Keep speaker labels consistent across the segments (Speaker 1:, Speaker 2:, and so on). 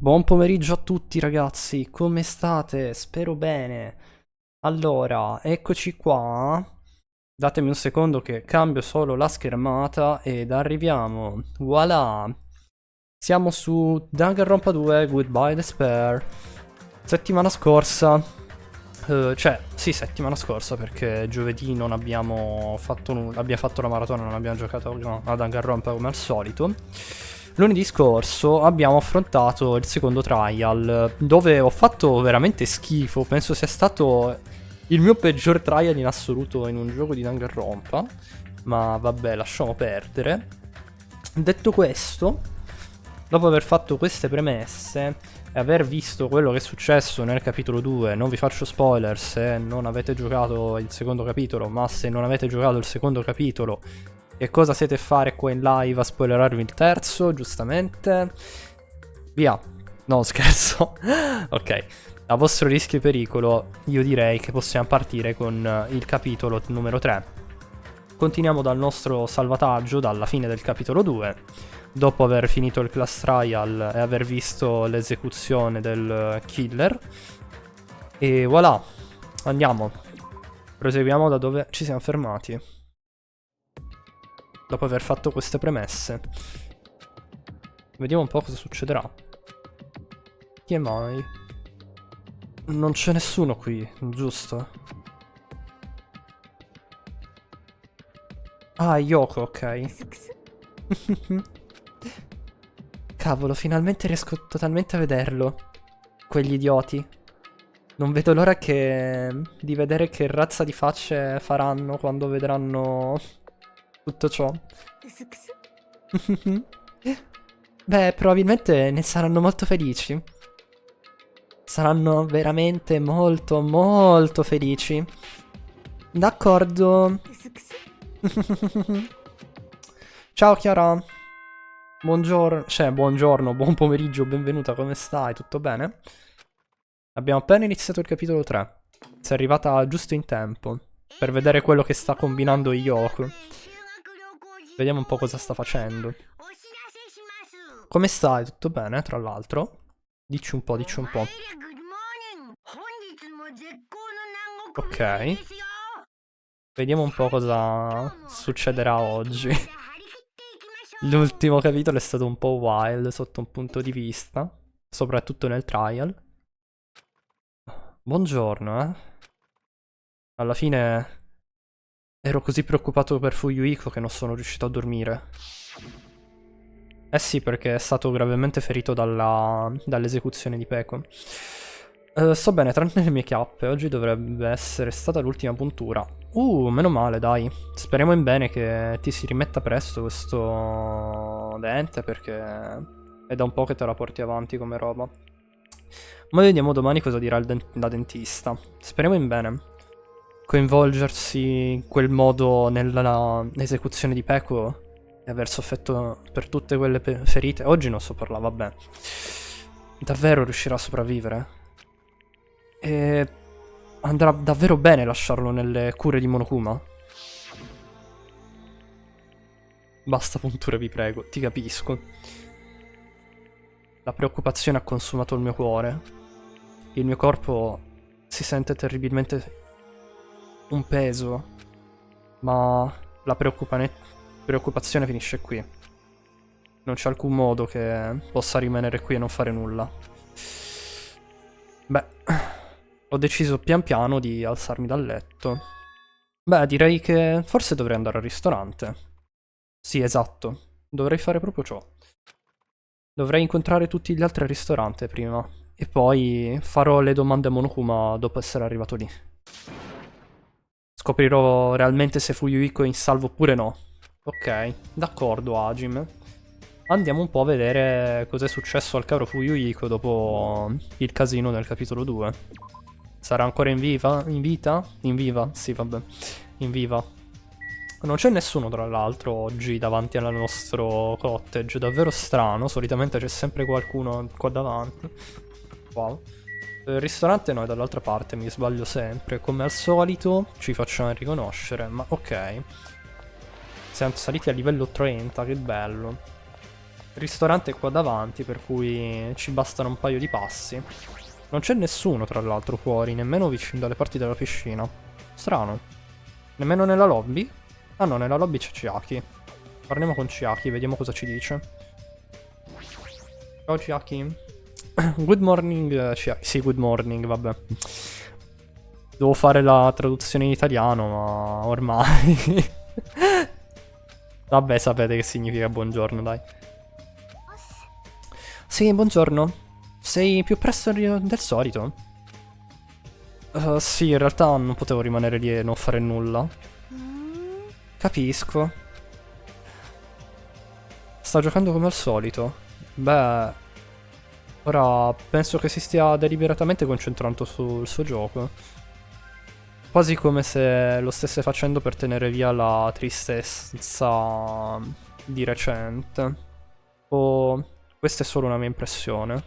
Speaker 1: Buon pomeriggio a tutti ragazzi, come state? Spero bene. Allora, eccoci qua. Datemi un secondo che cambio solo la schermata ed arriviamo. Voilà. Siamo su Danganronpa 2, Goodbye Despair. Settimana scorsa. Sì, settimana scorsa perché giovedì non abbiamo fatto nulla. Abbiamo fatto la maratona, non abbiamo giocato a Danganronpa come al solito. Lunedì scorso abbiamo affrontato il secondo trial, dove ho fatto veramente schifo. Penso sia stato il mio peggior trial in assoluto in un gioco di Danganronpa. Ma vabbè, lasciamo perdere. Detto questo, dopo aver fatto queste premesse e aver visto quello che è successo nel capitolo 2, non vi faccio spoiler se non avete giocato il secondo capitolo, ma se non avete giocato il secondo capitolo, che cosa siete a fare qua in live a spoilerarvi il terzo, giustamente? Via. No, scherzo. Ok. A vostro rischio e pericolo, io direi che possiamo partire con il capitolo numero 3. Continuiamo dal nostro salvataggio, dalla fine del capitolo 2. Dopo aver finito il class trial e aver visto l'esecuzione del killer. E voilà. Andiamo. Proseguiamo da dove ci siamo fermati. Dopo aver fatto queste premesse. Vediamo un po' cosa succederà. Chi è mai? Non c'è nessuno qui, giusto? Ah, Yoko, ok. Cavolo, finalmente riesco totalmente a vederlo. Quegli idioti. Non vedo l'ora di vedere che razza di facce faranno quando vedranno tutto ciò. Beh, probabilmente ne saranno molto felici. Saranno veramente molto, molto felici. D'accordo. Ciao Chiara. Buongiorno, buongiorno, buon pomeriggio, benvenuta, come stai? Tutto bene? Abbiamo appena iniziato il capitolo 3. Sei arrivata giusto in tempo per vedere quello che sta combinando Yoko. Vediamo un po' cosa sta facendo. Come stai? Tutto bene, tra l'altro? Dici un po', dici un po'. Ok. Vediamo un po' cosa succederà oggi. L'ultimo capitolo è stato un po' wild sotto un punto di vista, soprattutto nel trial. Buongiorno, eh. Alla fine ero così preoccupato per Fuyuhiko che non sono riuscito a dormire. Eh sì, perché è stato gravemente ferito dall'esecuzione di Peko. Sto bene, tranne le mie chiappe. Oggi dovrebbe essere stata l'ultima puntura. Meno male, dai. Speriamo in bene che ti si rimetta presto questo dente, perché è da un po' che te la porti avanti come roba. Ma vediamo domani cosa dirà la dentista. Speriamo in bene. Coinvolgersi in quel modo nell'esecuzione di Peko e aver sofferto per tutte quelle ferite. Oggi non so parlare, vabbè. Davvero riuscirà a sopravvivere? E andrà davvero bene lasciarlo nelle cure di Monokuma? Basta punture, vi prego, ti capisco. La preoccupazione ha consumato il mio cuore. Il mio corpo si sente terribilmente un peso, ma la preoccupazione finisce qui. Non c'è alcun modo che possa rimanere qui e non fare nulla. Beh, ho deciso pian piano di alzarmi dal letto. Beh, direi che forse dovrei andare al ristorante. Sì, esatto. Dovrei fare proprio ciò. Dovrei incontrare tutti gli altri al ristorante prima. E poi farò le domande a Monokuma dopo essere arrivato lì. Scoprirò realmente se Fuyuhiko è in salvo oppure no. Ok, d'accordo, Hajime. Andiamo un po' a vedere cos'è successo al caro Fuyuhiko dopo il casino del capitolo 2. Sarà ancora in viva? In vita? In viva? Sì, vabbè. In viva. Non c'è nessuno, tra l'altro, oggi davanti al nostro cottage. Davvero strano. Solitamente c'è sempre qualcuno qua davanti. Wow. Il ristorante no, è dall'altra parte, mi sbaglio sempre. Come al solito ci facciamo riconoscere, ma ok. Siamo saliti a livello 30, che bello. Il ristorante è qua davanti, per cui ci bastano un paio di passi. Non c'è nessuno, tra l'altro, fuori, nemmeno vicino dalle parti della piscina. Strano. Nemmeno nella lobby? Ah no, nella lobby c'è Chiaki. Parliamo con Chiaki, vediamo cosa ci dice. Ciao Chiaki. Good morning, Chiaki. Sì, good morning, vabbè. Devo fare la traduzione in italiano, ma ormai... Vabbè, sapete che significa buongiorno, dai. Sì, buongiorno. Sei più presto del solito? Sì, in realtà non potevo rimanere lì e non fare nulla. Capisco. Sta giocando come al solito. Beh, ora penso che si stia deliberatamente concentrando sul suo gioco. Quasi come se lo stesse facendo per tenere via la tristezza di recente. O questa è solo una mia impressione.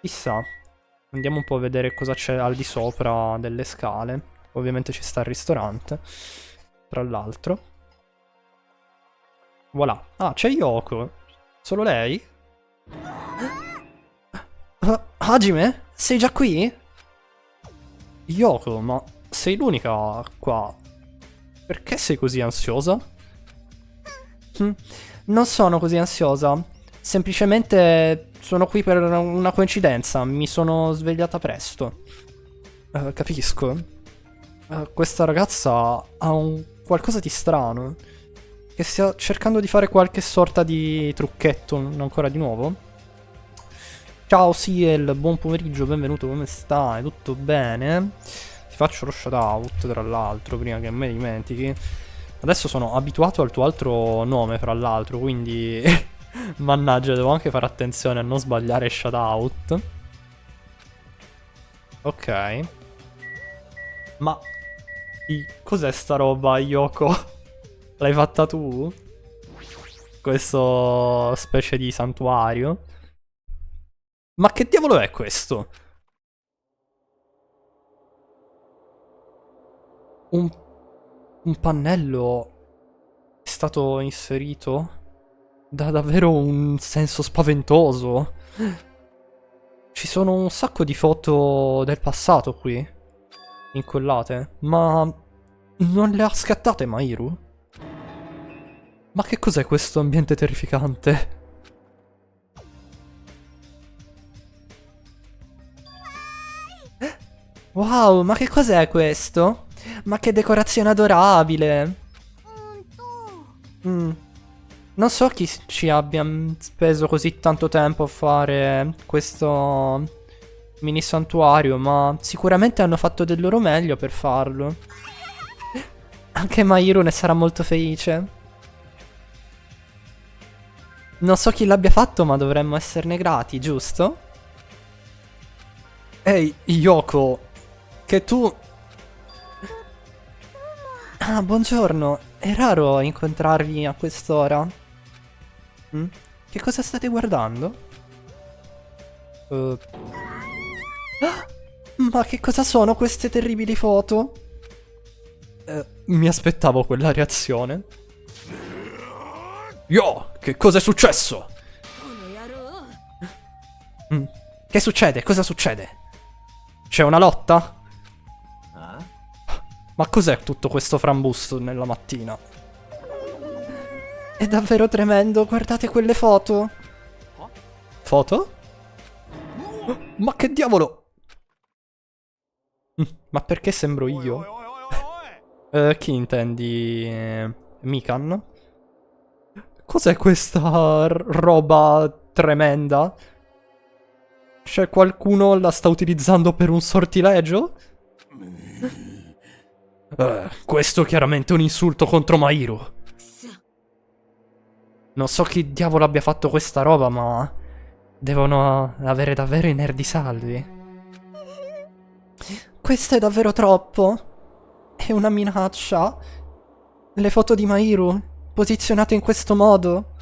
Speaker 1: Chissà. Andiamo un po' a vedere cosa c'è al di sopra delle scale. Ovviamente ci sta il ristorante. Tra l'altro. Voilà. Ah, c'è Yoko. Solo lei? Hajime? Sei già qui? Yoko, ma sei l'unica qua. Perché sei così ansiosa? Non sono così ansiosa. Semplicemente sono qui per una coincidenza. Mi sono svegliata presto. Capisco. Questa ragazza ha un qualcosa di strano. Che stia cercando di fare qualche sorta di trucchetto ancora di nuovo. Ciao Ciel, buon pomeriggio, benvenuto, come stai? Tutto bene? Ti faccio lo shoutout tra l'altro prima che me ne dimentichi. Adesso sono abituato al tuo altro nome fra l'altro, quindi mannaggia, devo anche fare attenzione a non sbagliare shoutout. Ok. Ma cos'è sta roba, Yoko? L'hai fatta tu? Questo specie di santuario? Ma che diavolo è questo? Un pannello è stato inserito? Dà davvero un senso spaventoso. Ci sono un sacco di foto del passato qui, incollate, ma non le ha scattate Mairu? Ma che cos'è questo ambiente terrificante? Wow, ma che cos'è questo? Ma che decorazione adorabile! Non so chi ci abbia speso così tanto tempo a fare questo mini santuario, ma sicuramente hanno fatto del loro meglio per farlo. Anche Mairu ne sarà molto felice. Non so chi l'abbia fatto, ma dovremmo esserne grati, giusto? Ehi, Yoko, che tu... Ah, buongiorno. È raro incontrarvi a quest'ora. Che cosa state guardando? Ah, ma che cosa sono queste terribili foto? Mi aspettavo quella reazione. Yo, che cosa è successo? Che succede? Cosa succede? C'è una lotta? Ma cos'è tutto questo frambusto nella mattina? È davvero tremendo, guardate quelle foto. Foto? Ma che diavolo? Ma perché sembro io? Chi intendi? Mikan? Cos'è questa roba tremenda? C'è qualcuno la sta utilizzando per un sortilegio? Questo chiaramente è un insulto contro Mairu. Non so chi diavolo abbia fatto questa roba, ma devono avere davvero i nervi salvi. Questo è davvero troppo. È una minaccia. Le foto di Mairu posizionate in questo modo.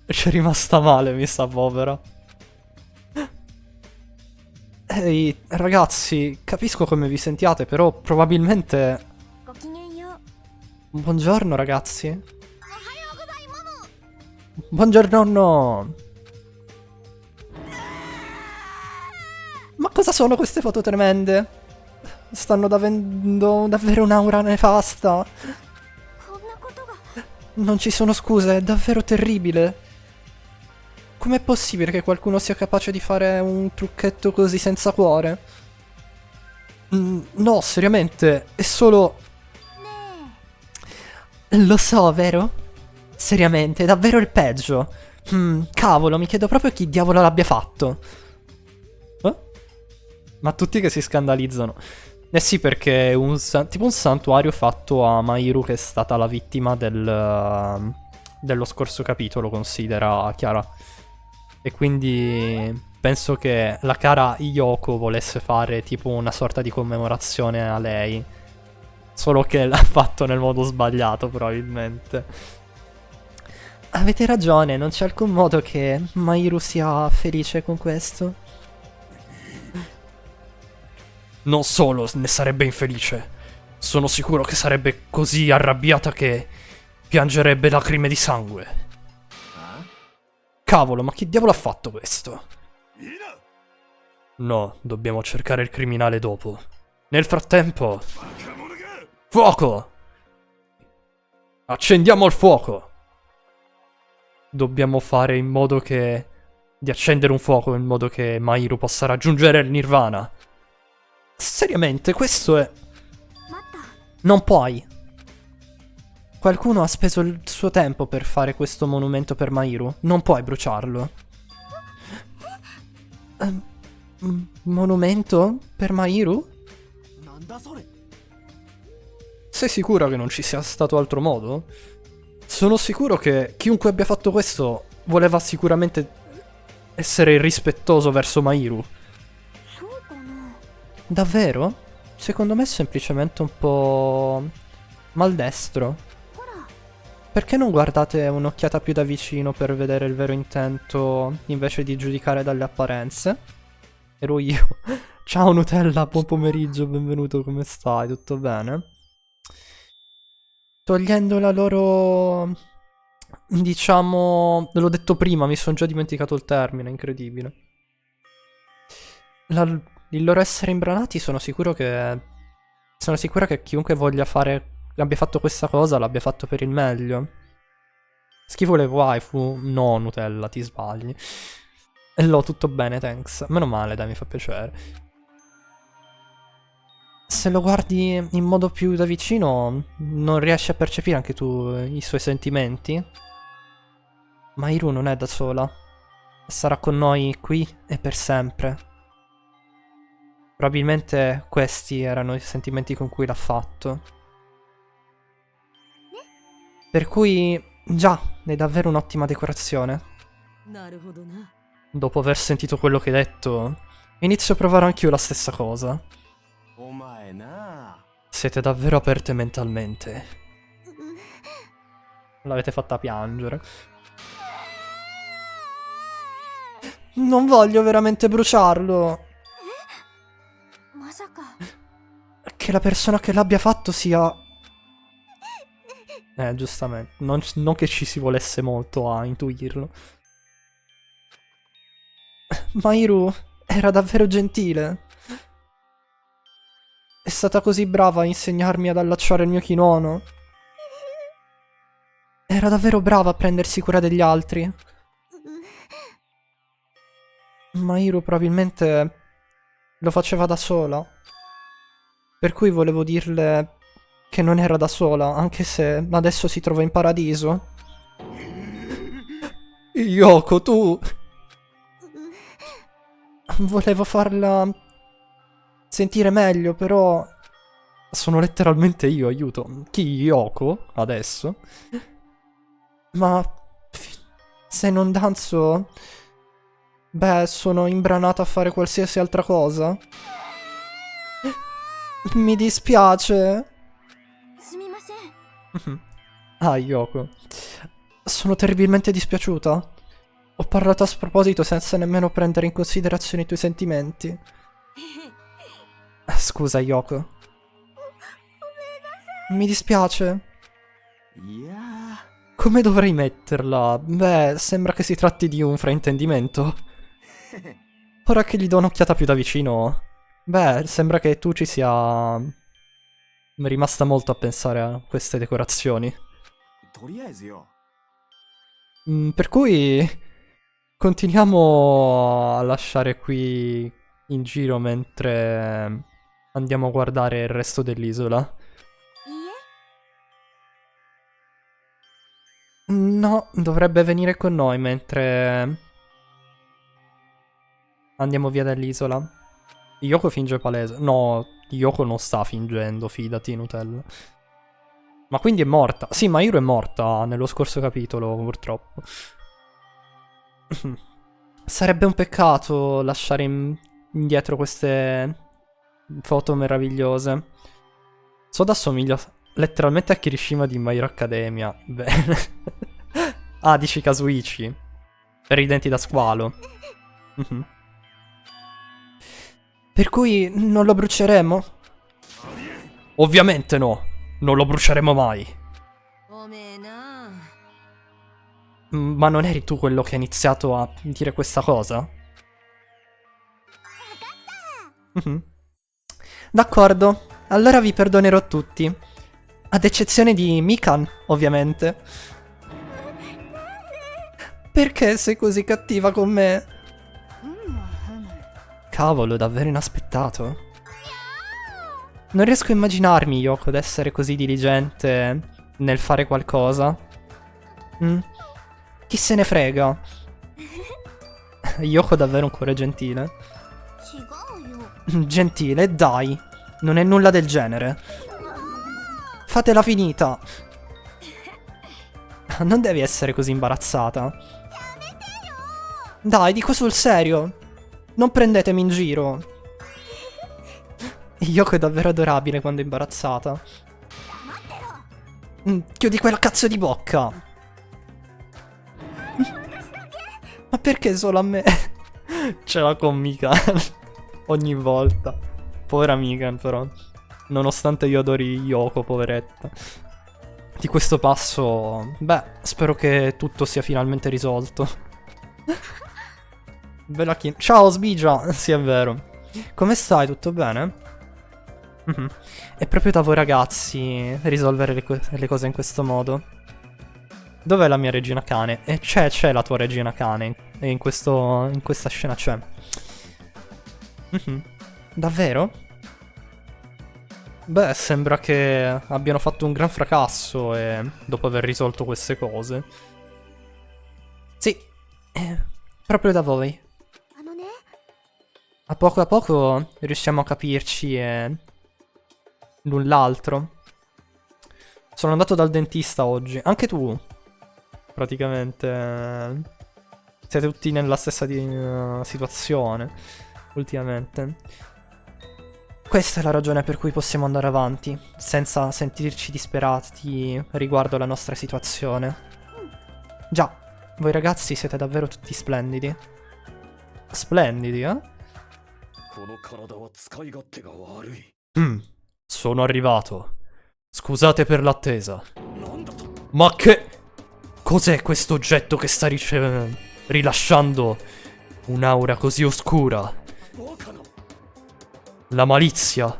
Speaker 1: C'è rimasta male, mi sa, povera. Ehi, ragazzi, capisco come vi sentiate, però probabilmente... Buongiorno, ragazzi. Buongiorno nonno! Ma cosa sono queste foto tremende? Stanno avendo davvero un'aura nefasta. Non ci sono scuse, è davvero terribile. Com'è possibile che qualcuno sia capace di fare un trucchetto così senza cuore? No, seriamente, è solo... Lo so, vero? Seriamente, è davvero il peggio. Cavolo, mi chiedo proprio chi diavolo l'abbia fatto. Eh? Ma tutti che si scandalizzano. Eh sì, perché è tipo un santuario fatto a Mairu che è stata la vittima dello scorso capitolo, considera Chiara. E quindi penso che la cara Yoko volesse fare tipo una sorta di commemorazione a lei. Solo che l'ha fatto nel modo sbagliato, probabilmente. Avete ragione, non c'è alcun modo che Mairu sia felice con questo. Non solo ne sarebbe infelice, sono sicuro che sarebbe così arrabbiata che piangerebbe lacrime di sangue. Cavolo, ma chi diavolo ha fatto questo? No, dobbiamo cercare il criminale dopo. Nel frattempo... Fuoco! Accendiamo il fuoco! Dobbiamo fare in modo che... di accendere un fuoco in modo che Mairu possa raggiungere il Nirvana. Seriamente, questo è... Non puoi. Qualcuno ha speso il suo tempo per fare questo monumento per Mairu. Non puoi bruciarlo. Monumento? Per Mairu? Sei sicura che non ci sia stato altro modo? Sono sicuro che chiunque abbia fatto questo voleva sicuramente essere rispettoso verso Mairu. Davvero? Secondo me è semplicemente un po' maldestro. Perché non guardate un'occhiata più da vicino per vedere il vero intento invece di giudicare dalle apparenze? Ero io. Ciao Nutella, buon pomeriggio, benvenuto, come stai? Tutto bene? Togliendo la loro... diciamo... l'ho detto prima, mi sono già dimenticato il termine, incredibile. Il loro essere imbranati sono sicuro che... sono sicura che chiunque voglia fare... abbia fatto questa cosa l'abbia fatto per il meglio. Schifo le waifu? No, Nutella, ti sbagli. Hello, tutto bene, thanks. Meno male, dai, mi fa piacere. Se lo guardi in modo più da vicino, non riesci a percepire anche tu i suoi sentimenti? Mairu non è da sola. Sarà con noi qui e per sempre. Probabilmente questi erano i sentimenti con cui l'ha fatto. Per cui, già, è davvero un'ottima decorazione. Dopo aver sentito quello che hai detto, inizio a provare anch'io la stessa cosa. Siete davvero aperte mentalmente. L'avete fatta piangere. Non voglio veramente bruciarlo. Che la persona che l'abbia fatto sia... giustamente. Non che ci si volesse molto a intuirlo. Mairu era davvero gentile. È stata così brava a insegnarmi ad allacciare il mio kimono. Era davvero brava a prendersi cura degli altri. Mairu probabilmente lo faceva da sola. Per cui volevo dirle che non era da sola, anche se adesso si trova in paradiso. Yoko, tu... Volevo farla sentire meglio, però... Sono letteralmente io, aiuto. Chi, Yoko? Adesso? Ma... se non danzo... Beh, sono imbranata a fare qualsiasi altra cosa. Mi dispiace. Ah, Yoko. Sono terribilmente dispiaciuta. Ho parlato a sproposito senza nemmeno prendere in considerazione i tuoi sentimenti. Scusa, Yoko. Mi dispiace. Come dovrei metterla? Beh, sembra che si tratti di un fraintendimento. Ora che gli do un'occhiata più da vicino... Beh, sembra che tu ci sia... rimasta molto a pensare a queste decorazioni. Per cui... continuiamo a lasciare qui in giro mentre andiamo a guardare il resto dell'isola. No, dovrebbe venire con noi mentre andiamo via dall'isola. Yoko finge palese. No, Yoko non sta fingendo, fidati, Nutella. Ma quindi è morta. Sì, Mairo è morta nello scorso capitolo, purtroppo. Sarebbe un peccato lasciare indietro queste foto meravigliose. Soda assomiglia letteralmente a Kirishima di My Hero Academia. Bene. Ah, dici Kazuichi. Per i denti da squalo. Per cui non lo bruceremo? Ovviamente no. Non lo bruceremo mai. Ma non eri tu quello che ha iniziato a dire questa cosa? D'accordo, allora vi perdonerò tutti. Ad eccezione di Mikan, ovviamente. Perché sei così cattiva con me? Cavolo, davvero inaspettato. Non riesco a immaginarmi, Yoko, ad essere così diligente nel fare qualcosa. Chi se ne frega? Yoko ha davvero un cuore gentile. Gentile, dai. Non è nulla del genere. Fatela finita. Non devi essere così imbarazzata. Dai, dico sul serio. Non prendetemi in giro. Yoko è davvero adorabile quando è imbarazzata. Chiudi quella cazzo di bocca. Ma perché solo a me? Ce l'ha con Mikan. Ogni volta. Povera Mikan però. Nonostante io adori Yoko, poveretta. Di questo passo... Beh, spero che tutto sia finalmente risolto. Bella Kin. Ciao Sbigia! Sì, è vero. Come stai? Tutto bene? È proprio da voi ragazzi risolvere le cose in questo modo. Dov'è la mia regina cane? E c'è la tua regina cane. E in questa scena c'è. Davvero? Beh, sembra che abbiano fatto un gran fracasso dopo aver risolto queste cose. Sì, proprio da voi. A poco riusciamo a capirci l'un l'altro. Sono andato dal dentista oggi. Anche tu, praticamente. Siete tutti nella stessa situazione, ultimamente. Questa è la ragione per cui possiamo andare avanti, senza sentirci disperati riguardo la nostra situazione. Già, voi ragazzi siete davvero tutti splendidi. Splendidi, eh? Sono arrivato. Scusate per l'attesa. Ma che... Cos'è questo oggetto che sta rilasciando un'aura così oscura? La malizia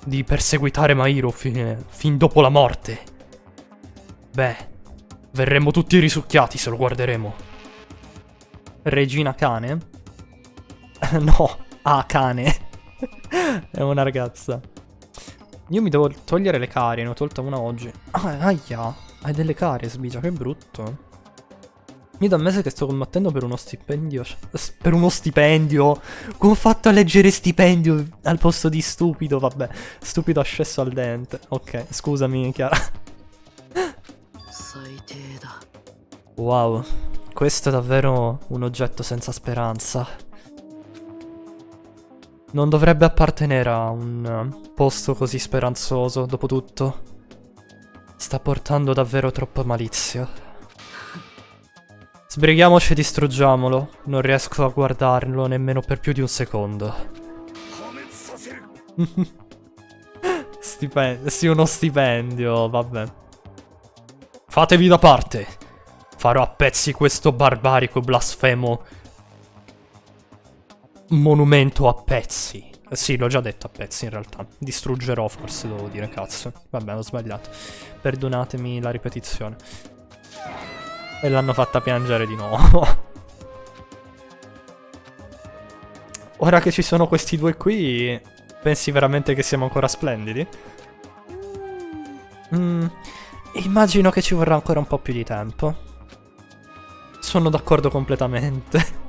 Speaker 1: di perseguitare Mairo fin dopo la morte. Beh, verremo tutti risucchiati se lo guarderemo. Regina cane? No, cane. È una ragazza. Io mi devo togliere le carie, ne ho tolta una oggi. Aia, hai delle carie, Sbigia, che brutto. Io da un mese che sto combattendo per uno stipendio. Per uno stipendio? Come ho fatto a leggere stipendio al posto di stupido? Vabbè, stupido ascesso al dente. Ok, scusami, Chiara. Wow, questo è davvero un oggetto senza speranza. Non dovrebbe appartenere a un posto così speranzoso, dopotutto. Sta portando davvero troppa malizia. Sbrighiamoci e distruggiamolo. Non riesco a guardarlo nemmeno per più di un secondo. Sì, uno stipendio, vabbè. Fatevi da parte. Farò a pezzi questo barbarico blasfemo monumento a pezzi. Sì, l'ho già detto a pezzi in realtà. Distruggerò, forse devo dire, cazzo. Vabbè, ho sbagliato. Perdonatemi la ripetizione. E l'hanno fatta piangere di nuovo. Ora che ci sono questi due qui, pensi veramente che siamo ancora splendidi? Immagino che ci vorrà ancora un po' più di tempo. Sono d'accordo completamente.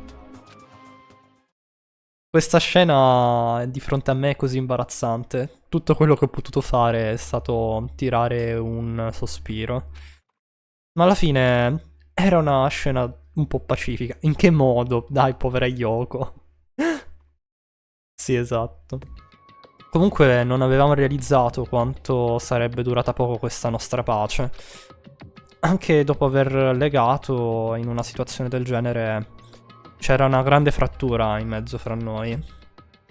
Speaker 1: Questa scena di fronte a me è così imbarazzante. Tutto quello che ho potuto fare è stato tirare un sospiro. Ma alla fine era una scena un po' pacifica. In che modo? Dai, povera Yoko. Sì, esatto. Comunque non avevamo realizzato quanto sarebbe durata poco questa nostra pace. Anche dopo aver legato in una situazione del genere c'era una grande frattura in mezzo fra noi.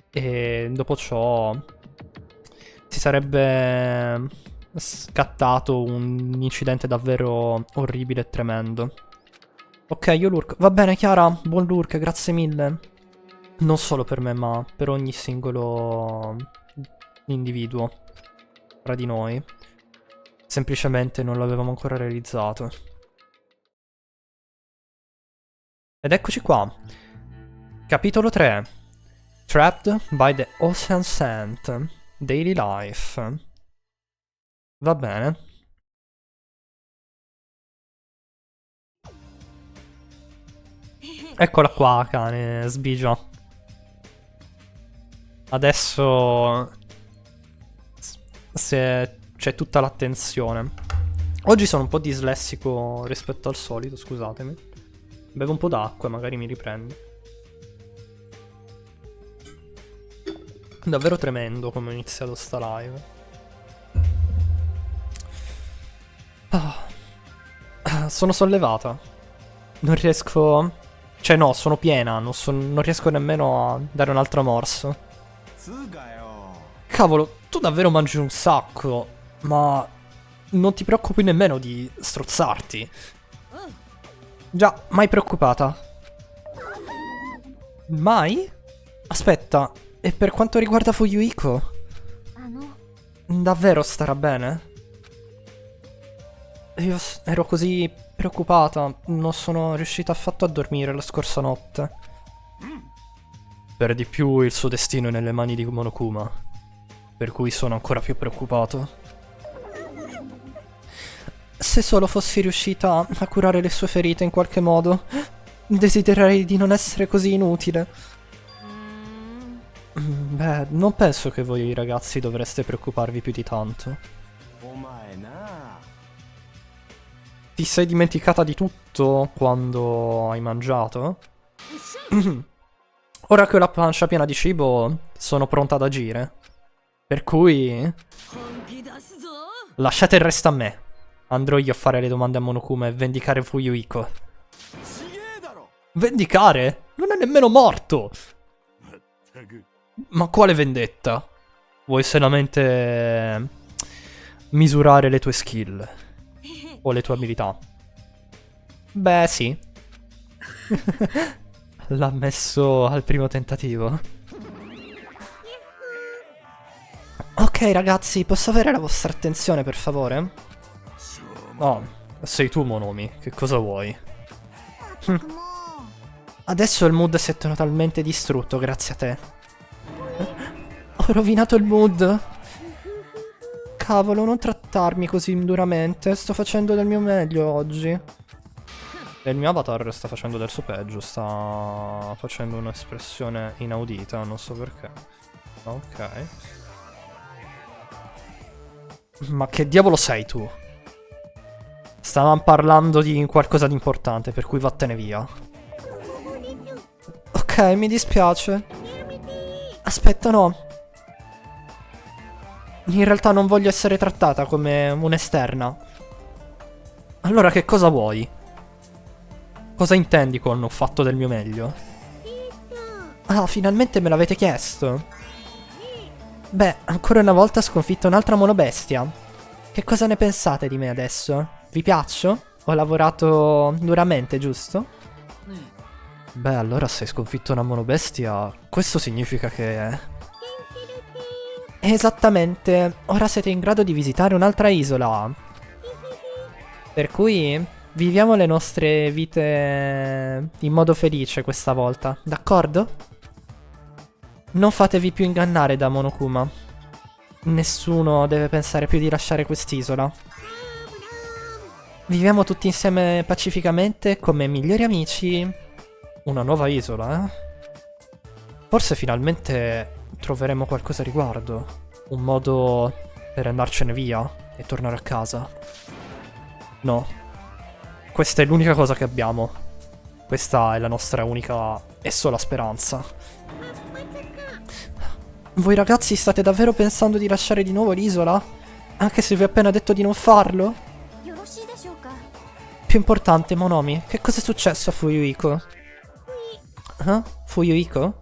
Speaker 1: E dopo ciò si sarebbe scattato un incidente davvero orribile e tremendo. Ok, io lurk. Va bene, Chiara, buon lurk, grazie mille. Non solo per me, ma per ogni singolo individuo tra di noi. Semplicemente non l'avevamo ancora realizzato. Ed eccoci qua. Capitolo 3. Trapped by the Ocean Scent. Daily Life. Va bene. Eccola qua, cane, sbigia. Adesso c'è tutta l'attenzione. Oggi sono un po' dislessico rispetto al solito, scusatemi. Bevo un po' d'acqua e magari mi riprendo. Davvero tremendo come ho iniziato sta live. Sono sollevata. Non riesco... Cioè no, sono piena, non riesco nemmeno a dare un altro morso. Cavolo, tu davvero mangi un sacco, ma non ti preoccupi nemmeno di strozzarti. Già, mai preoccupata. Mai? Aspetta, e per quanto riguarda Fuyuhiko? Davvero starà bene? Io ero così preoccupata, non sono riuscita affatto a dormire la scorsa notte. Per di più il suo destino è nelle mani di Monokuma, per cui sono ancora più preoccupato. Se solo fossi riuscita a curare le sue ferite in qualche modo, desidererei di non essere così inutile. Beh, non penso che voi ragazzi dovreste preoccuparvi più di tanto. Ti sei dimenticata di tutto quando hai mangiato? Ora che ho la pancia piena di cibo, sono pronta ad agire. Per cui... lasciate il resto a me. Andrò io a fare le domande a Monokuma e vendicare Fuyuhiko. Vendicare? Non è nemmeno morto! Ma quale vendetta? Vuoi solamente misurare le tue skill? O le tue abilità? Beh, sì. L'ha messo al primo tentativo. Ok, ragazzi, posso avere la vostra attenzione, per favore? Oh, sei tu, Monomi. Che cosa vuoi? Adesso il mood si è totalmente distrutto, grazie a te. Ho rovinato il mood. Cavolo, non trattarmi così duramente. Sto facendo del mio meglio oggi. E il mio avatar sta facendo del suo peggio. Sta facendo un'espressione inaudita, non so perché. Ok. Ma che diavolo sei tu? Stavamo parlando di qualcosa di importante, per cui vattene via. Ok, mi dispiace. Aspetta, no. In realtà non voglio essere trattata come un'esterna. Allora che cosa vuoi? Cosa intendi con ho fatto del mio meglio? Ah, finalmente me l'avete chiesto. Beh, ancora una volta ho sconfitto un'altra monobestia. Che cosa ne pensate di me adesso? Vi piaccio? Ho lavorato duramente, giusto? Beh, allora se hai sconfitto una monobestia, questo significa che... Esattamente, ora siete in grado di visitare un'altra isola. Per cui viviamo le nostre vite in modo felice questa volta, d'accordo? Non fatevi più ingannare da Monokuma. Nessuno deve pensare più di lasciare quest'isola. Viviamo tutti insieme pacificamente come migliori amici. Una nuova isola, eh? Forse finalmente troveremo qualcosa a riguardo. Un modo per andarcene via e tornare a casa. No. Questa è l'unica cosa che abbiamo. Questa è la nostra unica e sola speranza. Voi ragazzi state davvero pensando di lasciare di nuovo l'isola? Anche se vi ho appena detto di non farlo? Più importante, Monomi, che cosa è successo a Fuyuhiko? Fuyuhiko?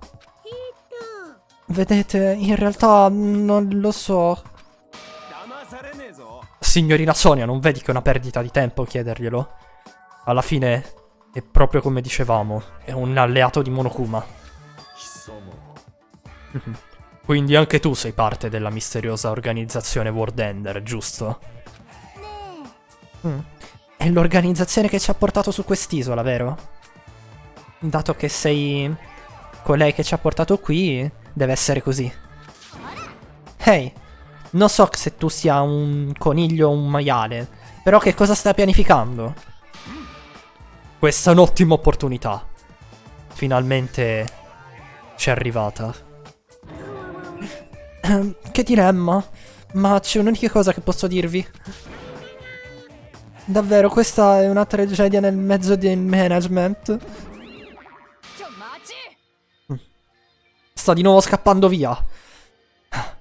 Speaker 1: Vedete, in realtà non lo so. Signorina Sonia, non vedi che è una perdita di tempo chiederglielo? Alla fine è proprio come dicevamo, è un alleato di Monokuma. Quindi anche tu sei parte della misteriosa organizzazione World Ender, giusto? È l'organizzazione che ci ha portato su quest'isola, vero? Dato che sei colei che ci ha portato qui, deve essere così. Ehi, non so se tu sia un coniglio o un maiale, però che cosa stai pianificando? Questa è un'ottima opportunità. Finalmente ci è arrivata. Che dilemma. Ma c'è un'unica cosa che posso dirvi. Davvero, questa è una tragedia nel mezzo del management. Sta di nuovo scappando via.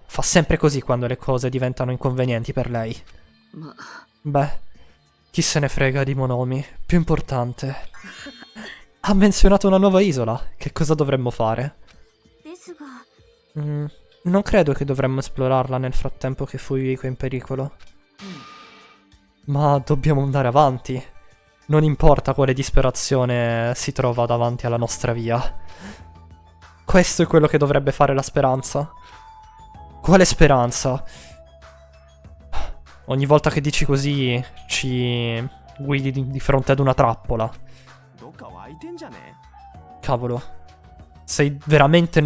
Speaker 1: Fa sempre così quando le cose diventano inconvenienti per lei. Beh, chi se ne frega di Monomi? Più importante. Ha menzionato una nuova isola. Che cosa dovremmo fare? Non credo che dovremmo esplorarla nel frattempo che Fuyuhiko è in pericolo. Ma dobbiamo andare avanti. Non importa quale disperazione si trova davanti alla nostra via. Questo è quello che dovrebbe fare la speranza. Quale speranza? Ogni volta che dici così ci guidi di fronte ad una trappola. Cavolo. Sei veramente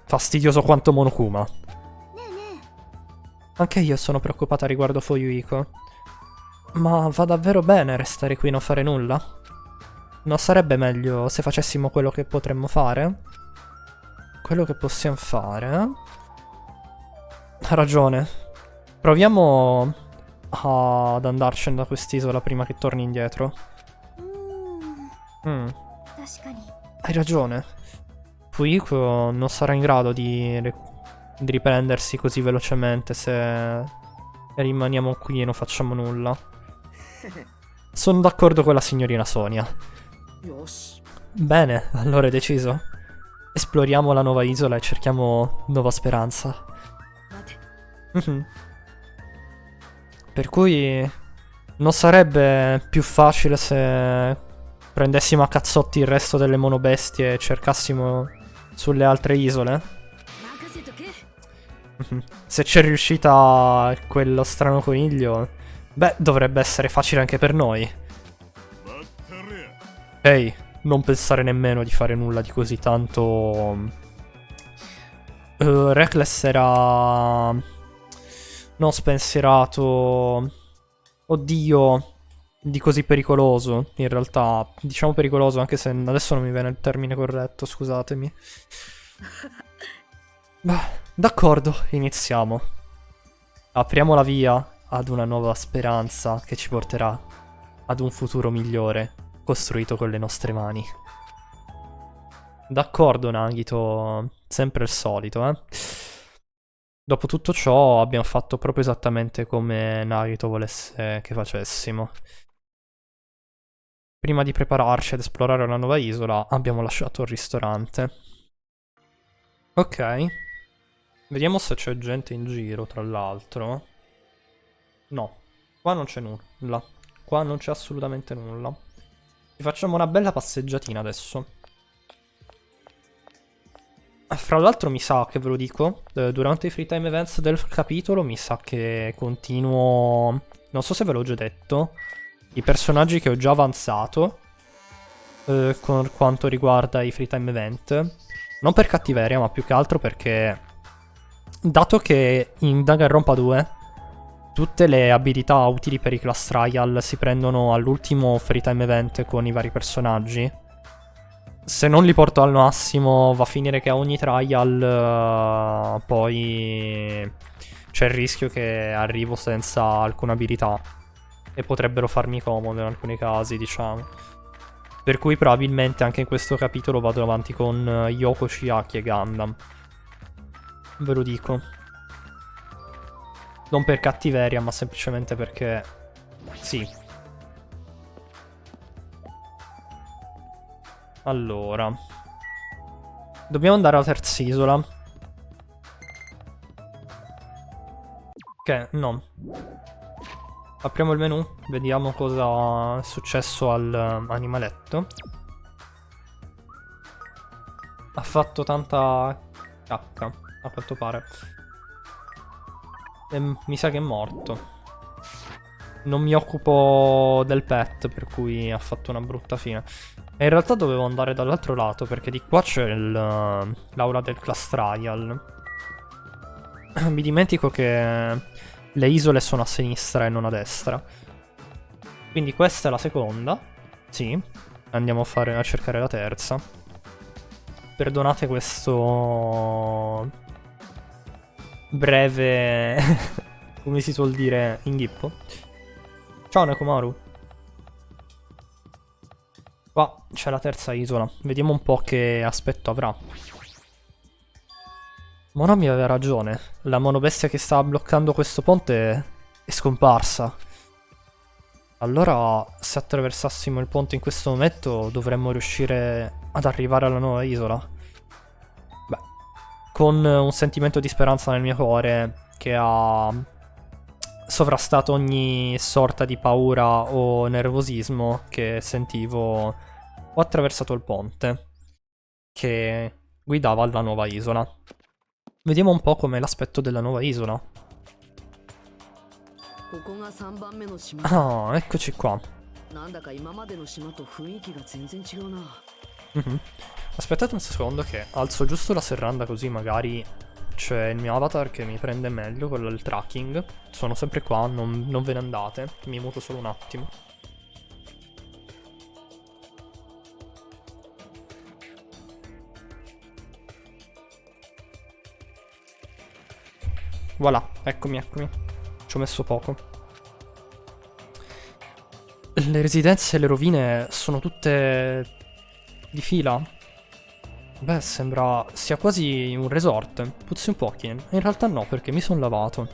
Speaker 1: fastidioso quanto Monokuma. Anche io sono preoccupata riguardo Fuyuhiko. Ma va davvero bene restare qui e non fare nulla? Non sarebbe meglio se facessimo quello che potremmo fare? Quello che possiamo fare? Ha ragione. Proviamo ad andarcene da quest'isola prima che torni indietro. Hai ragione. Fuyuhiko non sarà in grado di riprendersi così velocemente se rimaniamo qui e non facciamo nulla. Sono d'accordo con la signorina Sonia. Bene, allora è deciso. Esploriamo la nuova isola e cerchiamo nuova speranza. Per cui non sarebbe più facile se prendessimo a cazzotti il resto delle monobestie e cercassimo sulle altre isole? Se c'è riuscita quello strano coniglio, beh, dovrebbe essere facile anche per noi. Ehi, non pensare nemmeno di fare nulla di così tanto... Reckless era... non spensierato... Oddio, di così pericoloso, in realtà. Diciamo pericoloso, anche se adesso non mi viene il termine corretto, scusatemi. Beh, d'accordo, iniziamo. Apriamo la via ad una nuova speranza che ci porterà ad un futuro migliore, costruito con le nostre mani. D'accordo, Nagito, sempre il solito, eh. Dopo tutto ciò abbiamo fatto proprio esattamente come Nagito volesse che facessimo. Prima di prepararci ad esplorare una nuova isola, abbiamo lasciato il ristorante. Ok. Vediamo se c'è gente in giro, tra l'altro. No, qua non c'è nulla. qua non c'è assolutamente nulla. Ci facciamo una bella passeggiatina adesso. Fra l'altro mi sa, che ve lo dico, durante i free time events del capitolo mi sa che continuo... Non so se ve l'ho già detto, i personaggi che ho già avanzato con quanto riguarda i free time event. Non per cattiveria, ma più che altro perché... Dato che in Danganronpa 2 tutte le abilità utili per i class trial si prendono all'ultimo free time event con i vari personaggi, se non li porto al massimo va a finire che a ogni trial poi c'è il rischio che arrivo senza alcuna abilità e potrebbero farmi comodo in alcuni casi, diciamo. Per cui probabilmente anche in questo capitolo vado avanti con Yoko, Chiaki e Gundam. Ve lo dico. Non per cattiveria, ma semplicemente perché... Sì. Allora. Dobbiamo andare alla terza isola. Ok, no. Apriamo il menu, vediamo cosa è successo all'animaletto. Ha fatto tanta cacca, a quanto pare. E mi sa che è morto. Non mi occupo del pet, per cui ha fatto una brutta fine. E in realtà dovevo andare dall'altro lato, perché di qua c'è l'aula del class trial. Mi dimentico che le isole sono a sinistra e non a destra. Quindi questa è la seconda. Sì. Andiamo a cercare la terza. Perdonate questo... breve... come si suol dire, inghippo. Ciao Nekomaru. Qua c'è la terza isola. Vediamo un po' che aspetto avrà. Monomi aveva ragione. La monobestia che stava bloccando questo ponte è scomparsa. Allora, se attraversassimo il ponte in questo momento, dovremmo riuscire ad arrivare alla nuova isola. Beh, con un sentimento di speranza nel mio cuore che ha sovrastato ogni sorta di paura o nervosismo che sentivo, ho attraversato il ponte che guidava alla nuova isola. Vediamo un po' com'è l'aspetto della nuova isola. Ah, eccoci qua. Aspettate un secondo che alzo giusto la serranda così magari c'è il mio avatar che mi prende meglio con il tracking. Sono sempre qua, non ve ne andate. Mi muto solo un attimo. Voilà, eccomi. Ci ho messo poco. Le residenze e le rovine sono tutte di fila. Beh, sembra sia quasi un resort. Puzzi un po', Kien. In realtà no, perché mi sono lavato.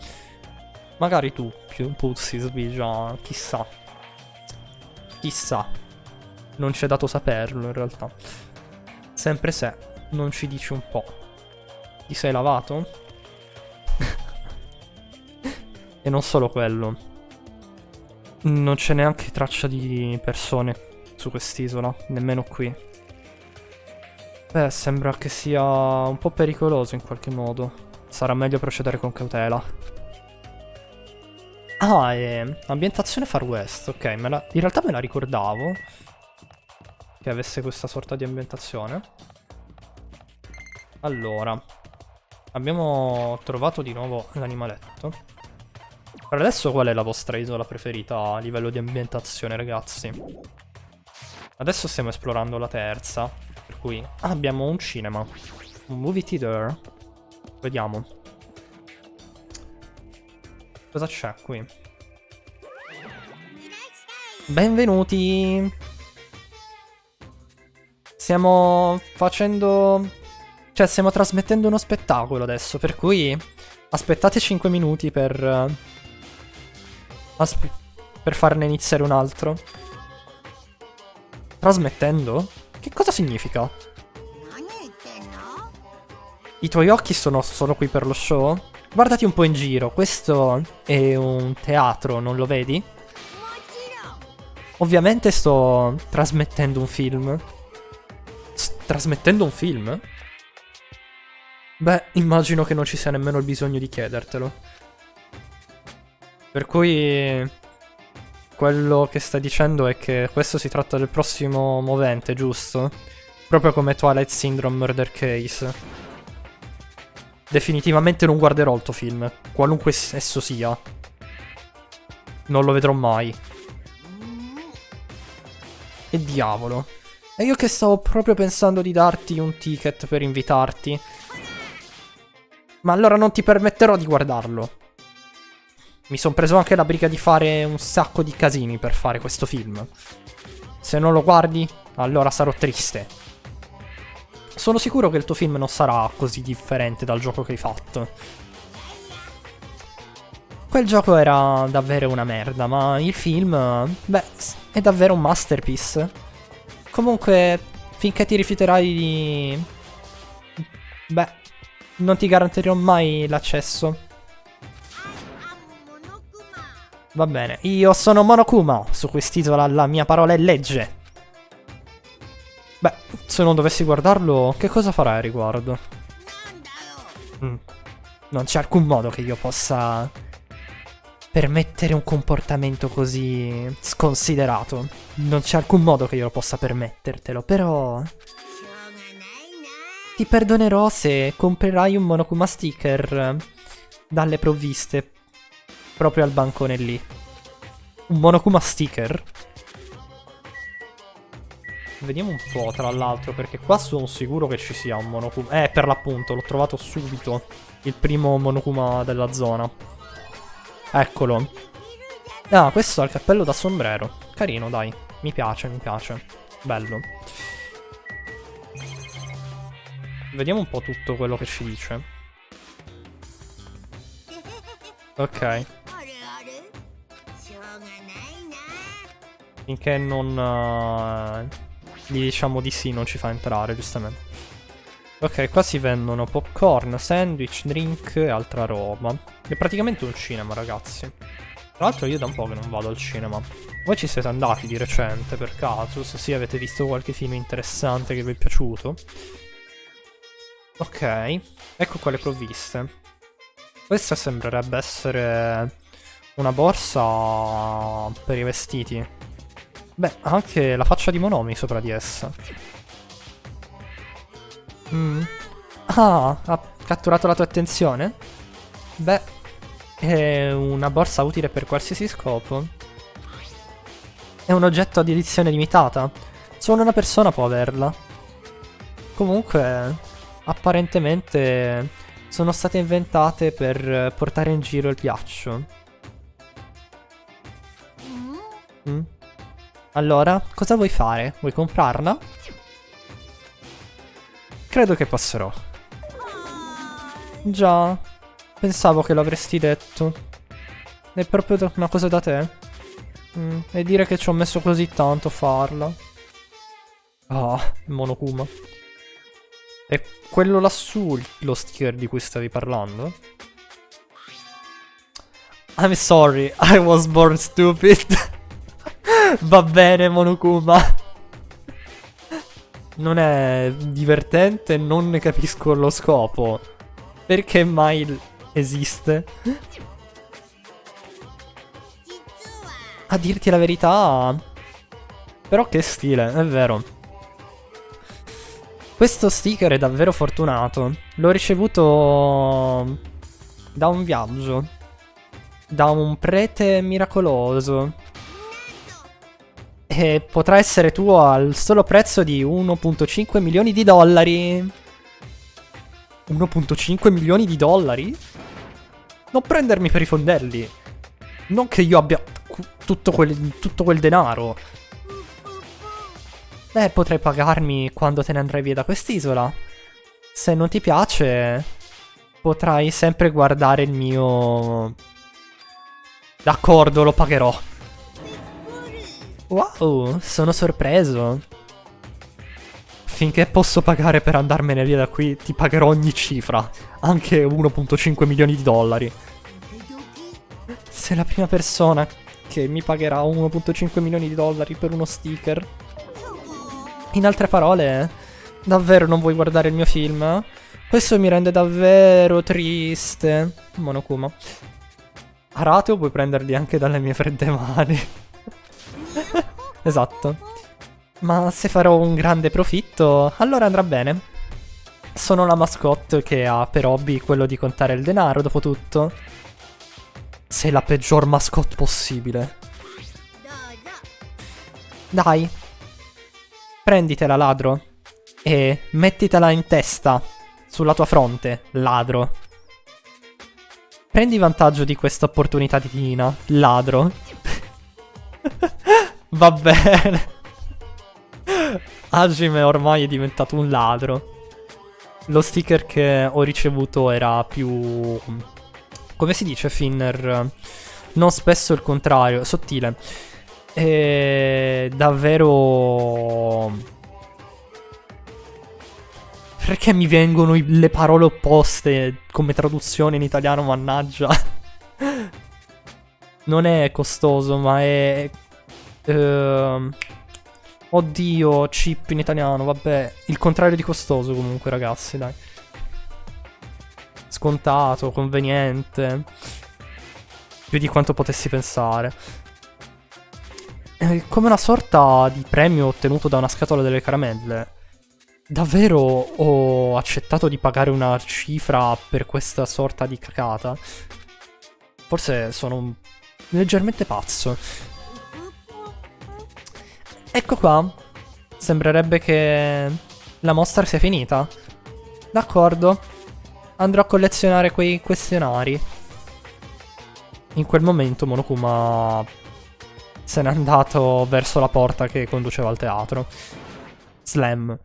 Speaker 1: Magari tu puzzi, Sbigia. Chissà. Chissà. Non c'è dato saperlo, in realtà. Sempre se non ci dici un po'. Ti sei lavato? E non solo quello. Non c'è neanche traccia di persone su quest'isola, nemmeno qui. Beh, sembra che sia un po' pericoloso in qualche modo. Sarà meglio procedere con cautela. Ah, ambientazione Far West, ok, in realtà me la ricordavo che avesse questa sorta di ambientazione. Allora, abbiamo trovato di nuovo l'animaletto. Per adesso qual è la vostra isola preferita a livello di ambientazione, ragazzi? Adesso stiamo esplorando la terza, per cui... Ah, abbiamo un cinema. Un movie theater. Vediamo. Cosa c'è qui? Benvenuti! Stiamo facendo... Cioè, stiamo trasmettendo uno spettacolo adesso, per cui... Aspettate 5 minuti per farne iniziare un altro. Trasmettendo? Che cosa significa? I tuoi occhi sono qui per lo show? Guardati un po' in giro, questo è un teatro, non lo vedi? Ovviamente sto trasmettendo un film. Trasmettendo un film? Beh, immagino che non ci sia nemmeno il bisogno di chiedertelo. Per cui quello che stai dicendo è che questo si tratta del prossimo movente, giusto? Proprio come Twilight Syndrome Murder Case. Definitivamente non guarderò il tuo film, qualunque esso sia. Non lo vedrò mai. E diavolo. E io che stavo proprio pensando di darti un ticket per invitarti. Ma allora non ti permetterò di guardarlo. Mi sono preso anche la briga di fare un sacco di casini per fare questo film. Se non lo guardi, allora sarò triste. Sono sicuro che il tuo film non sarà così differente dal gioco che hai fatto. Quel gioco era davvero una merda, ma il film, beh, è davvero un masterpiece. Comunque, finché ti rifiuterai di... Beh, non ti garantirò mai l'accesso. Va bene, io sono Monokuma, su quest'isola la mia parola è legge. Beh, se non dovessi guardarlo, che cosa farai a riguardo? Non c'è alcun modo che io possa permettere un comportamento così sconsiderato. Non c'è alcun modo che io possa permettertelo, però... Ti perdonerò se comprerai un Monokuma sticker dalle provviste. Proprio al bancone lì. Un Monokuma sticker? Vediamo un po', tra l'altro, perché qua sono sicuro che ci sia un Monokuma. Per l'appunto, l'ho trovato subito. Il primo Monokuma della zona. Eccolo. Ah, questo ha il cappello da sombrero. Carino, dai. Mi piace, mi piace. Bello. Vediamo un po' tutto quello che ci dice. Ok. Finché non gli diciamo di sì, non ci fa entrare, giustamente. Ok, qua si vendono popcorn, sandwich, drink e altra roba. È praticamente un cinema, ragazzi. Tra l'altro io da un po' che non vado al cinema. Voi ci siete andati di recente, per caso? Se sì, avete visto qualche film interessante che vi è piaciuto? Ok, ecco qua le provviste. Questa sembrerebbe essere una borsa per i vestiti. Beh, ha anche la faccia di Monomi sopra di essa. Ah, ha catturato la tua attenzione? Beh, è una borsa utile per qualsiasi scopo. È un oggetto ad edizione limitata. Solo una persona può averla. Comunque, apparentemente sono state inventate per portare in giro il ghiaccio. Allora, cosa vuoi fare? Vuoi comprarla? Credo che passerò. Già, pensavo che l'avresti detto. È proprio una cosa da te? E dire che ci ho messo così tanto a farla. Ah, Monokuma. È quello lassù lo sticker di cui stavi parlando? I'm sorry, I was born stupid. Va bene, Monokuma. Non è divertente, non ne capisco lo scopo. Perché mai esiste? A dirti la verità... Però che stile, è vero. Questo sticker è davvero fortunato. L'ho ricevuto da un viaggio. Da un prete miracoloso. E potrà essere tuo al solo prezzo di 1,5 milioni di dollari. 1,5 milioni di dollari? Non prendermi per i fondelli. Non che io abbia tutto quel denaro. Beh, potrai pagarmi quando te ne andrai via da quest'isola. Se non ti piace, potrai sempre guardare il mio... D'accordo, lo pagherò. Wow, sono sorpreso. Finché posso pagare per andarmene via da qui, ti pagherò ogni cifra. Anche 1,5 milioni di dollari. Sei la prima persona che mi pagherà 1,5 milioni di dollari per uno sticker. In altre parole, davvero non vuoi guardare il mio film? Questo mi rende davvero triste. Monokuma. Arateo puoi prenderli anche dalle mie fredde mani. Esatto. Ma se farò un grande profitto, allora andrà bene. Sono la mascotte che ha per hobby quello di contare il denaro, dopo tutto. Sei la peggior mascotte possibile. Dai. Prenditela, ladro. E mettitela in testa. Sulla tua fronte, ladro. Prendi vantaggio di questa opportunità divina, ladro. Va bene. Hajime ormai è diventato un ladro. Lo sticker che ho ricevuto era più... come si dice, Finner? Non spesso il contrario, sottile. E... davvero... Perché mi vengono le parole opposte come traduzione in italiano, mannaggia. Non è costoso, ma è... oddio, cheap in italiano, vabbè. Il contrario di costoso comunque, ragazzi, dai. Scontato, conveniente. Più di quanto potessi pensare. È come una sorta di premio ottenuto da una scatola delle caramelle. Davvero ho accettato di pagare una cifra per questa sorta di cacata? Forse sono leggermente pazzo. Ecco qua. Sembrerebbe che la mostra sia finita. D'accordo. Andrò a collezionare quei questionari. In quel momento Monokuma se n'è andato verso la porta che conduceva al teatro. Slam.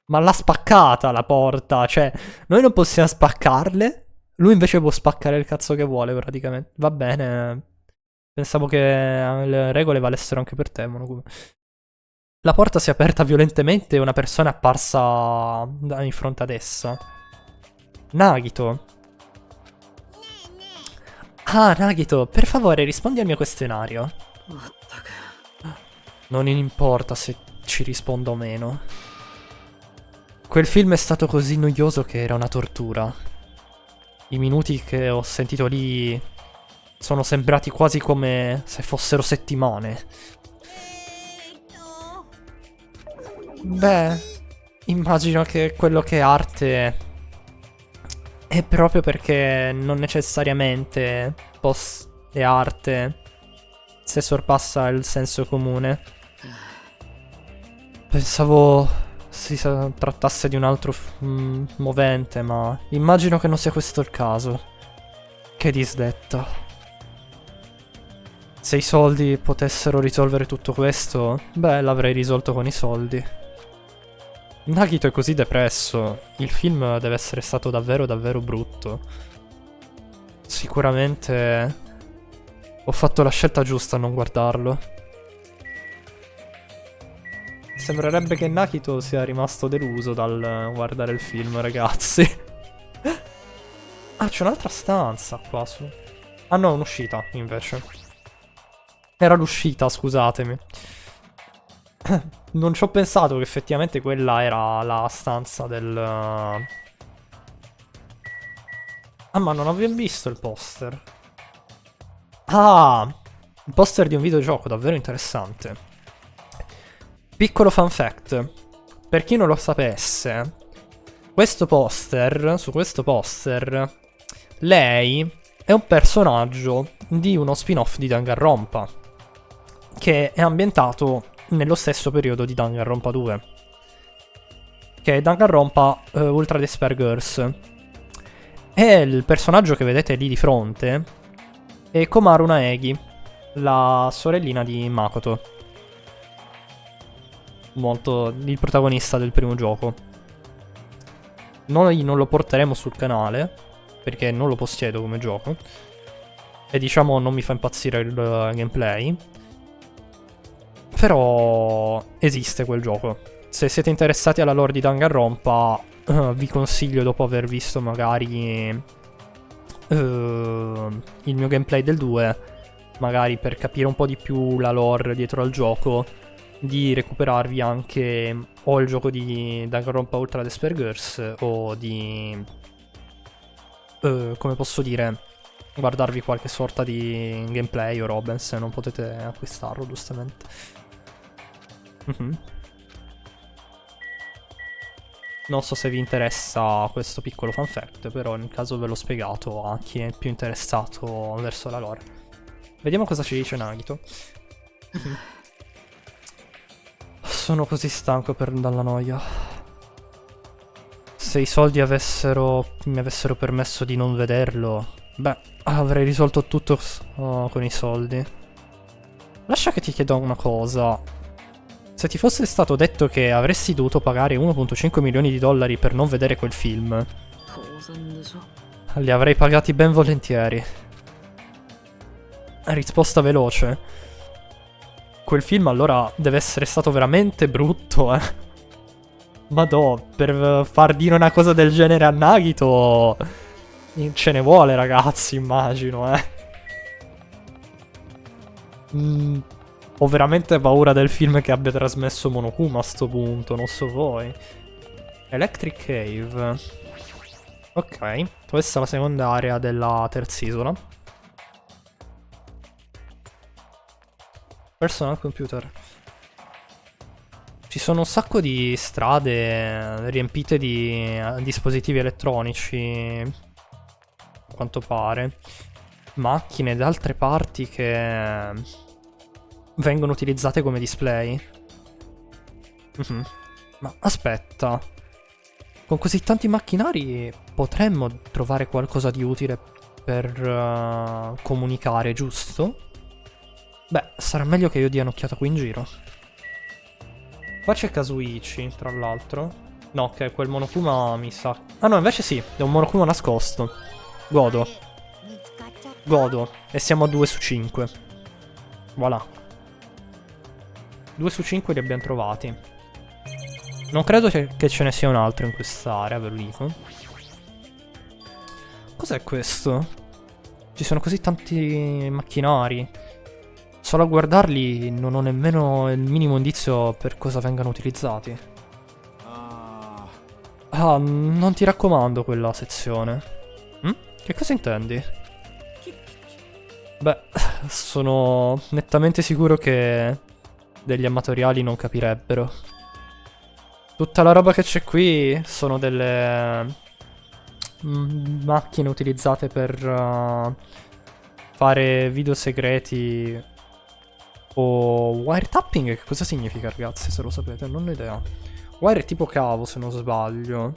Speaker 1: Ma l'ha spaccata la porta, cioè, noi non possiamo spaccarle. Lui invece può spaccare il cazzo che vuole, praticamente. Va bene. Pensavo che le regole valessero anche per te, Monokuma. La porta si è aperta violentemente e una persona è apparsa in fronte ad essa. Nagito. Ah, Nagito, per favore rispondi al mio questionario. Non importa se ci rispondo o meno. Quel film è stato così noioso che era una tortura. I minuti che ho sentito lì sono sembrati quasi come se fossero settimane. Beh, immagino che quello che è arte è proprio perché non necessariamente è arte se sorpassa il senso comune. Pensavo si trattasse di un altro movente, ma immagino che non sia questo il caso. Che disdetta. Se i soldi potessero risolvere tutto questo, beh, l'avrei risolto con i soldi. Nagito è così depresso. Il film deve essere stato davvero davvero brutto. Sicuramente ho fatto la scelta giusta a non guardarlo. Sembrerebbe che Nagito sia rimasto deluso dal guardare il film, ragazzi. Ah, c'è un'altra stanza qua su. Ah no, è un'uscita, invece. Era l'uscita, scusatemi. Non ci ho pensato che effettivamente quella era la stanza del... Ah, ma non avevo visto il poster. Ah, il poster di un videogioco davvero interessante. Piccolo fun fact, per chi non lo sapesse, questo poster, su questo poster, lei è un personaggio di uno spin-off di Danganronpa, che è ambientato nello stesso periodo di Danganronpa 2, che è Danganronpa Ultra Despair Girls. E il personaggio che vedete lì di fronte è Komaru Naegi, la sorellina di Makoto. Molto il protagonista del primo gioco. Noi non lo porteremo sul canale perché non lo possiedo come gioco e diciamo non mi fa impazzire il gameplay. Però esiste quel gioco. Se siete interessati alla lore di Danganronpa, vi consiglio, dopo aver visto magari il mio gameplay del 2, magari per capire un po' di più la lore dietro al gioco, di recuperarvi anche o il gioco di Danganronpa Ultra Asperger's o di... come posso dire, guardarvi qualche sorta di gameplay o roba, se non potete acquistarlo giustamente. Non so se vi interessa questo piccolo fun fact, però nel caso ve l'ho spiegato a chi è più interessato verso la lore. Vediamo cosa ci dice Nagito. Sono così stanco dalla noia. Se i soldi mi avessero permesso di non vederlo, beh, avrei risolto tutto con i soldi. Lascia che ti chiedo una cosa. Se ti fosse stato detto che avresti dovuto pagare 1,5 milioni di dollari per non vedere quel film, li avrei pagati ben volentieri. Risposta veloce. Quel film allora deve essere stato veramente brutto, Madò, per far dire una cosa del genere a Nagito ce ne vuole, ragazzi, immagino, Ho veramente paura del film che abbia trasmesso Monokuma a sto punto, non so voi. Electric Cave. Ok, questa è la seconda area della terza isola. Personal computer. Ci sono un sacco di strade riempite di dispositivi elettronici, a quanto pare. Macchine ed altre parti che vengono utilizzate come display. Ma aspetta, con così tanti macchinari potremmo trovare qualcosa di utile per comunicare, giusto? Beh, sarà meglio che io dia un'occhiata qui in giro. Qua c'è Kazuichi, tra l'altro. No, ok, quel Monokuma mi sa... Ah no, invece sì, è un Monokuma nascosto. Godo. Godo. E siamo a 2 su 5. Voilà. 2 su 5 li abbiamo trovati. Non credo che ce ne sia un altro in quest'area, ve lo dico. Cos'è questo? Ci sono così tanti macchinari. Solo a guardarli non ho nemmeno il minimo indizio per cosa vengano utilizzati. Ah, non ti raccomando quella sezione. Che cosa intendi? Beh, sono nettamente sicuro che degli amatoriali non capirebbero. Tutta la roba che c'è qui sono delle macchine utilizzate per fare video segreti o wiretapping. Che cosa significa, ragazzi, se lo sapete? Non ho idea. Wire è tipo cavo, se non sbaglio.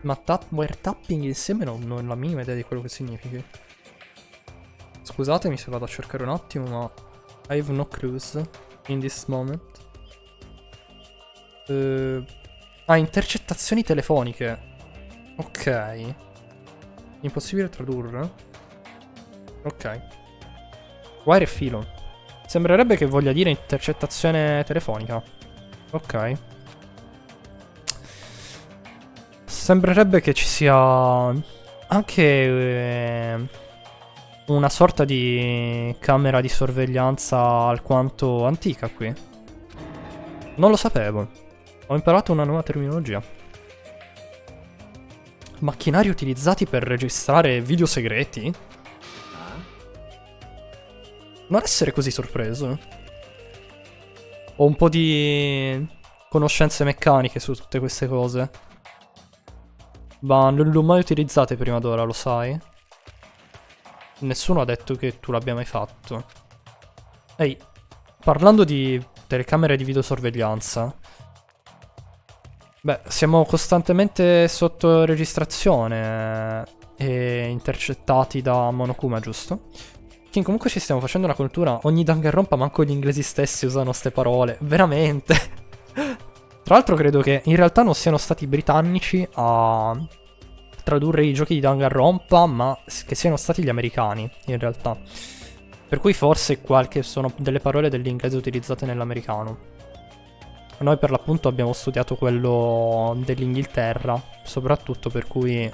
Speaker 1: Ma wiretapping insieme non ho la minima idea di quello che significhi. Scusatemi se vado a cercare un attimo, ma I have no clues in this moment. Intercettazioni telefoniche. Ok. Impossibile tradurre. Ok. Wire e filo. Sembrerebbe che voglia dire intercettazione telefonica. Ok. Sembrerebbe che ci sia anche una sorta di camera di sorveglianza alquanto antica qui. Non lo sapevo. Ho imparato una nuova terminologia. Macchinari utilizzati per registrare video segreti? Non essere così sorpreso. Ho un po' di conoscenze meccaniche su tutte queste cose. Ma non le ho mai utilizzate prima d'ora, lo sai? Nessuno ha detto che tu l'abbia mai fatto. Ehi, parlando di telecamere di videosorveglianza. Beh, siamo costantemente sotto registrazione e intercettati da Monokuma, giusto? Che comunque ci stiamo facendo una cultura. Ogni Danganronpa, manco gli inglesi stessi usano ste parole. Veramente. Tra l'altro credo che in realtà non siano stati i britannici a tradurre i giochi di Danganronpa, ma che siano stati gli americani, in realtà. Per cui forse sono delle parole dell'inglese utilizzate nell'americano. Noi per l'appunto abbiamo studiato quello dell'Inghilterra, soprattutto, per cui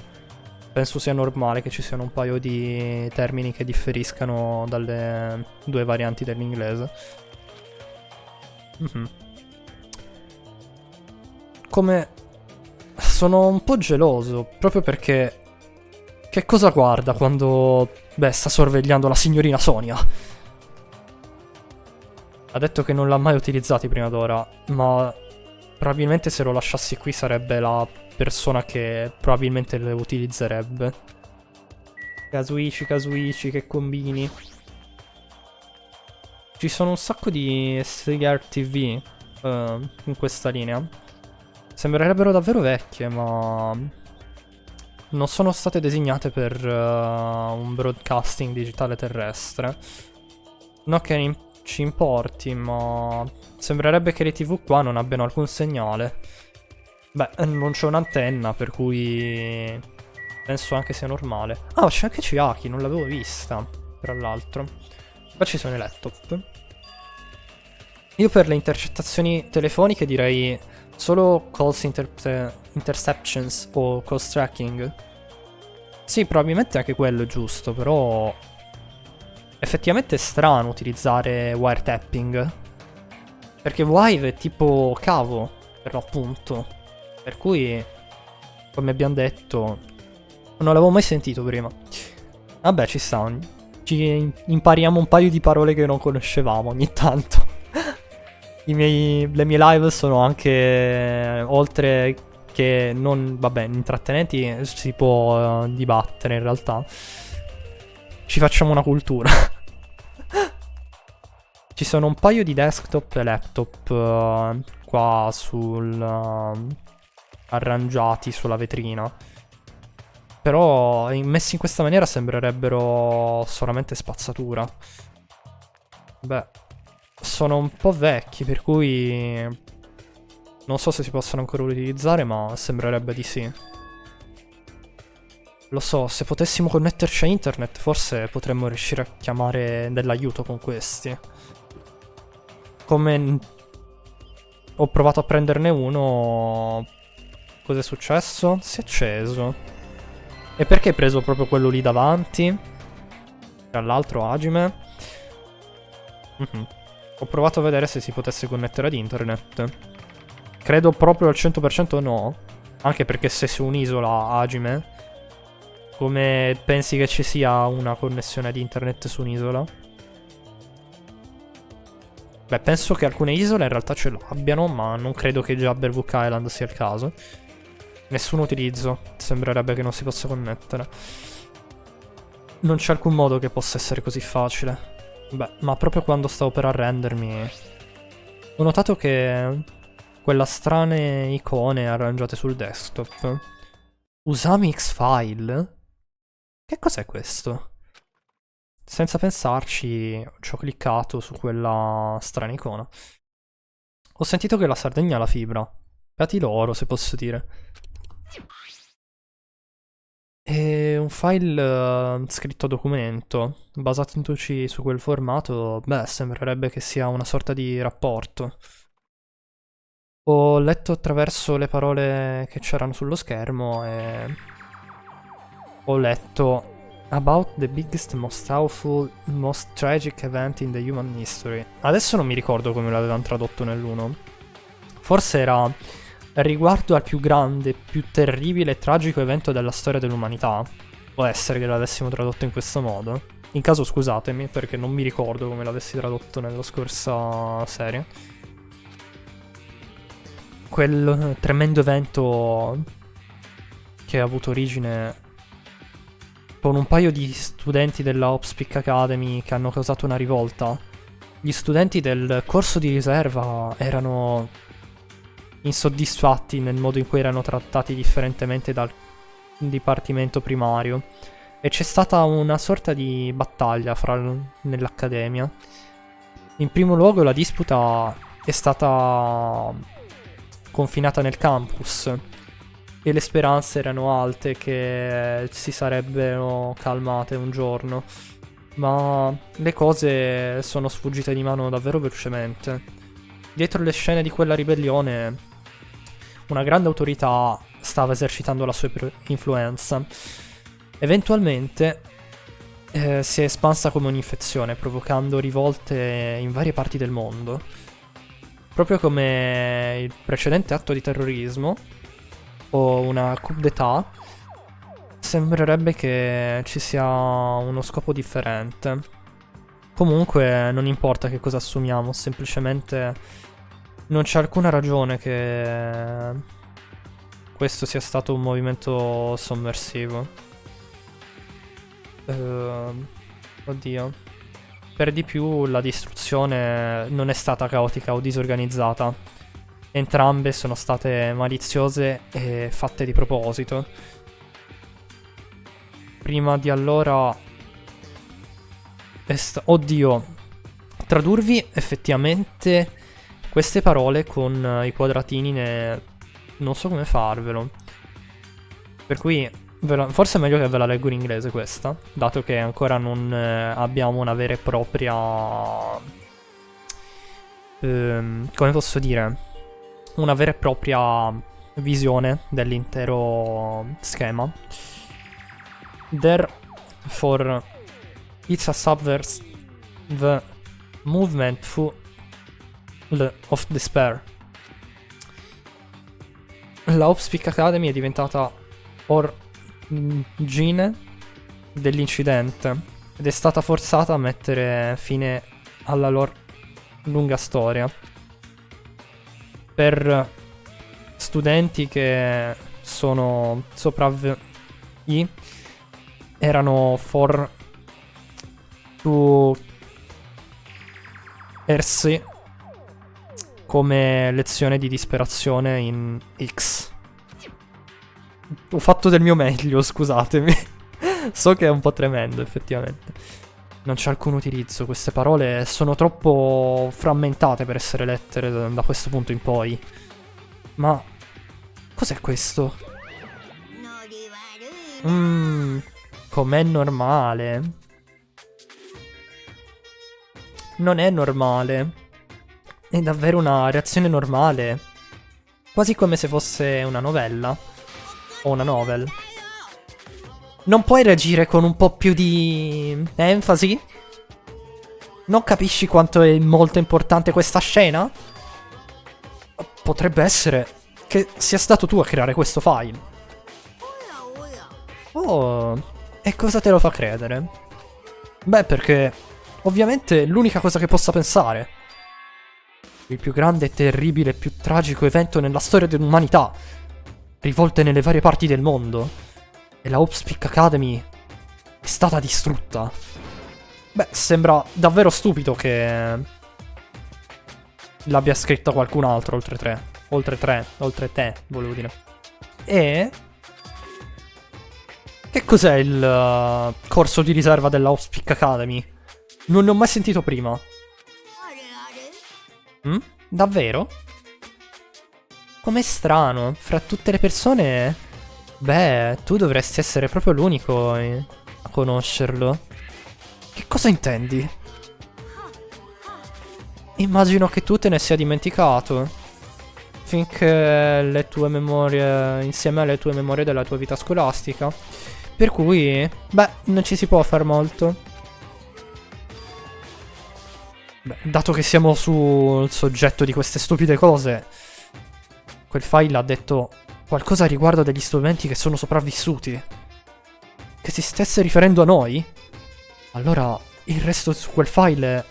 Speaker 1: penso sia normale che ci siano un paio di termini che differiscano dalle due varianti dell'inglese. Come... sono un po' geloso, proprio perché... che cosa guarda quando... beh, sta sorvegliando la signorina Sonia? Ha detto che non l'ha mai utilizzati prima d'ora, ma... probabilmente se lo lasciassi qui sarebbe la persona che probabilmente le utilizzerebbe. Kazuichi, che combini. Ci sono un sacco di Stigar TV in questa linea. Sembrerebbero davvero vecchie, ma non sono state designate per un broadcasting digitale terrestre. Non che ci importi, ma sembrerebbe che le TV qua non abbiano alcun segnale. Beh, non c'è un'antenna, per cui penso anche sia normale. Ah, c'è anche Chiaki, non l'avevo vista, tra l'altro. Qua ci sono i laptop. Io per le intercettazioni telefoniche direi solo calls interceptions o calls tracking. Sì, probabilmente anche quello è giusto, però effettivamente è strano utilizzare wiretapping. Perché Wire è tipo cavo, per l'appunto. Per cui, come abbiamo detto, non l'avevo mai sentito prima. Vabbè, ci sta. Ci impariamo un paio di parole che non conoscevamo ogni tanto. Le mie live sono anche, oltre che non, vabbè, intrattenenti, si può dibattere in realtà. Ci facciamo una cultura. Ci sono un paio di desktop e laptop qua arrangiati sulla vetrina. Però messi in questa maniera sembrerebbero solamente spazzatura. Beh, sono un po' vecchi, per cui non so se si possono ancora utilizzare, ma sembrerebbe di sì. Lo so, se potessimo connetterci a internet forse potremmo riuscire a chiamare dell'aiuto con questi. Come ho provato a prenderne uno, cos'è successo? Si è acceso. E perché hai preso proprio quello lì davanti? Tra l'altro Hajime. Ho provato a vedere se si potesse connettere ad internet. Credo proprio al 100% no. Anche perché se su un'isola Hajime, come pensi che ci sia una connessione ad internet su un'isola? Beh, penso che alcune isole in realtà ce l'abbiano, ma non credo che Jabberwock Island sia il caso. Nessun utilizzo, sembrerebbe che non si possa connettere. Non c'è alcun modo che possa essere così facile. Beh, ma proprio quando stavo per arrendermi, ho notato che quella strane icone arrangiate sul desktop. Usami X-File? Che cos'è questo? Senza pensarci, ci ho cliccato su quella strana icona. Ho sentito che la Sardegna ha la fibra. Beati loro, se posso dire. E un file scritto a documento, basandoci su quel formato, beh, sembrerebbe che sia una sorta di rapporto. Ho letto attraverso le parole che c'erano sullo schermo e ho letto About the biggest, most awful, most tragic event in the human history. Adesso non mi ricordo come l'avevano tradotto nell'1. Forse era riguardo al più grande, più terribile e tragico evento della storia dell'umanità. Può essere che l'avessimo tradotto in questo modo. In caso scusatemi, perché non mi ricordo come l'avessi tradotto nella scorsa serie. Quel tremendo evento che ha avuto origine con un paio di studenti della Opspeak Academy che hanno causato una rivolta. Gli studenti del corso di riserva erano insoddisfatti nel modo in cui erano trattati differentemente dal dipartimento primario e c'è stata una sorta di battaglia nell'accademia. In primo luogo la disputa è stata confinata nel campus e le speranze erano alte che si sarebbero calmate un giorno, ma le cose sono sfuggite di mano davvero velocemente. Dietro le scene di quella ribellione una grande autorità stava esercitando la sua influenza eventualmente si è espansa come un'infezione, provocando rivolte in varie parti del mondo. Proprio come il precedente atto di terrorismo o una coup d'état, sembrerebbe che ci sia uno scopo differente. Comunque non importa che cosa assumiamo, semplicemente non c'è alcuna ragione che questo sia stato un movimento sommersivo. Oddio. Per di più la distruzione non è stata caotica o disorganizzata. Entrambe sono state maliziose e fatte di proposito. Prima di allora... Oddio. Tradurvi effettivamente queste parole con i quadratini non so come farvelo. Per cui... Forse è meglio che ve la leggo in inglese questa, dato che ancora non abbiamo una vera e propria... come posso dire? Una vera e propria visione dell'intero schema. Therefore, it's a subversive movement full of despair. La Upspeak Academy è diventata origine dell'incidente ed è stata forzata a mettere fine alla loro lunga storia. Per studenti che sono sopravvissuti erano for to ersi come lezione di disperazione in X. Ho fatto del mio meglio, scusatemi. So che è un po' tremendo, effettivamente. Non c'è alcun utilizzo, queste parole sono troppo frammentate per essere lettere da questo punto in poi. Ma... cos'è questo? Com'è normale? Non è normale. È davvero una reazione normale. Quasi come se fosse una novella. O una novel. Non puoi reagire con un po' più di enfasi? Non capisci quanto è molto importante questa scena? Potrebbe essere che sia stato tu a creare questo file. Oh, e cosa te lo fa credere? Beh, perché ovviamente è l'unica cosa che possa pensare. Il più grande, terribile e più tragico evento nella storia dell'umanità. Rivolte nelle varie parti del mondo. E la Upspeak Academy è stata distrutta. Beh, sembra davvero stupido che l'abbia scritta qualcun altro oltre te, volevo dire. E... che cos'è il corso di riserva della Upspeak Academy? Non ne ho mai sentito prima. Davvero? Com'è strano, fra tutte le persone... Beh, tu dovresti essere proprio l'unico a conoscerlo. Che cosa intendi? Immagino che tu te ne sia dimenticato. Finché le tue memorie... insieme alle tue memorie della tua vita scolastica. Per cui... beh, non ci si può fare molto. Beh, dato che siamo sul soggetto di queste stupide cose... quel file ha detto qualcosa a riguardo degli studenti che sono sopravvissuti. Che si stesse riferendo a noi? Allora, il resto su quel file è...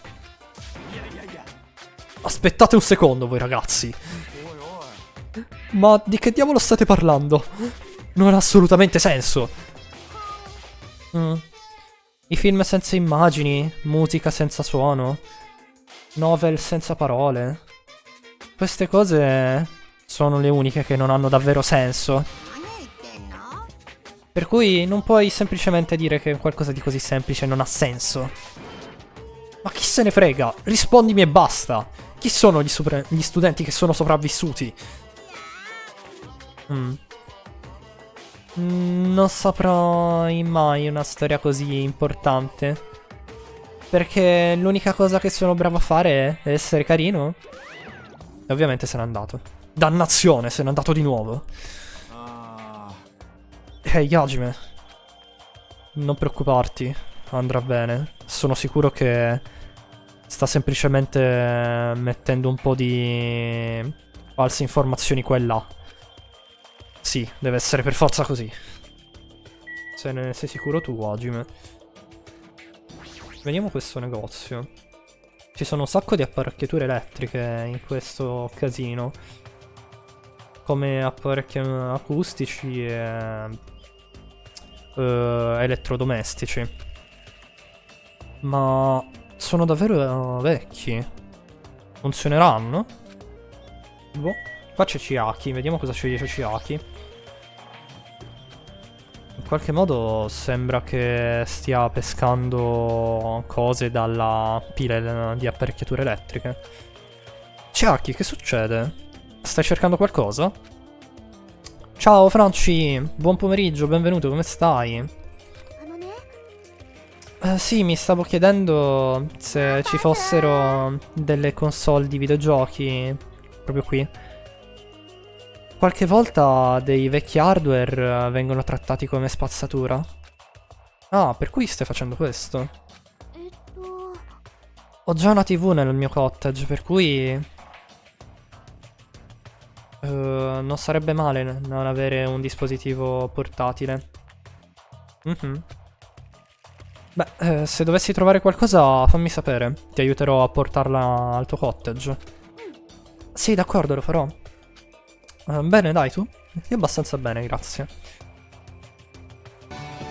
Speaker 1: Aspettate un secondo voi ragazzi. Ma di che diavolo state parlando? Non ha assolutamente senso. I film senza immagini, musica senza suono, novel senza parole. Queste cose sono le uniche che non hanno davvero senso. Per cui non puoi semplicemente dire che qualcosa di così semplice non ha senso. Ma chi se ne frega? Rispondimi e basta. Chi sono gli studenti che sono sopravvissuti? Non saprai mai una storia così importante. Perché l'unica cosa che sono bravo a fare è essere carino. E ovviamente se n'è andato. Dannazione, se n'è andato di nuovo. Ehi, Hajime. non preoccuparti, andrà bene. Sono sicuro che sta semplicemente mettendo un po' di false informazioni qua e là. Sì, deve essere per forza così. Se ne sei sicuro tu, Hajime. Vediamo questo negozio. Ci sono un sacco di apparecchiature elettriche in questo casino. Come apparecchi acustici e elettrodomestici. Ma sono davvero vecchi. Funzioneranno? Boh. Qua c'è Chiaki, vediamo cosa ci dice Chiaki. In qualche modo sembra che stia pescando cose dalla pila di apparecchiature elettriche. Chiaki, che succede? Stai cercando qualcosa? Ciao Franci, buon pomeriggio, benvenuto, come stai? Sì, mi stavo chiedendo se ci fossero delle console di videogiochi proprio qui. Qualche volta dei vecchi hardware vengono trattati come spazzatura. Ah, per cui stai facendo questo? Ho già una TV nel mio cottage, per cui non sarebbe male non avere un dispositivo portatile. Beh, se dovessi trovare qualcosa, fammi sapere. Ti aiuterò a portarla al tuo cottage. Sì, d'accordo, lo farò. Bene, dai, tu? Io abbastanza bene, grazie.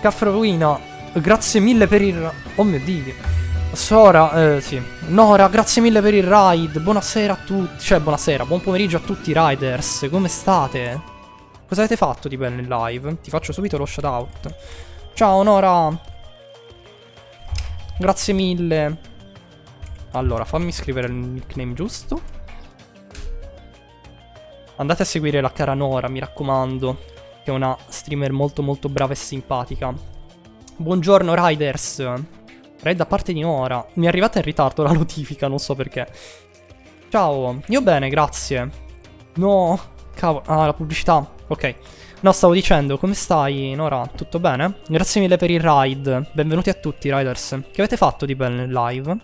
Speaker 1: Caffrowina, grazie mille per il... Oh mio Dio. Sora, sì. Nora, grazie mille per il ride. Buonasera a tutti. Cioè, buonasera, buon pomeriggio a tutti i riders. Come state? Cosa avete fatto di bello in live? Ti faccio subito lo shout out. Ciao, Nora. Grazie mille. Allora, fammi scrivere il nickname giusto. Andate a seguire la cara Nora, mi raccomando, che è una streamer molto molto brava e simpatica. Buongiorno Riders. Raid da parte di Nora. Mi è arrivata in ritardo la notifica, non so perché. Ciao, io bene, grazie. No, cavolo, ah, la pubblicità. Ok. No, stavo dicendo, come stai, Nora? Tutto bene? Grazie mille per il ride. Benvenuti a tutti, Riders. Che avete fatto di bello nel live?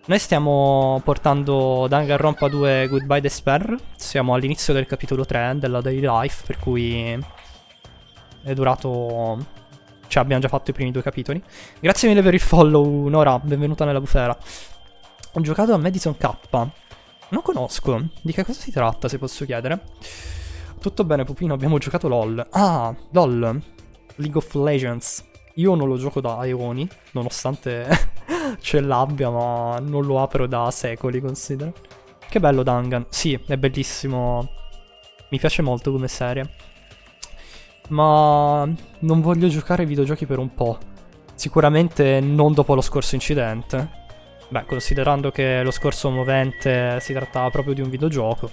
Speaker 1: Noi stiamo portando Danganronpa 2 Goodbye Despair. Siamo all'inizio del capitolo 3 della Daily Life, per cui è durato... Cioè, abbiamo già fatto i primi 2 capitoli. Grazie mille per il follow, Nora. Benvenuta nella bufera. Ho giocato a Madison K. Non conosco. Di che cosa si tratta, se posso chiedere? Tutto bene, Pupino, abbiamo giocato LOL. Ah, LOL. League of Legends. Io non lo gioco da Eoni, nonostante ce l'abbia, ma non lo apro da secoli, considero. Che bello Dangan. Sì, è bellissimo. Mi piace molto come serie. Ma non voglio giocare ai videogiochi per un po'. Sicuramente non dopo lo scorso incidente. Beh, considerando che lo scorso movente si trattava proprio di un videogioco.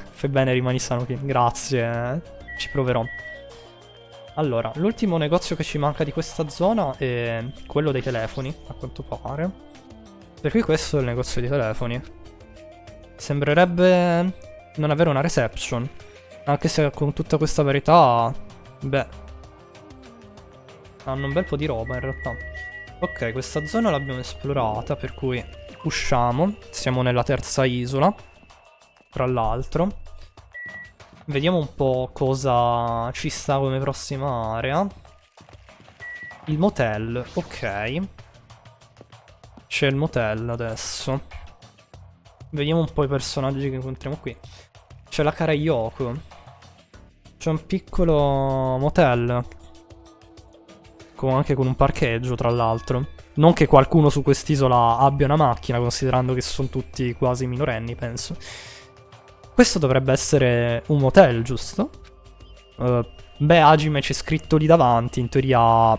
Speaker 1: Fai bene, rimani sano, grazie. Ci proverò. Allora, l'ultimo negozio che ci manca di questa zona è quello dei telefoni, a quanto pare. Per cui questo è il negozio dei telefoni. Sembrerebbe non avere una reception. Anche se con tutta questa varietà... Beh... hanno un bel po' di roba in realtà. Ok, questa zona l'abbiamo esplorata, per cui usciamo. Siamo nella terza isola, tra l'altro. Vediamo un po' cosa ci sta come prossima area. Il motel, ok. C'è il motel adesso. Vediamo un po' i personaggi che incontriamo qui. C'è la cara Yoko. C'è un piccolo motel. Anche con un parcheggio, tra l'altro. Non che qualcuno su quest'isola abbia una macchina, considerando che sono tutti quasi minorenni, penso. Questo dovrebbe essere un motel, giusto? Beh, Hajime c'è scritto lì davanti. In teoria,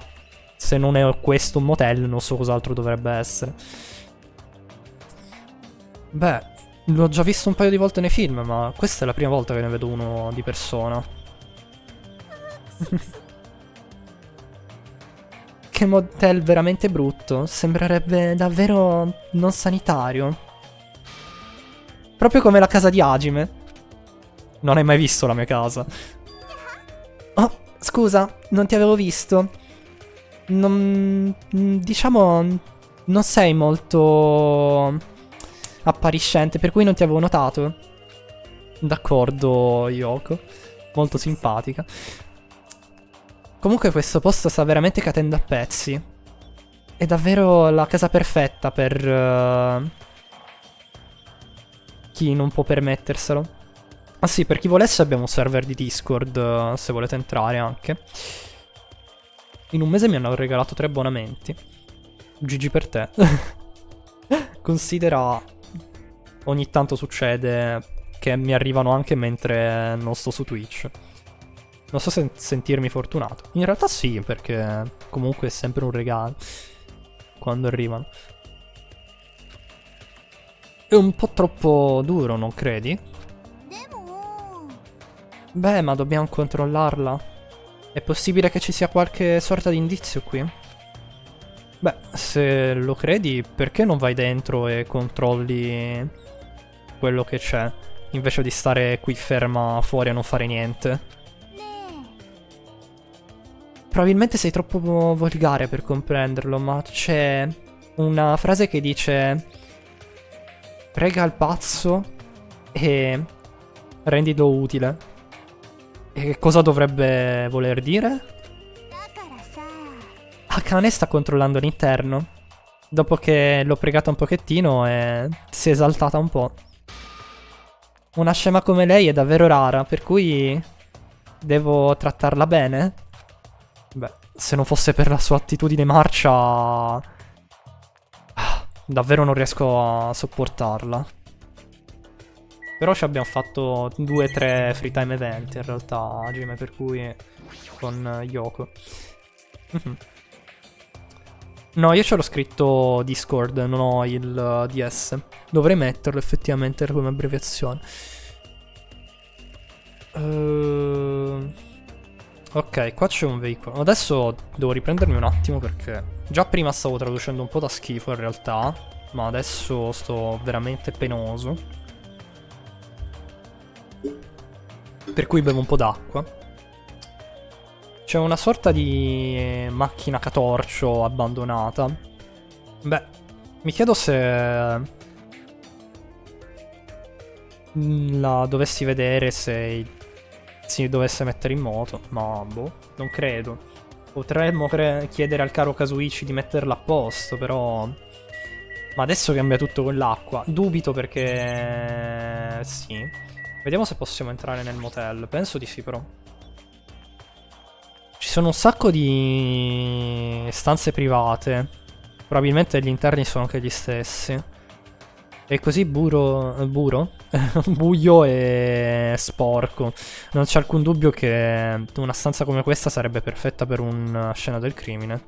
Speaker 1: se non è questo un motel, non so cos'altro dovrebbe essere. Beh, l'ho già visto un paio di volte nei film, ma questa è la prima volta che ne vedo uno di persona. Che motel veramente brutto. Sembrerebbe davvero non sanitario. Proprio come la casa di Hajime. Non hai mai visto la mia casa. Oh, Scusa, non ti avevo visto. Non... diciamo... non sei molto appariscente, per cui non ti avevo notato. D'accordo, Yoko. Molto simpatica. Comunque questo posto sta veramente cadendo a pezzi. È davvero la casa perfetta per chi non può permetterselo. Ah sì, per chi volesse abbiamo un server di Discord, se volete entrare anche. In un mese mi hanno regalato 3 abbonamenti. GG per te. Considera, ogni tanto succede che mi arrivano anche mentre non sto su Twitch. Non so se sentirmi fortunato. In realtà sì, perché comunque è sempre un regalo quando arrivano. È un po' troppo duro, non credi? Beh, ma dobbiamo controllarla. È possibile che ci sia qualche sorta di indizio qui? Beh, se lo credi, perché non vai dentro e controlli quello che c'è, invece di stare qui ferma fuori a non fare niente? Probabilmente sei troppo volgare per comprenderlo, ma c'è una frase che dice: prega al pazzo e rendilo utile. E che cosa dovrebbe voler dire? Akane sta controllando l'interno. Dopo che l'ho pregata un pochettino e si è esaltata un po'. Una scema come lei è davvero rara, per cui devo trattarla bene? Beh, se non fosse per la sua attitudine marcia, davvero non riesco a sopportarla. Però ci abbiamo fatto 2-3 free time event in realtà, Jime, per cui con Yoko. No, io ce l'ho scritto Discord, non ho il DS. Dovrei metterlo effettivamente come abbreviazione. Ok, qua c'è un veicolo. Adesso devo riprendermi un attimo perché già prima stavo traducendo un po' da schifo in realtà, ma adesso sto veramente penoso. Per cui bevo un po' d'acqua. C'è una sorta di macchina catorcio abbandonata. Beh, mi chiedo se la dovessi vedere, se si dovesse mettere in moto, ma boh, non credo. Potremmo chiedere al caro Kazuichi di metterla a posto, però... Ma adesso cambia tutto con l'acqua. Dubito perché... sì. Vediamo se possiamo entrare nel motel. Penso di sì, però. Ci sono un sacco di stanze private. Probabilmente gli interni sono anche gli stessi. È così buio e sporco. Non c'è alcun dubbio che una stanza come questa sarebbe perfetta per una scena del crimine.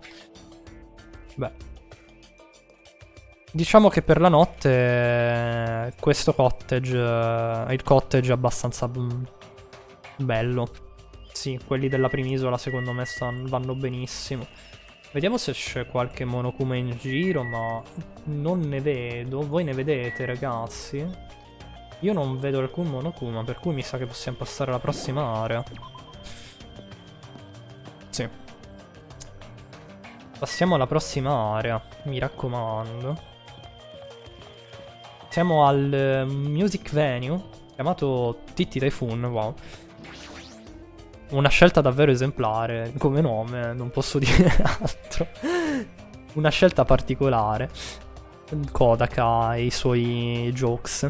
Speaker 1: Beh. Diciamo che per la notte questo cottage, il cottage è abbastanza bello. Sì, quelli della primisola secondo me vanno benissimo. Vediamo se c'è qualche Monokuma in giro, ma non ne vedo. Voi ne vedete, ragazzi? Io non vedo alcun Monokuma, per cui mi sa che possiamo passare alla prossima area. Sì. Passiamo alla prossima area, mi raccomando. Siamo al music venue, chiamato Titti Typhoon, wow. Una scelta davvero esemplare, come nome, non posso dire altro. Una scelta particolare. Kodaka e i suoi jokes.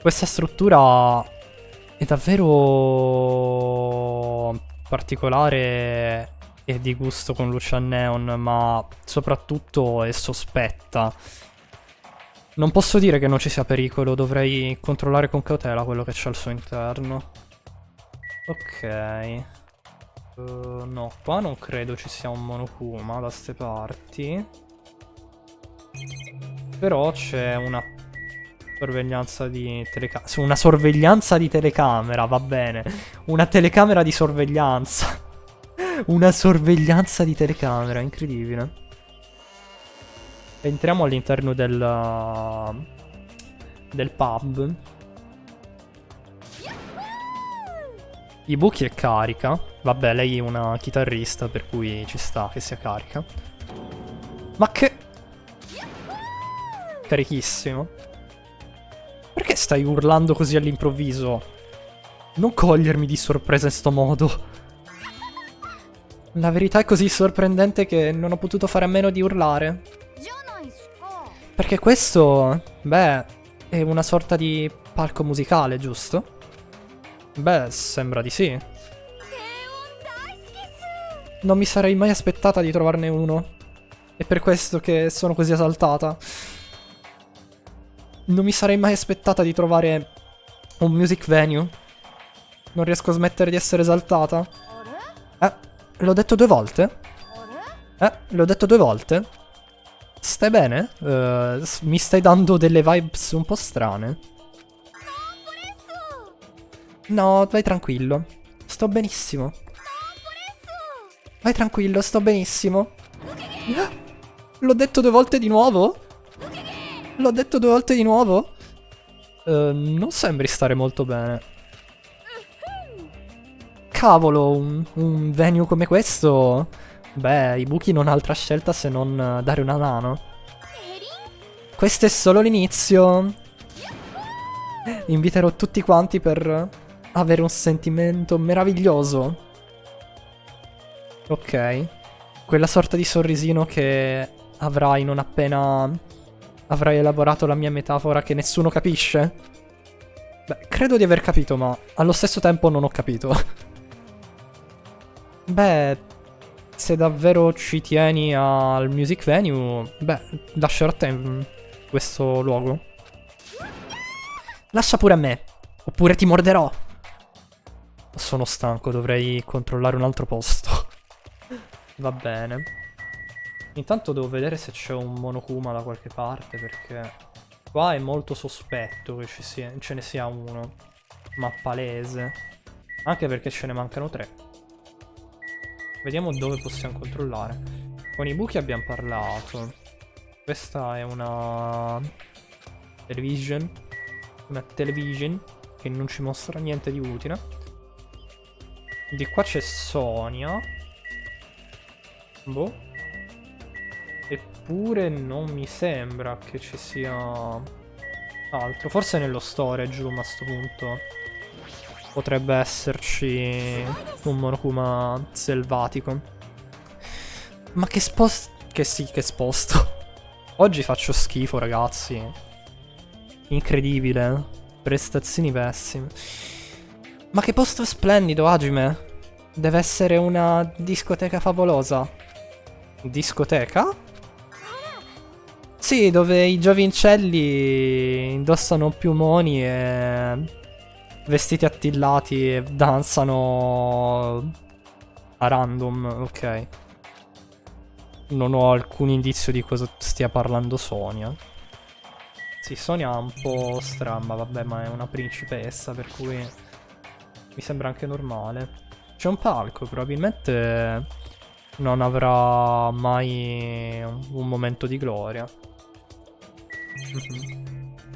Speaker 1: Questa struttura è davvero particolare e di gusto con luce a neon, ma soprattutto è sospetta. Non posso dire che non ci sia pericolo, dovrei controllare con cautela quello che c'è al suo interno. Ok. No, qua non credo ci sia un Monokuma da ste parti. Però c'è una sorveglianza di telecamera. Una sorveglianza di telecamera, va bene. Una telecamera di sorveglianza. Una sorveglianza di telecamera, incredibile. Entriamo all'interno del pub. Ibuki è carica. Vabbè, lei è una chitarrista, per cui ci sta che sia carica. Ma che... Carichissimo. Perché stai urlando così all'improvviso? Non cogliermi di sorpresa in sto modo. La verità è così sorprendente che non ho potuto fare a meno di urlare. Perché questo, beh, è una sorta di palco musicale, giusto? Beh, sembra di sì. Non mi sarei mai aspettata di trovarne uno. È per questo che sono così esaltata. Non mi sarei mai aspettata di trovare un music venue. Non riesco a smettere di essere esaltata. L'ho detto 2 volte? L'ho detto 2 volte? Stai bene? Mi stai dando delle vibes un po' strane. No, vai tranquillo. Sto benissimo. Vai tranquillo, sto benissimo. L'ho detto 2 volte di nuovo? L'ho detto 2 volte di nuovo? Non sembri stare molto bene. Cavolo, un venue come questo... Beh, Ibuki non ha altra scelta se non dare una mano. Questo è solo l'inizio. Inviterò tutti quanti per avere un sentimento meraviglioso. Ok. Quella sorta di sorrisino che avrai non appena avrai elaborato la mia metafora che nessuno capisce. Beh, credo di aver capito, ma allo stesso tempo non ho capito. Beh, se davvero ci tieni al music venue, beh, lascerò a te questo luogo. Lascia pure a me, oppure ti morderò. Sono stanco, dovrei controllare un altro posto. Va bene. Intanto devo vedere se c'è un Monokuma da qualche parte, perché qua è molto sospetto che ce ne sia uno. Ma palese. Anche perché ce ne mancano 3. Vediamo dove possiamo controllare. Con i buchi abbiamo parlato. Questa è una television. Una television che non ci mostra niente di utile. Di qua c'è Sonia. Boh. Eppure non mi sembra che ci sia altro. Forse nello storage room a sto punto potrebbe esserci un Monokuma selvatico. Ma che sposto... Che sì, che sposto. Oggi faccio schifo, ragazzi. Incredibile. Prestazioni pessime. Ma che posto splendido, Hajime. Deve essere una discoteca favolosa. Discoteca? Sì, dove i giovincelli indossano piumoni e vestiti attillati e danzano a random, ok. Non ho alcun indizio di cosa stia parlando Sonia. Sì, Sonia è un po' stramba, vabbè, ma è una principessa, per cui mi sembra anche normale. C'è un palco, probabilmente non avrà mai un momento di gloria.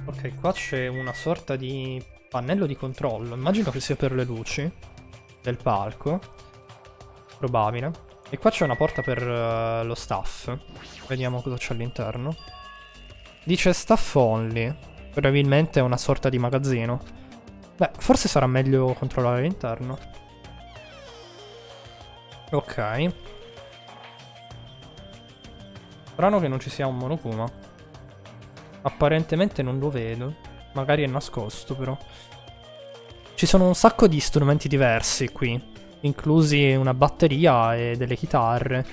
Speaker 1: Ok, qua c'è una sorta di pannello di controllo. Immagino che sia per le luci del palco. Probabile. E qua c'è una porta per lo staff. Vediamo cosa c'è all'interno. Dice staff only. Probabilmente è una sorta di magazzino. Beh, forse sarà meglio controllare all'interno. Ok. Strano che non ci sia un Monokuma. Apparentemente non lo vedo. Magari è nascosto, però. Ci sono un sacco di strumenti diversi qui, inclusi una batteria e delle chitarre.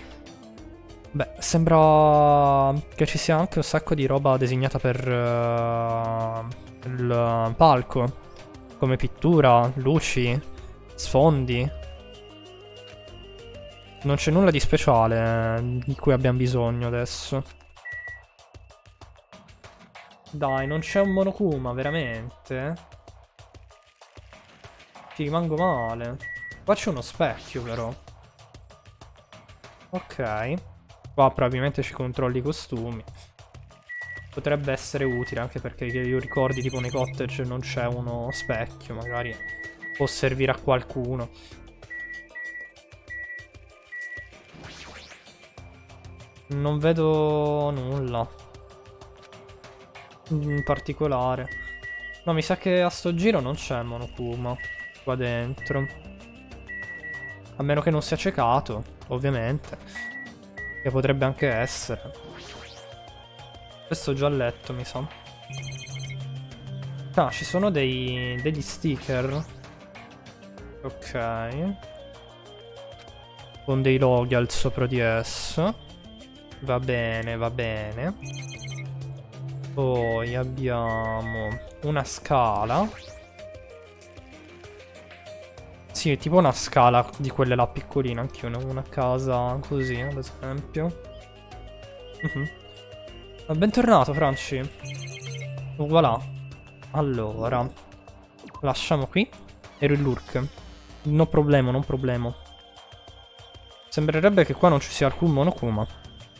Speaker 1: Beh, sembra che ci sia anche un sacco di roba disegnata per il palco, come pittura, luci, sfondi. Non c'è nulla di speciale di cui abbiamo bisogno adesso. Dai, non c'è un Monokuma, veramente? Ci rimango male. Qua c'è uno specchio, però. Ok. Qua probabilmente ci controlli i costumi. Potrebbe essere utile, anche perché io ricordi tipo nei cottage non c'è uno specchio. Magari può servire a qualcuno. Non vedo nulla in particolare. No, mi sa che a sto giro non c'è Monokuma qua dentro. A meno che non sia ciecato, ovviamente. Che potrebbe anche essere. Questo ho già letto, mi sa. Ah, ci sono degli sticker. Ok. Con dei loghi al sopra di esso. Va bene, va bene. Poi abbiamo una scala. Sì, tipo una scala di quelle là piccoline, anche una casa così, ad esempio. Bentornato, Franci. Voilà. Allora, lasciamo qui. Ero il lurk. No problema, non problema. Sembrerebbe che qua non ci sia alcun Monokuma.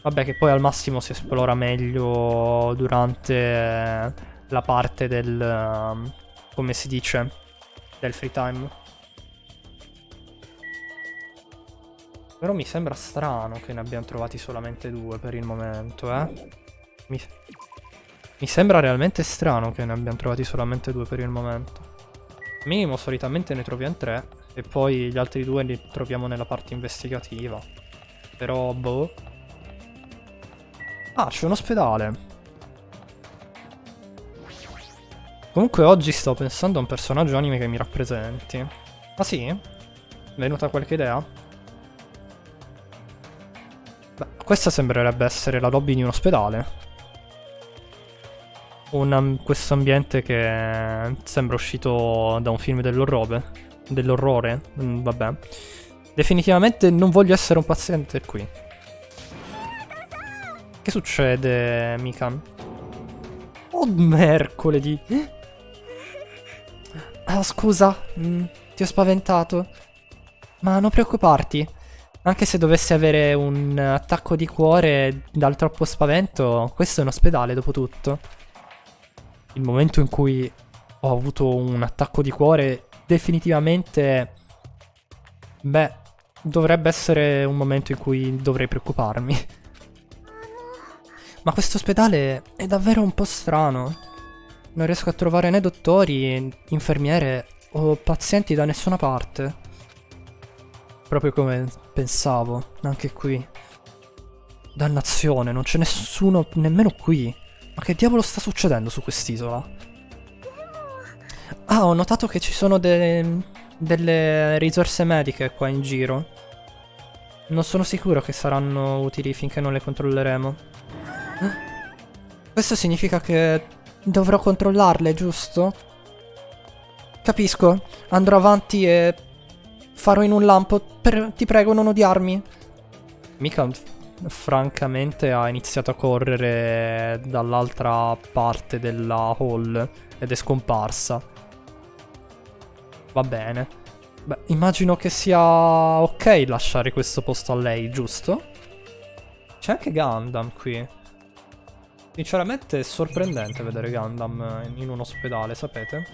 Speaker 1: Vabbè, che poi al massimo si esplora meglio durante la parte del... come si dice? Del free time. Però mi sembra strano che ne abbiamo trovati solamente 2 per il momento, eh. Mi sembra realmente strano che ne abbiamo trovati solamente 2 per il momento. Minimo solitamente ne troviamo 3 e poi gli altri 2 li troviamo nella parte investigativa. Però, boh. Ah, c'è un ospedale. Comunque oggi sto pensando a un personaggio anime che mi rappresenti. Ah sì? È venuta qualche idea? Beh, questa sembrerebbe essere la lobby di un ospedale. Questo ambiente che sembra uscito da un film dell'orrore. Dell'orrore? Vabbè. Definitivamente non voglio essere un paziente qui. Che succede, Mikan? Oh, mercoledì. Ah, scusa. Ti ho spaventato. Ma non preoccuparti. Anche se dovessi avere un attacco di cuore dal troppo spavento, questo è un ospedale, dopo tutto. Il momento in cui ho avuto un attacco di cuore, definitivamente... Beh, dovrebbe essere un momento in cui dovrei preoccuparmi. Ma questo ospedale è davvero un po' strano. Non riesco a trovare né dottori, infermiere o pazienti da nessuna parte. Proprio come pensavo, anche qui. Dannazione, non c'è nessuno nemmeno qui. Ma che diavolo sta succedendo su quest'isola? Ah, ho notato che ci sono delle risorse mediche qua in giro. Non sono sicuro che saranno utili finché non le controlleremo. Questo significa che dovrò controllarle, giusto? Capisco. Andrò avanti e farò in un lampo. Ti prego, non odiarmi. Mika, francamente, ha iniziato a correre dall'altra parte della hall ed è scomparsa. Va bene. Beh, immagino che sia ok lasciare questo posto a lei, giusto? C'è anche Gundam qui. Sinceramente è sorprendente vedere Gundam in un ospedale, sapete?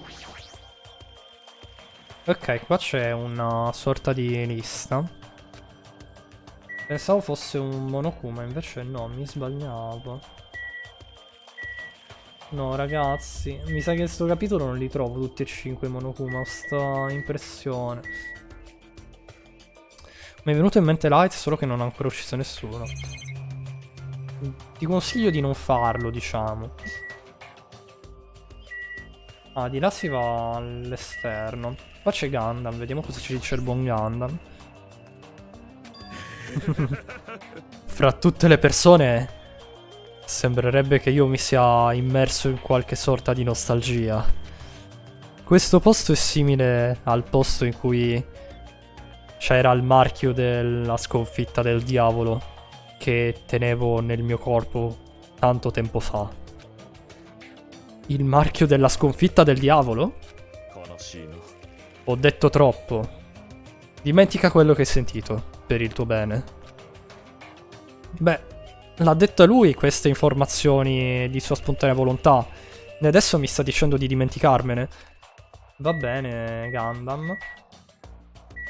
Speaker 1: Ok, qua c'è una sorta di lista. Pensavo fosse un Monokuma, invece no, mi sbagliavo. No, ragazzi, mi sa che in sto capitolo non li trovo tutti e 5 Monokuma, ho sta impressione. Mi è venuto in mente Light, solo che non ha ancora ucciso nessuno. Ti consiglio di non farlo, diciamo. Ah, di là si va all'esterno. Qua c'è Gundam, vediamo cosa ci dice il buon Gundam. Fra tutte le persone sembrerebbe che io mi sia immerso in qualche sorta di nostalgia. Questo posto è simile al posto in cui c'era il marchio della sconfitta del diavolo che tenevo nel mio corpo tanto tempo fa. Il marchio della sconfitta del diavolo? Ho detto troppo. Dimentica quello che hai sentito, per il tuo bene. Beh, l'ha detto a lui queste informazioni di sua spontanea volontà, e adesso mi sta dicendo di dimenticarmene. Va bene, Gundam.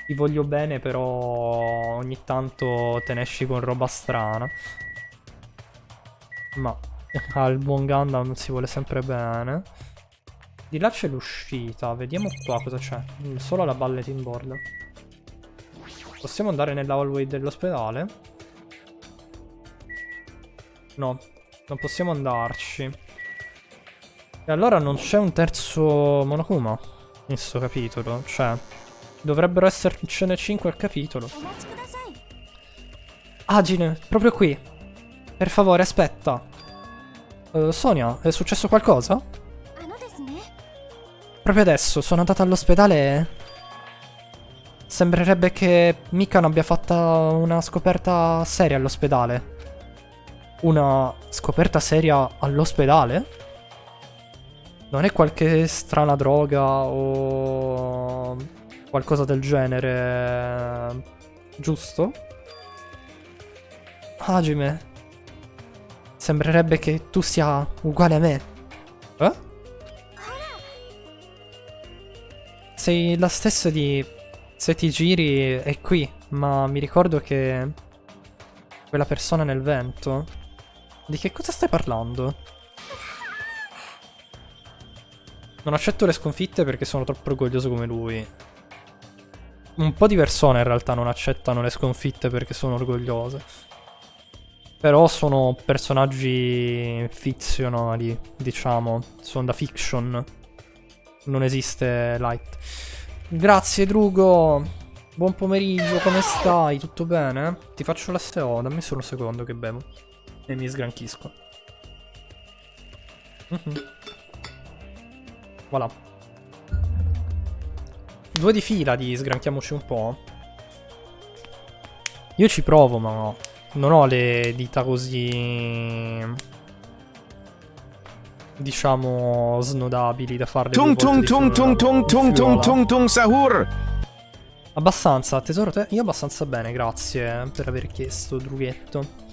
Speaker 1: Ti voglio bene, però ogni tanto te ne esci con roba strana. Ma al buon Gundam si vuole sempre bene. Di là c'è l'uscita, vediamo qua cosa c'è. Solo la bulletin board. Possiamo andare nella hallway dell'ospedale? No, non possiamo andarci. E allora non c'è un terzo Monokuma in sto capitolo, cioè dovrebbero essercene 5 al capitolo. Agine, proprio qui. Per favore, aspetta. Sonia, è successo qualcosa? Proprio adesso sono andata all'ospedale e... Sembrerebbe che Mikano abbia fatto una scoperta seria all'ospedale. Una scoperta seria all'ospedale? Non è qualche strana droga o qualcosa del genere, giusto? Hajime, sembrerebbe che tu sia uguale a me. Eh? Sei la stessa di... Se ti giri è qui, ma mi ricordo che... Quella persona nel vento... Di che cosa stai parlando? Non accetto le sconfitte perché sono troppo orgoglioso come lui. Un po' di persone in realtà non accettano le sconfitte perché sono orgogliose. Però sono personaggi fizionali, diciamo. Sono da fiction. Non esiste light. Grazie Drugo. Buon pomeriggio, come stai? Tutto bene? Ti faccio la SEO, dammi solo un secondo che bevo. E mi sgranchisco. Voilà. 2 di fila di sgranchiamoci un po'. Io ci provo, ma non ho le dita così... diciamo snodabili da farle
Speaker 2: Tung tung tung tung tung tung tung tung tung sahur.
Speaker 1: Abbastanza, tesoro te? Io abbastanza bene, grazie per aver chiesto, Drughetto.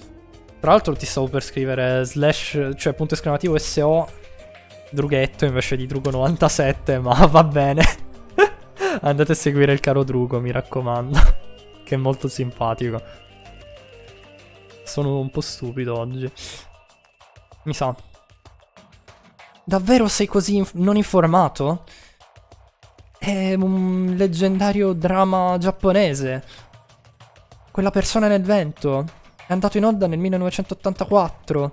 Speaker 1: Tra l'altro ti stavo per scrivere slash, cioè punto esclamativo SO Drughetto invece di Drugo97, ma va bene. Andate a seguire il caro Drugo, mi raccomando. Che è molto simpatico. Sono un po' stupido oggi. Mi sa. Davvero sei così non informato? È un leggendario dramma giapponese. Quella persona nel vento. È andato in onda nel 1984.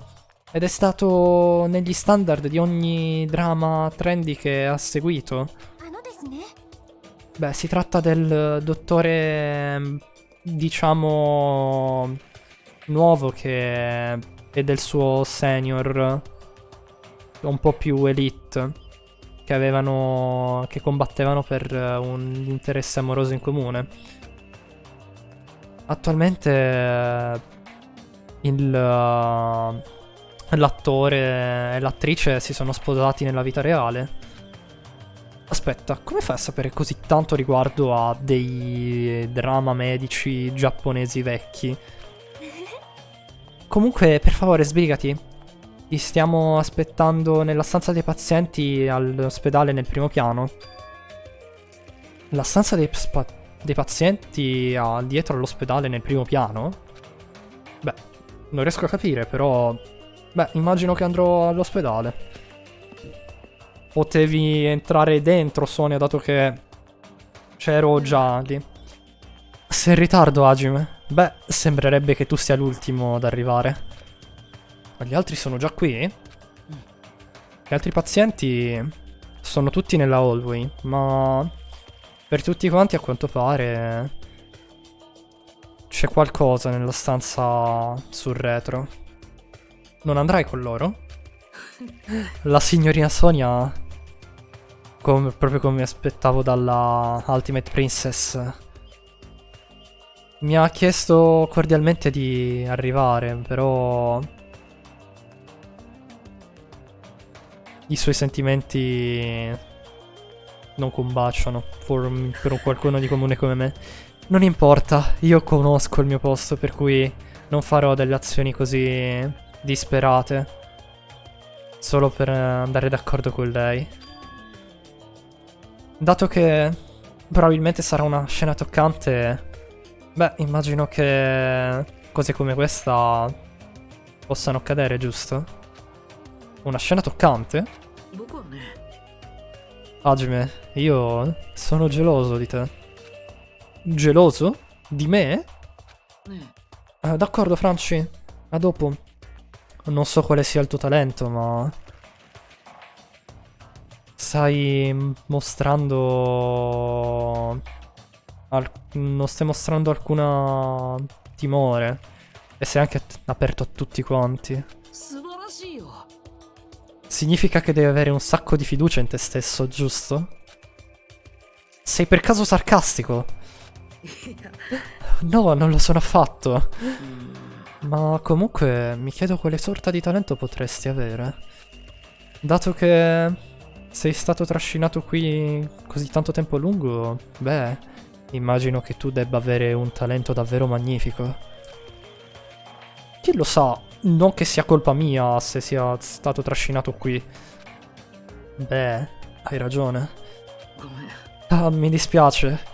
Speaker 1: Ed è stato negli standard di ogni drama trendy che ha seguito. Beh, si tratta del dottore, diciamo, nuovo che è del suo senior, un po' più elite, che combattevano per un interesse amoroso in comune. Attualmente l'attore e l'attrice si sono sposati nella vita reale. Aspetta, come fai a sapere così tanto riguardo a dei drama medici giapponesi vecchi? Comunque, per favore, sbrigati. Ti stiamo aspettando nella stanza dei pazienti all'ospedale nel primo piano. La stanza dei pazienti dietro all'ospedale nel primo piano? Beh, non riesco a capire, però... Beh, immagino che andrò all'ospedale. Potevi entrare dentro, Sonia, dato che c'ero già lì. Sei in ritardo, Hajime. Beh, sembrerebbe che tu sia l'ultimo ad arrivare. Ma gli altri sono già qui? Gli altri pazienti sono tutti nella hallway, ma per tutti quanti a quanto pare c'è qualcosa nella stanza sul retro. Non andrai con loro? La signorina Sonia, proprio come mi aspettavo dalla Ultimate Princess, mi ha chiesto cordialmente di arrivare, però i suoi sentimenti non combaciano per qualcuno di comune come me. Non importa, io conosco il mio posto, per cui non farò delle azioni così disperate solo per andare d'accordo con lei. dato che probabilmente sarà una scena toccante, beh, immagino che cose come questa possano accadere, giusto? Una scena toccante?
Speaker 3: 僕はね
Speaker 1: Hajime, io sono geloso di te. Geloso? Di me?
Speaker 3: ね
Speaker 1: D'accordo, Franci. A dopo. Non so quale sia il tuo talento, ma... Stai mostrando... Non stai mostrando alcuna timore. E sei anche aperto a tutti quanti.
Speaker 3: 素晴らしいよ
Speaker 1: Significa che devi avere un sacco di fiducia in te stesso, giusto? Sei per caso sarcastico? No, non lo sono affatto. Ma comunque mi chiedo quale sorta di talento potresti avere. Dato che sei stato trascinato qui così tanto tempo a lungo, beh, immagino che tu debba avere un talento davvero magnifico. Chi lo sa, non che sia colpa mia se sia stato trascinato qui. Beh, hai ragione.
Speaker 3: ごめん
Speaker 1: Ah, mi dispiace.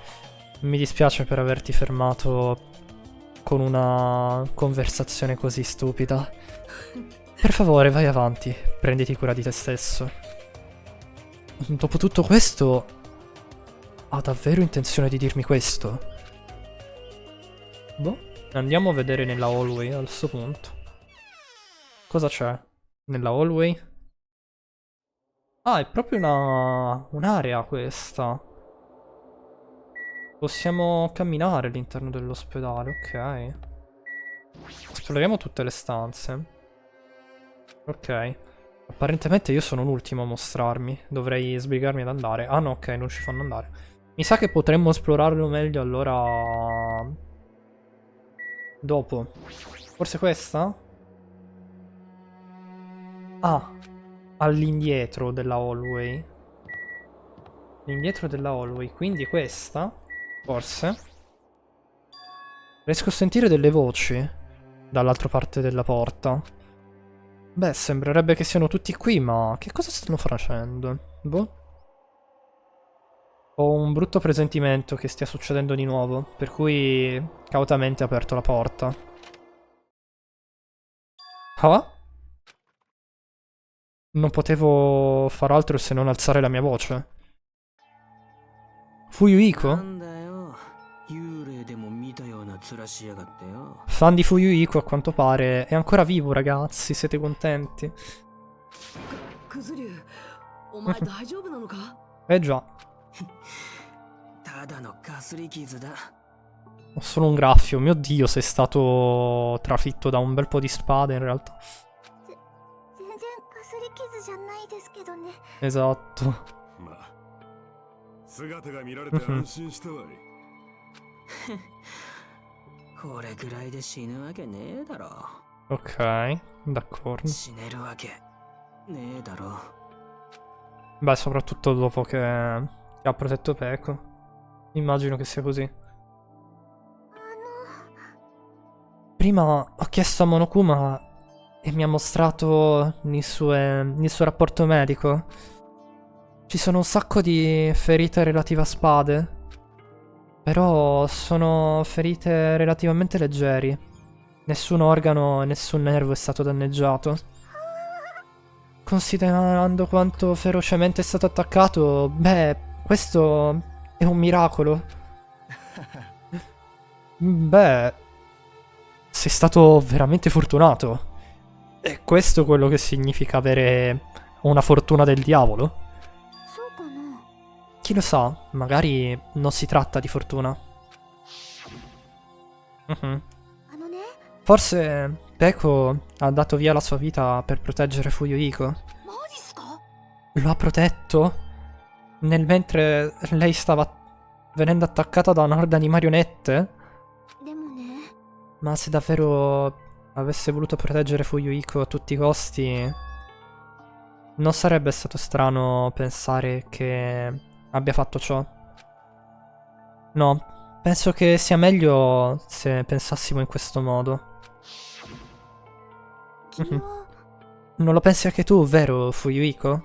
Speaker 1: Mi dispiace per averti fermato con una conversazione così stupida. Per favore, vai avanti, prenditi cura di te stesso. Dopo tutto questo, ha davvero intenzione di dirmi questo? Boh, andiamo a vedere nella hallway a questo punto. Cosa c'è nella hallway? Ah, è proprio un'area questa. Possiamo camminare all'interno dell'ospedale, ok. Esploriamo tutte le stanze. Ok. Apparentemente io sono l'ultimo a mostrarmi. Dovrei sbrigarmi ad andare. Ah no, ok, non ci fanno andare. Mi sa che potremmo esplorarlo meglio allora... dopo. Forse questa? Ah, all'indietro della hallway. L'indietro della hallway, quindi questa? Forse? Riesco a sentire delle voci dall'altra parte della porta. Beh, sembrerebbe che siano tutti qui, ma che cosa stanno facendo? Boh. Ho un brutto presentimento che stia succedendo di nuovo, per cui cautamente ho aperto la porta. Ah? Non potevo far altro se non alzare la mia voce. Fu
Speaker 3: な
Speaker 1: Yuiko?
Speaker 3: んだよ幽霊でも見たような面しやがってよ
Speaker 1: Fan di Fu Yuiko a quanto pare è ancora vivo, ragazzi, siete contenti?
Speaker 3: クズリュウお前大丈夫なのか
Speaker 1: Eh già,
Speaker 3: ただのかすり傷だ
Speaker 1: ho solo un graffio. Mio Dio, sei stato trafitto da un bel po' di spade in realtà.
Speaker 4: 全然かすり傷じゃないですけどね。
Speaker 1: Esatto.
Speaker 5: まあ姿が見られて安心したわい
Speaker 3: これぐらいで死ぬわけねえだろ
Speaker 1: Ok, d'accordo.
Speaker 3: 死ねるわけねえだろ
Speaker 1: Beh, soprattutto dopo che ha protetto Peko. Immagino che sia così. Prima ho chiesto a Monokuma e mi ha mostrato il suo rapporto medico. Ci sono un sacco di ferite relative a spade. Però sono ferite relativamente leggeri. Nessun organo e nessun nervo è stato danneggiato. Considerando quanto ferocemente è stato attaccato, beh, questo è un miracolo. Beh, sei stato veramente fortunato. E questo è quello che significa avere una fortuna del diavolo?
Speaker 4: そうかな。
Speaker 1: Chi lo sa, magari non si tratta di fortuna. Mhm.
Speaker 4: あのね、
Speaker 1: Forse Peko ha dato via la sua vita per proteggere Fuyuhiko.
Speaker 4: マジっすか？
Speaker 1: Lo ha protetto mentre lei stava venendo attaccata da una orda di marionette?
Speaker 4: でもね、
Speaker 1: Ma se davvero avesse voluto proteggere Fuyuhiko a tutti i costi, non sarebbe stato strano pensare che abbia fatto ciò. No, penso che sia meglio se pensassimo in questo modo.
Speaker 4: 君は
Speaker 1: Non lo pensi anche tu, vero, Fuyuhiko?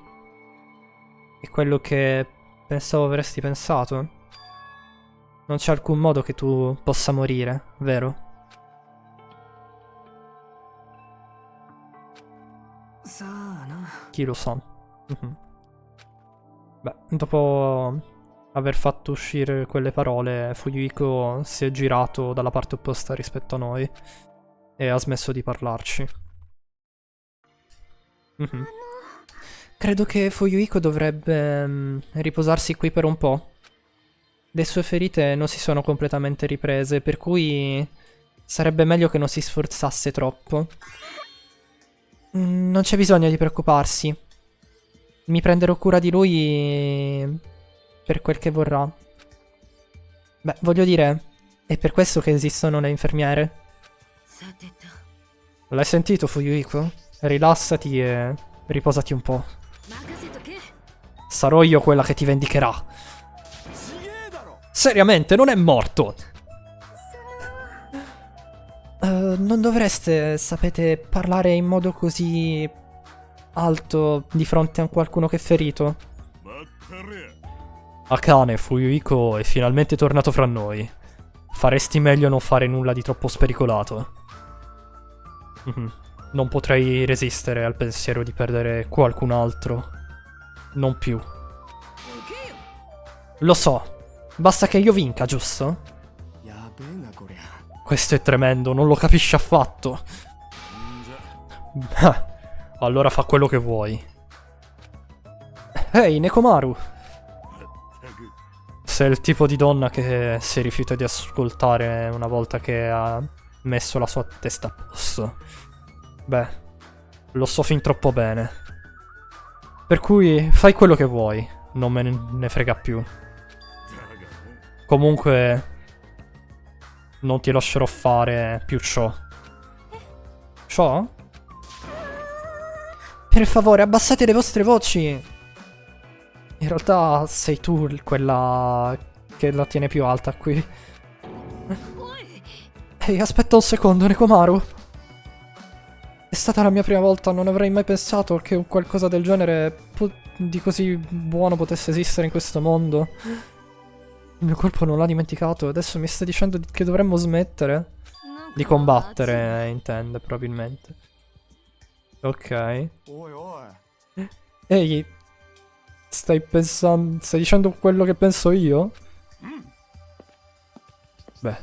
Speaker 1: È quello che pensavo avresti pensato. Non c'è alcun modo che tu possa morire, vero?
Speaker 3: さあな。
Speaker 1: Chi lo sa. Mhm. Beh, dopo aver fatto uscire quelle parole, Fuyuhiko si è girato dalla parte opposta rispetto a noi e ha smesso di parlarci. Mhm. Credo che Fuyuhiko dovrebbe riposarsi qui per un po'. Le sue ferite non si sono completamente riprese, per cui sarebbe meglio che non si sforzasse troppo. Non c'è bisogno di preoccuparsi. Mi prenderò cura di lui per quel che vorrà. Beh, voglio dire, è per questo che esistono le infermiere.
Speaker 3: さてと。
Speaker 1: L'hai sentito, Fuyuhiko? Rilassati e riposati un po'.
Speaker 3: 任せとけ。
Speaker 1: Sarò io quella che ti vendicherà. Seriamente, non è morto. Non dovreste, sapete, parlare in modo così alto di fronte a qualcuno che è ferito.
Speaker 5: まったれ。
Speaker 1: Akane, Fuyuhiko è finalmente tornato fra noi. Faresti meglio non fare nulla di troppo spericolato. Non potrei resistere al pensiero di perdere qualcun altro. Non più. Lo so. Basta che io vinca, giusto?
Speaker 3: やべえなこりゃ。
Speaker 1: Questo è tremendo, non lo capisci affatto.
Speaker 5: んじゃ。
Speaker 1: Allora fa quello che vuoi. Ehi, Nekomaru.
Speaker 5: まったく。
Speaker 1: Sei il tipo di donna che si rifiuta di ascoltare una volta che ha messo la sua testa a posto. Beh, lo so fin troppo bene. Per cui fai quello che vuoi, non me ne frega più.
Speaker 5: だがな。
Speaker 1: Comunque, non ti lascerò fare più ciò. Ciò? Per favore, abbassate le vostre voci. In realtà sei tu quella che la tiene più alta qui. Ehi, aspetta un secondo, Nekomaru. È stata la mia prima volta, non avrei mai pensato che un qualcosa del genere di così buono potesse esistere in questo mondo. Il mio corpo non l'ha dimenticato, adesso mi sta dicendo che dovremmo smettere di combattere, intende, probabilmente. Ok.
Speaker 2: おいおい
Speaker 1: Ehi, stai pensando... stai dicendo quello che penso io? Beh,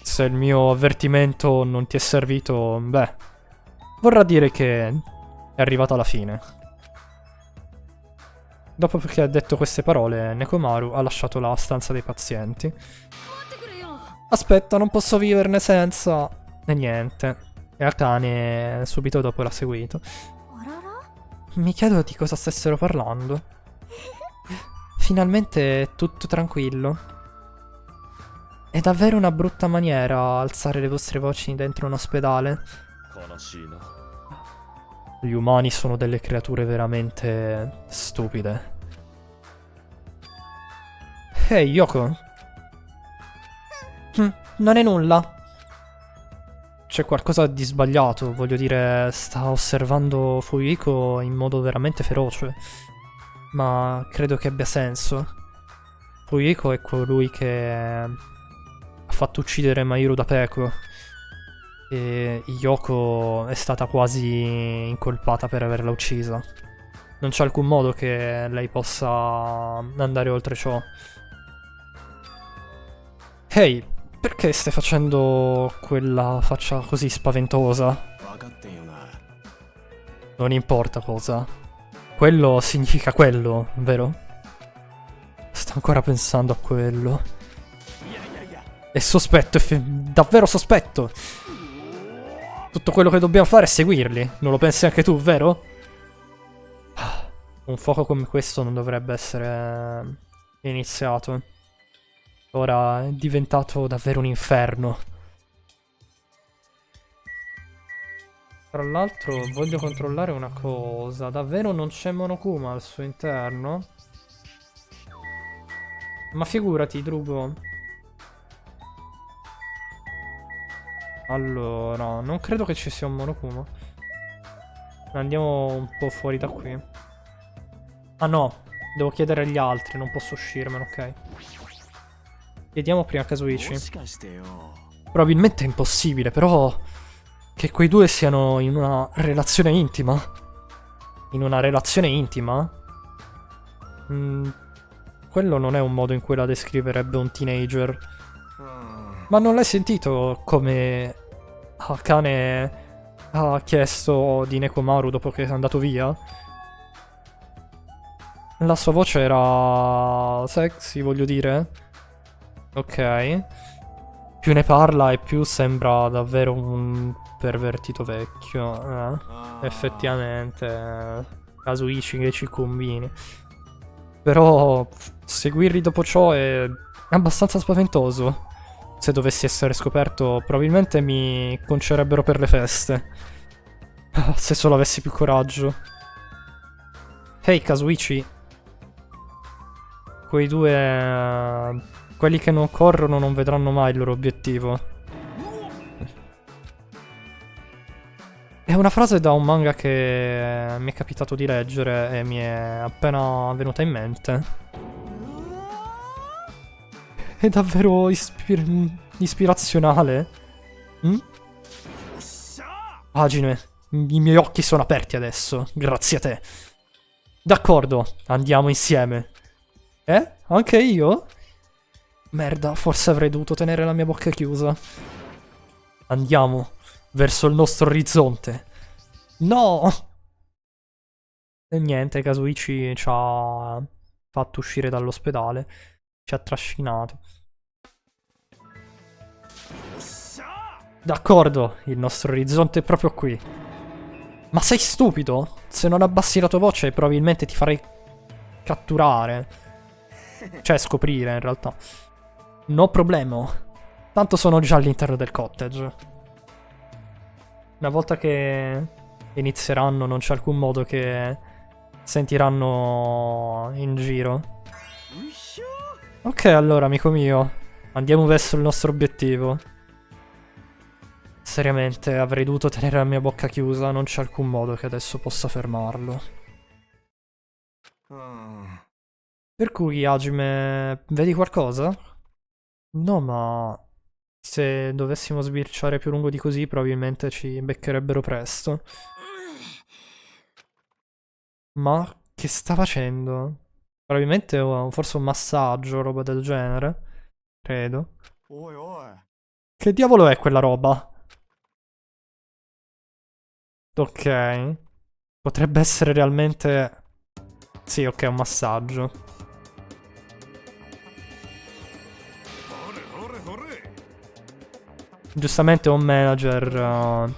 Speaker 1: se il mio avvertimento non ti è servito, beh, vorrà dire che è arrivata la fine. Dopo che ha detto queste parole, Nekomaru ha lasciato la stanza dei pazienti. Aspetta, non posso viverne senza... E niente. E Akane subito dopo l'ha seguito.
Speaker 4: あらら
Speaker 1: Mi chiedo di cosa stessero parlando. Finalmente è tutto tranquillo. È davvero una brutta maniera alzare le vostre voci dentro un ospedale.
Speaker 5: 悲しいな。
Speaker 1: Gli umani sono delle creature veramente stupide. Ehi, Yoko. Non è nulla. C'è qualcosa di sbagliato, voglio dire, sta osservando Fuyuhiko in modo veramente feroce. Ma credo che abbia senso. Fuyuhiko è colui che ha fatto uccidere Mahiru da Peko. E Yoko è stata quasi incolpata per averla uccisa. Non c'è alcun modo che lei possa andare oltre ciò. Ehi, perché stai facendo quella faccia così spaventosa?
Speaker 3: 分かってんよな。
Speaker 1: Non importa cosa. Quello significa quello, vero? Sto ancora pensando a quello. È sospetto, è davvero sospetto. Tutto quello che dobbiamo fare è seguirli. Non lo pensi anche tu, vero? Un fuoco come questo non dovrebbe essere iniziato. Ora è diventato davvero un inferno. Tra l'altro voglio controllare una cosa. Davvero non c'è Monokuma al suo interno? Ma figurati, Drugo. Allora, non credo che ci sia un Monokuma. Andiamo un po' fuori da qui. Ah no, Devo chiedere agli altri, non posso uscirmene, ok. Chiediamo prima a Kazuichi.
Speaker 2: もしかしてよ。
Speaker 1: Probabilmente è impossibile, però... Che quei due siano in una relazione intima? In una relazione intima? Quello non è un modo in cui la descriverebbe un teenager. Ma non l'hai sentito come Akane ha chiesto di Nekomaru dopo che è andato via? La sua voce era sexy, voglio dire. Ok. Più ne parla e più sembra davvero un pervertito vecchio. Effettivamente. Kazuichi che ci combini. Però seguirli dopo ciò è abbastanza spaventoso. Se dovessi essere scoperto, probabilmente mi concerebbero per le feste. Se solo avessi più coraggio. Hey Kazuichi. Quei due... quelli che non corrono non vedranno mai il loro obiettivo. È una frase da un manga che mi è capitato di leggere e mi è appena venuta in mente. È davvero ispirazionale. Pagine, i miei occhi sono aperti adesso, grazie a te. D'accordo, andiamo insieme. Anche io? Merda, forse avrei dovuto tenere la mia bocca chiusa. Andiamo verso il nostro orizzonte. No! E niente, Kazuichi ci ha fatto uscire dall'ospedale. Ci ha trascinato. D'accordo, il nostro orizzonte è proprio qui. Ma sei stupido? Se non abbassi la tua voce probabilmente ti farei catturare. Cioè scoprire in realtà. No problema. Tanto sono già all'interno del cottage. Una volta che inizieranno non c'è alcun modo che sentiranno in giro. Ok, allora amico mio, andiamo verso il nostro obiettivo. Seriamente, avrei dovuto tenere la mia bocca chiusa, non c'è alcun modo che adesso possa fermarlo. Per cui, Hajime, vedi qualcosa? No, ma se dovessimo sbirciare più lungo di così, probabilmente ci beccherebbero presto. Ma che sta facendo? Probabilmente forse un massaggio o roba del genere. Credo. Che diavolo è quella roba? Ok. Potrebbe essere realmente... Sì, ok, un massaggio. Giustamente un manager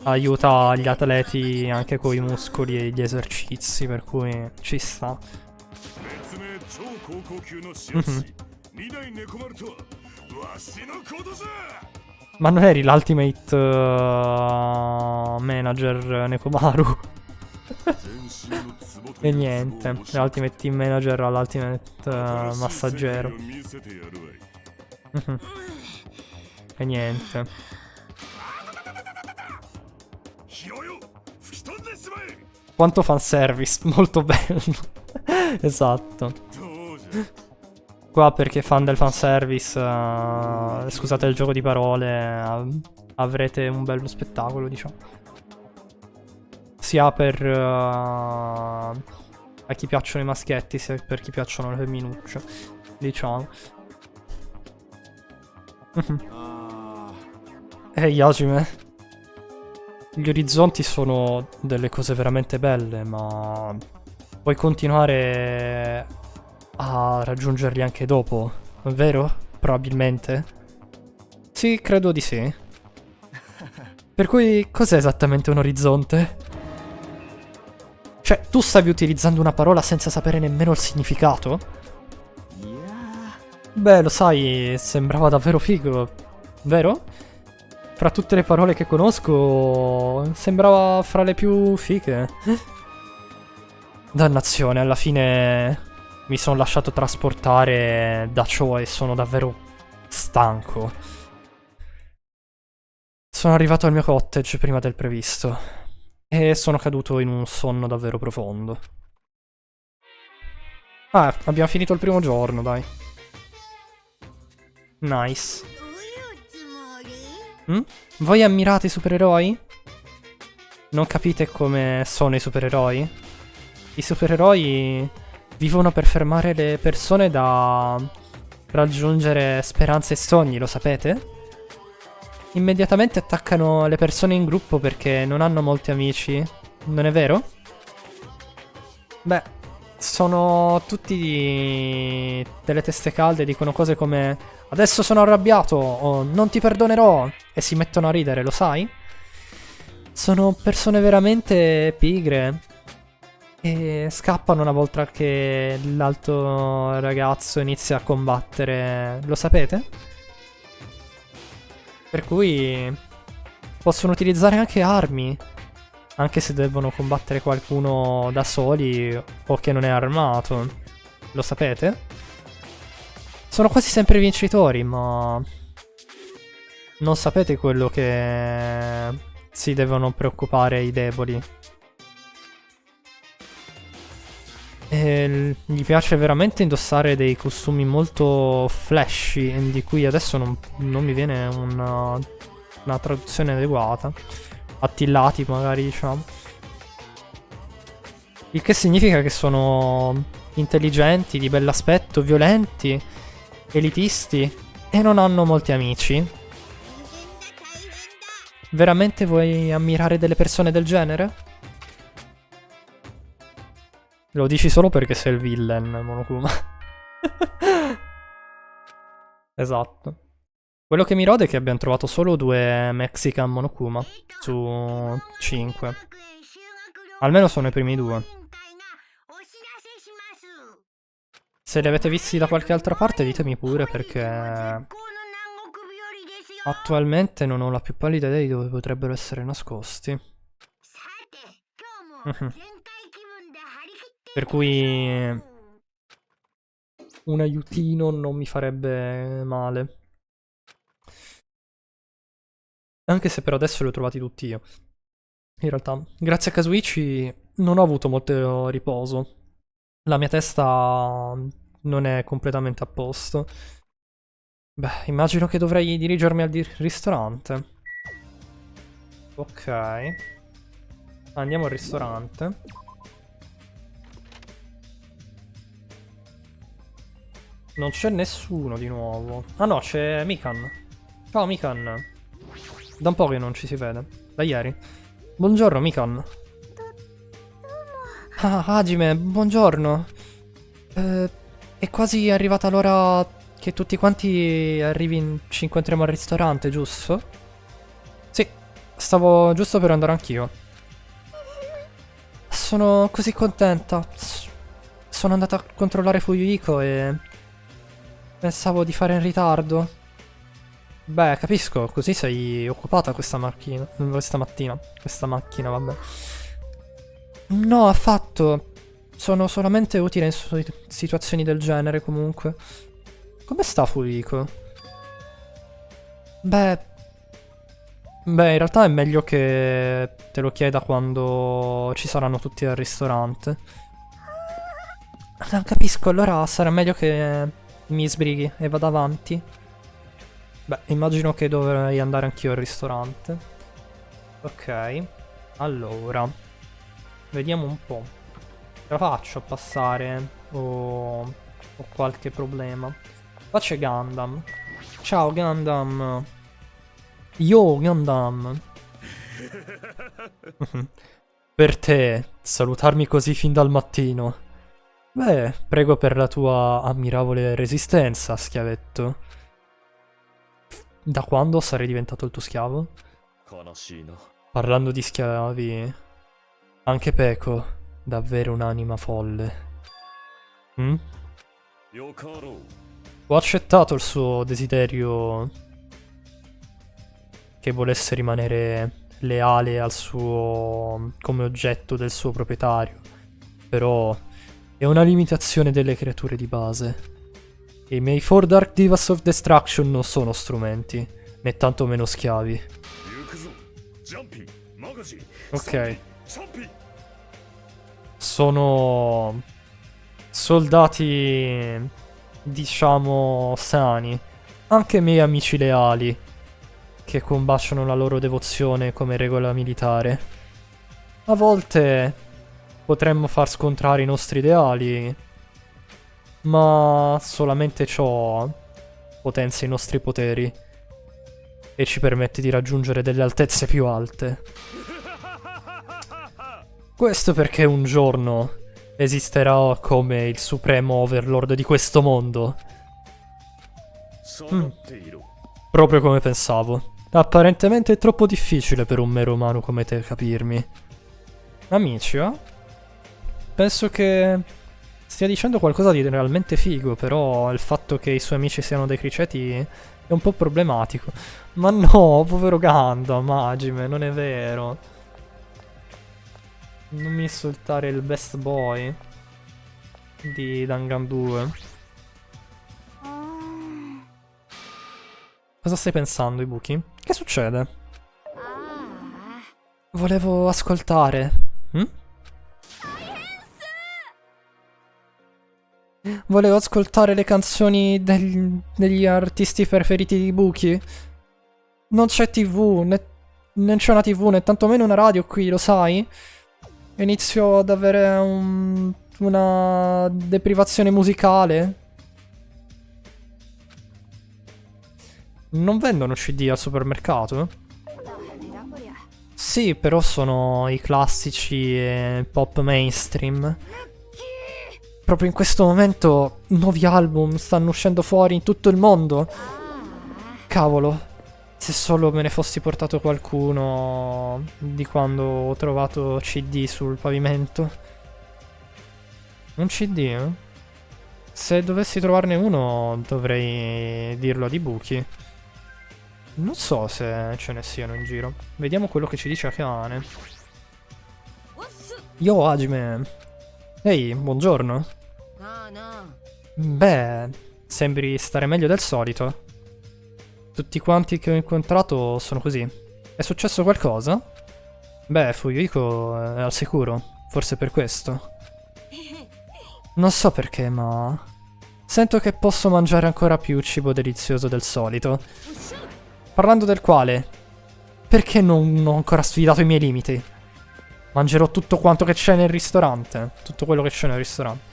Speaker 1: aiuta gli atleti anche con i muscoli e gli esercizi, per cui ci sta. Ma non eri l'Ultimate Manager Nekomaru? E niente, l'Ultimate Team Manager all'Ultimate Massaggero. E niente. Quanto fanservice, molto bello. Esatto. Qua perché fan del fanservice, scusate il gioco di parole, avrete un bello spettacolo, diciamo. Sia per a chi piacciono i maschietti, sia per chi piacciono le femminucce, diciamo. Ehi, Hajime. Gli orizzonti sono delle cose veramente belle, ma puoi continuare a raggiungerli anche dopo, vero? Probabilmente. Sì, credo di sì. Per cui, cos'è esattamente un orizzonte? Cioè, tu stavi utilizzando una parola senza sapere nemmeno il significato? Beh, lo sai, sembrava davvero figo, vero? Fra tutte le parole che conosco, sembrava fra le più fighe. Dannazione, alla fine mi sono lasciato trasportare da ciò e sono davvero stanco. Sono arrivato al mio cottage prima del previsto. e sono caduto in un sonno davvero profondo. Ah, abbiamo finito il primo giorno, dai. Nice. Voi ammirate i supereroi? Non capite come sono i supereroi? I supereroi vivono per fermare le persone da raggiungere speranze e sogni, lo sapete? Immediatamente attaccano le persone in gruppo perché non hanno molti amici, non è vero? Beh, sono tutti delle teste calde, dicono cose come adesso sono arrabbiato o non ti perdonerò e si mettono a ridere, lo sai? Sono persone veramente pigre e scappano una volta che l'altro ragazzo inizia a combattere, lo sapete? Per cui possono utilizzare anche armi, anche se devono combattere qualcuno da soli o che non è armato, lo sapete? Sono quasi sempre vincitori, ma non sapete quello che si devono preoccupare i deboli. E gli piace veramente indossare dei costumi molto flashy, di cui adesso non mi viene una traduzione adeguata. Attillati magari, diciamo. Il che significa che sono intelligenti, di bell'aspetto, violenti, elitisti e non hanno molti amici. Veramente vuoi ammirare delle persone del genere? Lo dici solo perché sei il villain, Monokuma. Esatto. Quello che mi rode è che abbiamo trovato solo 2 Mexican Monokuma su 5. Almeno sono i primi 2. Se li avete visti da qualche altra parte ditemi pure perché attualmente non ho la più pallida idea di dove potrebbero essere nascosti. Per cui un aiutino non mi farebbe male. Anche se per adesso li ho trovati tutti io. In realtà, grazie a Kazuichi non ho avuto molto riposo. La mia testa non è completamente a posto. Beh, immagino che dovrei dirigermi al ristorante. Ok. Andiamo al ristorante. Non c'è nessuno di nuovo. Ah no, c'è Mikan. Ciao Mikan. Da un po' che non ci si vede. Da ieri. Buongiorno Mikan. Ah, Hajime, buongiorno. È quasi arrivata l'ora che tutti quanti ci incontriamo al ristorante, giusto? Sì, stavo giusto per andare anch'io. Sono così contenta. Sono andata a controllare Fuyuhiko e pensavo di fare in ritardo. Beh, capisco, così sei occupata questa mattina. Questa macchina, vabbè. No, affatto. Sono solamente utile in situazioni del genere, comunque. Come sta Fuyuhiko? Beh, in realtà è meglio che te lo chieda quando ci saranno tutti al ristorante. Non capisco, allora sarà meglio che mi sbrighi e vada avanti. Beh, immagino che dovrei andare anch'io al ristorante. Ok, allora vediamo un po'. Ce la faccio a passare o ho qualche problema? Qua c'è Gundam. Ciao Gundam. Yo Gundam. Per te, salutarmi così fin dal mattino. Beh, prego per la tua ammirevole resistenza, schiavetto. Da quando sarei diventato il tuo schiavo? Parlando di schiavi, anche Peko, davvero un'anima folle. Ho accettato il suo desiderio che volesse rimanere leale al suo come oggetto del suo proprietario. Però è una limitazione delle creature di base. I miei 4 Dark Divas of Destruction non sono strumenti, né tantomeno schiavi. Ok. sono soldati, diciamo, sani. Anche miei amici leali, che combaciano la loro devozione come regola militare. A volte potremmo far scontrare i nostri ideali, ma solamente ciò potenzia i nostri poteri e ci permette di raggiungere delle altezze più alte. Questo perché un giorno esisterò come il supremo overlord di questo mondo. Proprio come pensavo. Apparentemente è troppo difficile per un mero umano come te capirmi. Amici, eh? Penso che stia dicendo qualcosa di realmente figo, però il fatto che i suoi amici siano dei criceti è un po' problematico. Ma no, povero Gundam, Hajime, non è vero. Non mi insultare il best boy di Dangan 2. Cosa stai pensando, Ibuki? Che succede? Volevo ascoltare. Volevo ascoltare le canzoni degli artisti preferiti di Ibuki. Non c'è TV, non c'è una TV, né tantomeno una radio qui, lo sai? Inizio ad avere una deprivazione musicale. Non vendono CD al supermercato? Sì, però sono i classici pop mainstream. Proprio in questo momento nuovi album stanno uscendo fuori in tutto il mondo. Cavolo, se solo me ne fossi portato qualcuno di quando ho trovato CD sul pavimento. Un CD, eh? Se dovessi trovarne uno dovrei dirlo ad Ibuki. Non so se ce ne siano in giro. Vediamo quello che ci dice Akane. Yo, Hajime. Ehi, buongiorno. Beh, sembri stare meglio del solito. Tutti quanti che ho incontrato sono così. È successo qualcosa? Beh, Fuyuhiko è al sicuro. Forse per questo. Non so perché, ma sento che posso mangiare ancora più cibo delizioso del solito. Parlando del quale, perché non ho ancora sfidato i miei limiti? Mangerò tutto quanto che c'è nel ristorante. Tutto quello che c'è nel ristorante.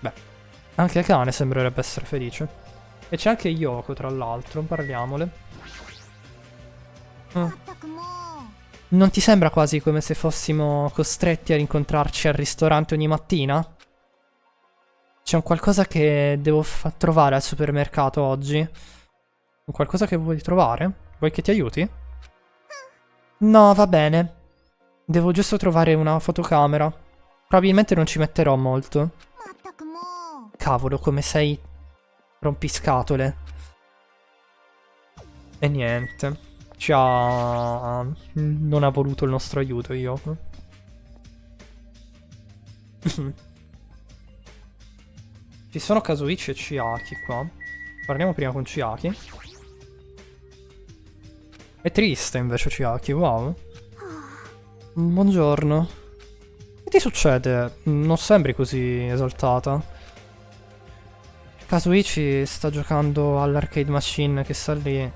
Speaker 1: Beh, anche Akane sembrerebbe essere felice. E c'è anche Yoko, tra l'altro. Parliamole. Non ti sembra quasi come se fossimo costretti a rincontrarci al ristorante ogni mattina? C'è un qualcosa che devo trovare al supermercato oggi. Un qualcosa che vuoi trovare? Vuoi che ti aiuti? No, va bene. Devo giusto trovare una fotocamera. Probabilmente non ci metterò molto. Cavolo, come sei rompiscatole. E niente. Non ha voluto il nostro aiuto, Yoko. Ci sono Kazuichi e Chiaki qua. Parliamo prima con Chiaki. È triste invece Chiaki, wow. Buongiorno. Che ti succede? Non sembri così esaltata. Kazuichi sta giocando all'arcade machine che sta lì.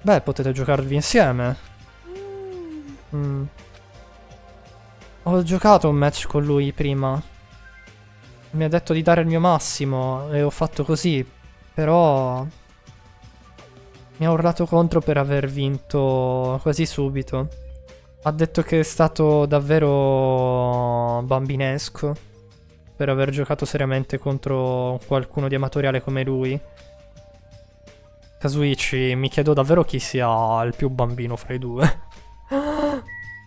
Speaker 1: Beh, potete giocarvi insieme. Ho giocato un match con lui prima. Mi ha detto di dare il mio massimo e ho fatto così. Però mi ha urlato contro per aver vinto quasi subito. Ha detto che è stato davvero bambinesco per aver giocato seriamente contro qualcuno di amatoriale come lui. Kazuichi, mi chiedo davvero chi sia il più bambino fra i due.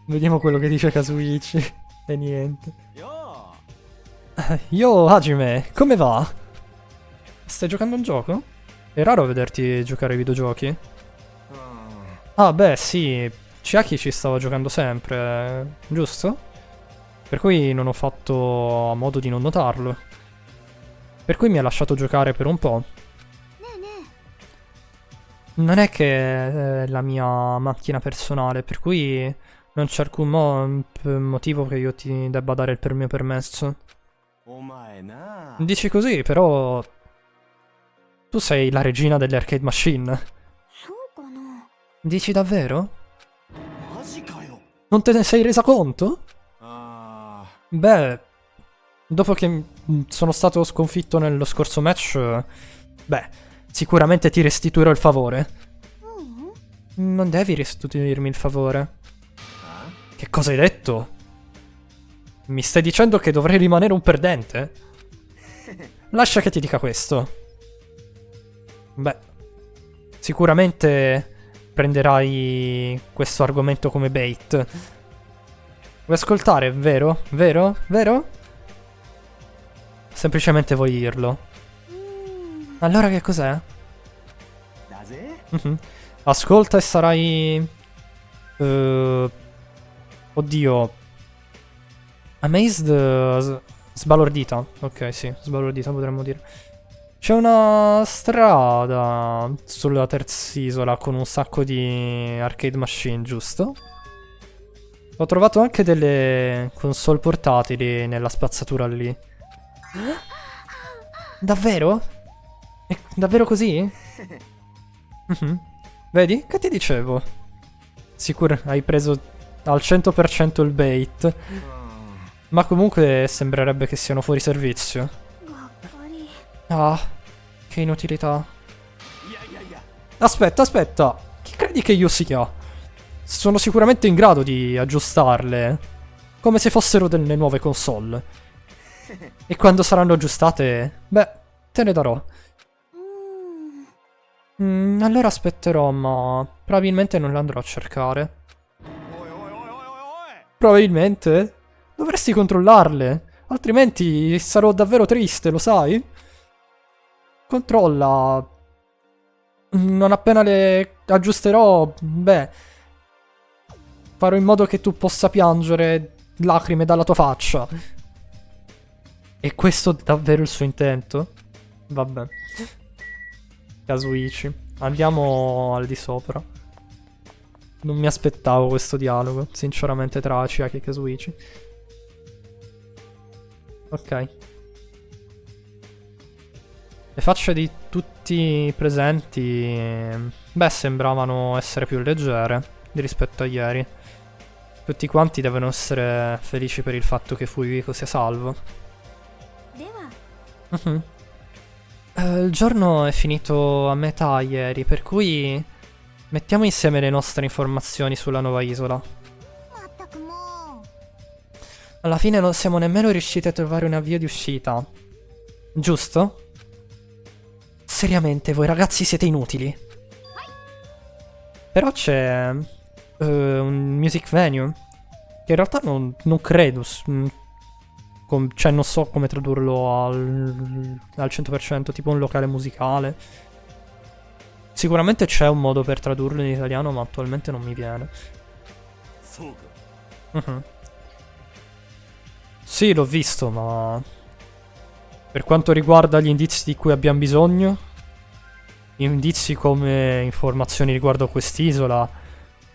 Speaker 1: Vediamo quello che dice Kazuichi. E niente. Yo, Hajime, come va? Stai giocando un gioco? È raro vederti giocare ai videogiochi. Ah, beh, sì. Chiaki ci stava giocando sempre, giusto? Per cui non ho fatto a modo di non notarlo. Per cui mi ha lasciato giocare per un po'. Non è che è la mia macchina personale, per cui Non c'è alcun motivo che io ti debba dare il mio permesso.
Speaker 3: お前な。
Speaker 1: Dici così, però... Tu sei la regina delle arcade machine.
Speaker 4: そうかな。
Speaker 1: Dici davvero?
Speaker 3: マジかよ。
Speaker 1: Non te ne sei resa conto?
Speaker 3: あ
Speaker 1: Beh, dopo che sono stato sconfitto nello scorso match, beh, sicuramente ti restituirò il favore.
Speaker 4: ううん。
Speaker 1: Non devi restituirmi il favore. Che cosa hai detto? Mi stai dicendo che dovrei rimanere un perdente? Lascia che ti dica questo. Beh, sicuramente prenderai questo argomento come bait. Vuoi ascoltare, vero? Vero? Vero? Semplicemente vuoi dirlo.
Speaker 4: うーん。
Speaker 1: Allora che cos'è?
Speaker 3: あ。だぜ。
Speaker 1: Mhm. Ascolta e sarai... Oddio. Amazed... sbalordita. Ok, sì, sbalordita potremmo dire. C'è una strada sulla terza isola con un sacco di arcade machine, giusto? Ho trovato anche delle console portatili nella spazzatura lì. Davvero? È davvero così? Mhm. Vedi? Che ti dicevo? Sicuro hai preso al 100% il bait. Ma comunque sembrerebbe che siano fuori servizio.
Speaker 4: がっかり。
Speaker 1: Ah, che inutilità.
Speaker 3: いやいやいや。
Speaker 1: Aspetta, aspetta. Chi credi che io sia? Sono sicuramente in grado di aggiustarle. Come se fossero delle nuove console. E quando saranno aggiustate, beh, te ne darò.
Speaker 4: うーん。
Speaker 1: Allora aspetterò, ma probabilmente non le andrò a cercare.
Speaker 3: おいおいおいおいおいおい。
Speaker 1: Probabilmente? Dovresti controllarle. Altrimenti sarò davvero triste, lo sai? Controlla. Non appena le aggiusterò, beh, farò in modo che tu possa piangere lacrime dalla tua faccia. E questo è davvero il suo intento? Vabbè. Kazuichi. Andiamo al di sopra. Non mi aspettavo questo dialogo. Sinceramente tra Chiaki e Kazuichi. Ok. Le facce di tutti i presenti, beh, sembravano essere più leggere rispetto a ieri. Tutti quanti devono essere felici per il fatto che Fuyuhiko sia salvo.
Speaker 4: では、
Speaker 1: Mhm. Il giorno è finito a metà ieri, per cui mettiamo insieme le nostre informazioni sulla nuova isola.
Speaker 4: まったくもう。
Speaker 1: Alla fine non siamo nemmeno riusciti a trovare una via di uscita. Giusto? Seriamente, voi ragazzi siete inutili. Però c'è un music venue che in realtà non credo. Cioè non so come tradurlo al 100%, tipo un locale musicale. Sicuramente c'è un modo per tradurlo in italiano, ma attualmente non mi viene.
Speaker 5: そうか。
Speaker 1: Mhm. Sì, l'ho visto, ma per quanto riguarda gli indizi di cui abbiamo bisogno, indizi come informazioni riguardo quest'isola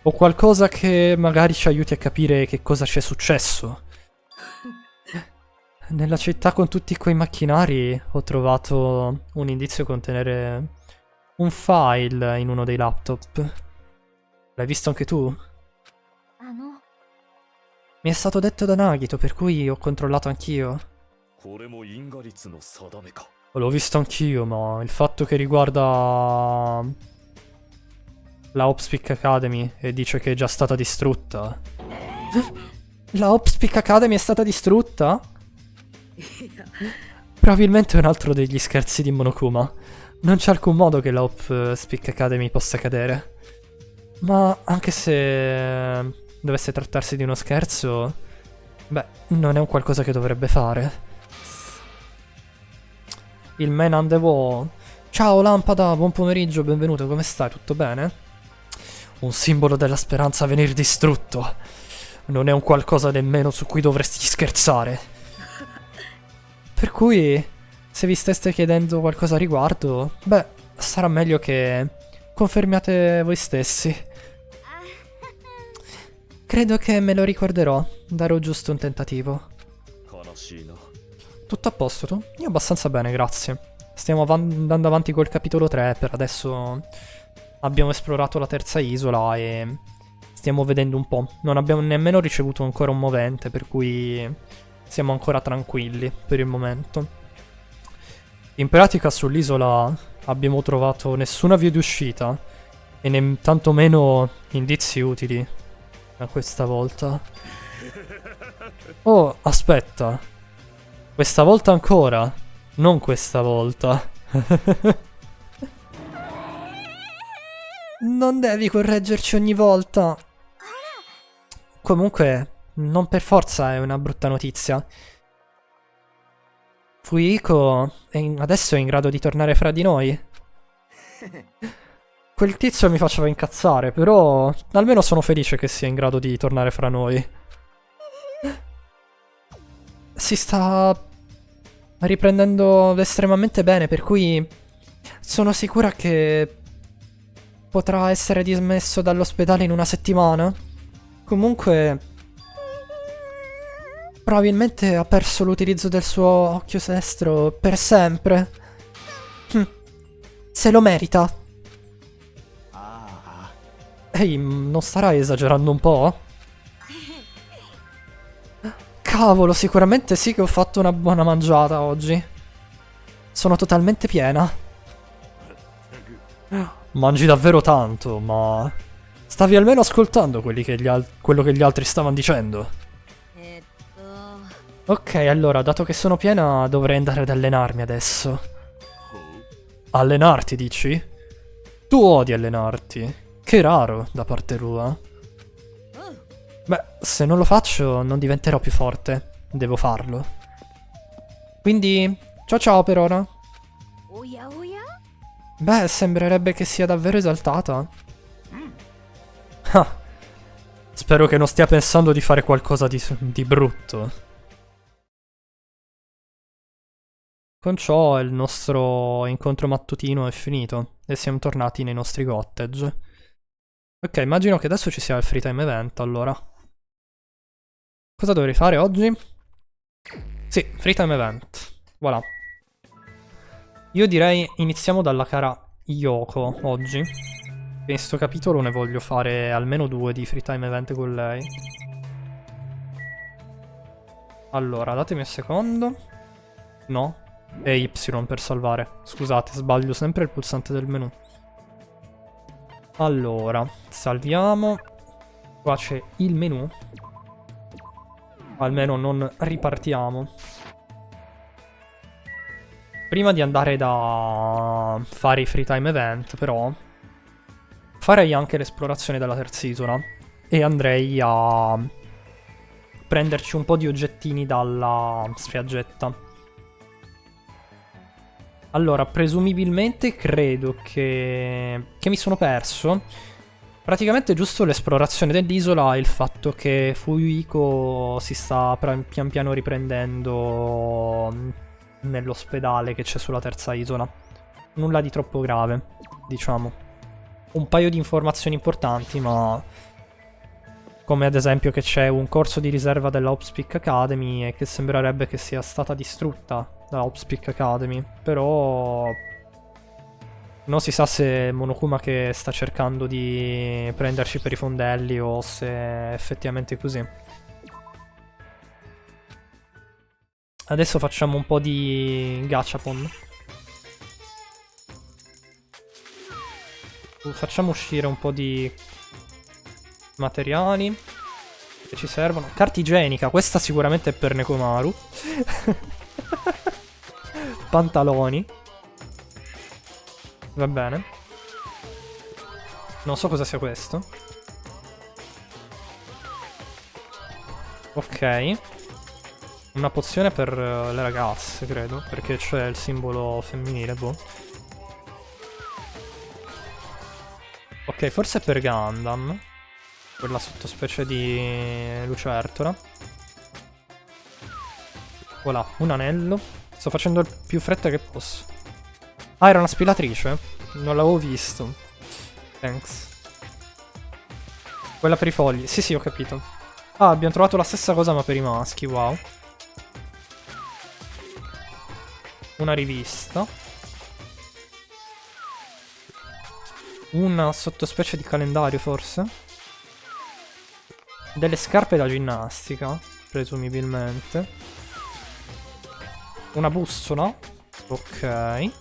Speaker 1: o qualcosa che magari ci aiuti a capire che cosa c'è successo. Nella città con tutti quei macchinari ho trovato un indizio contenere un file in uno dei laptop. L'hai visto anche tu?
Speaker 4: あの、
Speaker 1: Mi è stato detto da Nagito, per cui ho controllato anch'io.
Speaker 5: これも因果率の定めか。
Speaker 1: L'ho visto anch'io, ma il fatto che riguarda la Hopspeak Academy e dice che è già stata distrutta. La Hopspeak Academy è stata distrutta? Probabilmente è un altro degli scherzi di Monokuma. Non c'è alcun modo che la Hopspeak Academy possa cadere. Ma anche se dovesse trattarsi di uno scherzo, beh, non è un qualcosa che dovrebbe fare. Il Man on the Wall. Ciao Lampada, buon pomeriggio, benvenuto, come stai? Tutto bene? Un simbolo della speranza a venir distrutto. Non è un qualcosa nemmeno su cui dovresti scherzare. Per cui, se vi steste chiedendo qualcosa a riguardo, beh, sarà meglio che confermiate voi stessi. Credo che me lo ricorderò. Darò giusto un tentativo.
Speaker 5: 悲しいな。
Speaker 1: Tutto a posto tu? Io abbastanza bene, grazie. Stiamo andando avanti col capitolo 3, per adesso abbiamo esplorato la terza isola e stiamo vedendo un po'. Non abbiamo nemmeno ricevuto ancora un movente, per cui siamo ancora tranquilli per il momento. In pratica sull'isola abbiamo trovato nessuna via di uscita e né tantomeno indizi utili a questa volta. Oh, aspetta. Questa volta ancora, non questa volta. Non devi correggerci ogni volta. Comunque, non per forza è una brutta notizia. Fuiko adesso è in grado di tornare fra di noi. Quel tizio mi faceva incazzare, però almeno sono felice che sia in grado di tornare fra noi. Si sta riprendendo estremamente bene, per cui sono sicura che potrà essere dismesso dall'ospedale in una settimana. Comunque, probabilmente ha perso l'utilizzo del suo occhio destro per sempre. Se lo merita. Ehi, non starai esagerando un po'? Cavolo, sicuramente sì che ho fatto una buona mangiata oggi. Sono totalmente piena. Mangi davvero tanto, ma stavi almeno ascoltando quello che gli altri stavano dicendo. Ok, allora, dato che sono piena, dovrei andare ad allenarmi adesso. Allenarti, dici? Tu odi allenarti. Che raro da parte tua. Beh, se non lo faccio non diventerò più forte. Devo farlo. Quindi, ciao ciao per ora. Beh, sembrerebbe che sia davvero esaltata. Ah, spero che non stia pensando di fare qualcosa di brutto. Con ciò il nostro incontro mattutino è finito e siamo tornati nei nostri cottage. Ok, immagino che adesso ci sia il free time event, allora. Cosa dovrei fare oggi? Sì, free time event. Voilà. Io direi iniziamo dalla cara Yoko oggi. In sto capitolo ne voglio fare almeno 2 di free time event con lei. Allora, datemi un secondo. No. E Y per salvare. Scusate, sbaglio sempre il pulsante del menu. Allora, salviamo. Qua c'è il menu. Almeno non ripartiamo. Prima di andare da fare i free time event, però, farei anche l'esplorazione della terza isola. E andrei a prenderci un po' di oggettini dalla spiaggetta. Allora, presumibilmente credo che mi sono perso. Praticamente giusto l'esplorazione dell'isola e il fatto che Fuiko si sta pian piano riprendendo nell'ospedale che c'è sulla terza isola. Nulla di troppo grave, diciamo. Un paio di informazioni importanti, ma come ad esempio che c'è un corso di riserva della Hopspeak Academy e che sembrerebbe che sia stata distrutta da Hopspeak Academy, però non si sa se Monokuma che sta cercando di prenderci per i fondelli o se è effettivamente così. Adesso facciamo un po' di gachapon. Facciamo uscire un po' di materiali che ci servono. Carta igienica, questa sicuramente è per Nekomaru. Pantaloni. Va bene. Non so cosa sia questo. Ok. Una pozione per le ragazze, credo, perché c'è il simbolo femminile, boh. Ok, forse è per Gundam. Quella sottospecie di lucertola. Voilà, un anello. Sto facendo il più fretta che posso. Ah, era una spilatrice? Non l'avevo visto. Thanks. Quella per i fogli. Sì, sì, ho capito. Ah, abbiamo trovato la stessa cosa ma per i maschi, wow. Una rivista. Una sottospecie di calendario, forse? Delle scarpe da ginnastica, presumibilmente. Una bussola. Ok.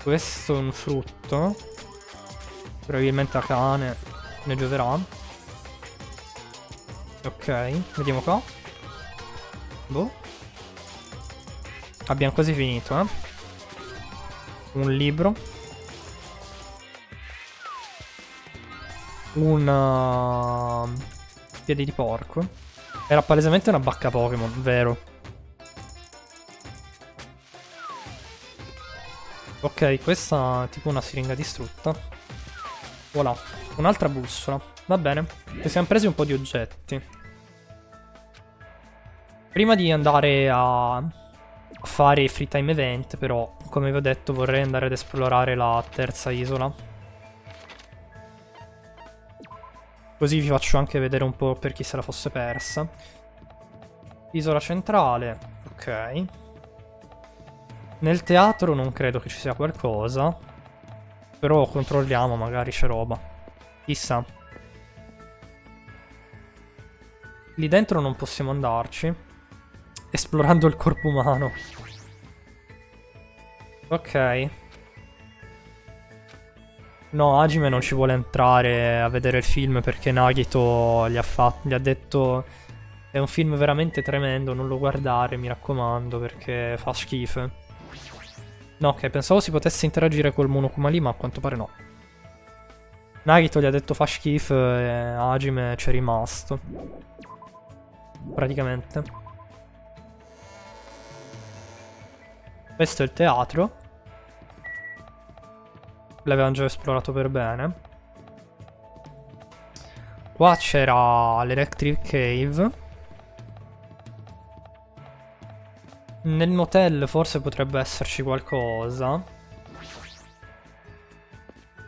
Speaker 1: Questo è un frutto. Probabilmente a cane ne gioverà. Ok, vediamo qua. Boh. Abbiamo quasi finito, eh. Un libro. Un piedi di porco. Era palesemente una bacca Pokémon, vero? Ok, questa è tipo una siringa distrutta. Voilà, un'altra bussola. Va bene, ci siamo presi un po' di oggetti. Prima di andare a fare i free time event, però, come vi ho detto, vorrei andare ad esplorare la terza isola. Così vi faccio anche vedere un po' per chi se la fosse persa. Isola centrale, ok. Nel teatro non credo che ci sia qualcosa. Però controlliamo, magari c'è roba. Chissà. Lì dentro non possiamo andarci. Esplorando il corpo umano. Ok. No, Hajime non ci vuole entrare a vedere il film perché Nagito gli ha detto è un film veramente tremendo, non lo guardare, mi raccomando, perché fa schifo. No, ok, pensavo si potesse interagire col Monokuma lì, ma a quanto pare no. Nagito gli ha detto fa schifo e Hajime c'è rimasto. Praticamente. Questo è il teatro. L'avevamo già esplorato per bene. Qua c'era l'Electric Cave. Nel motel forse potrebbe esserci qualcosa.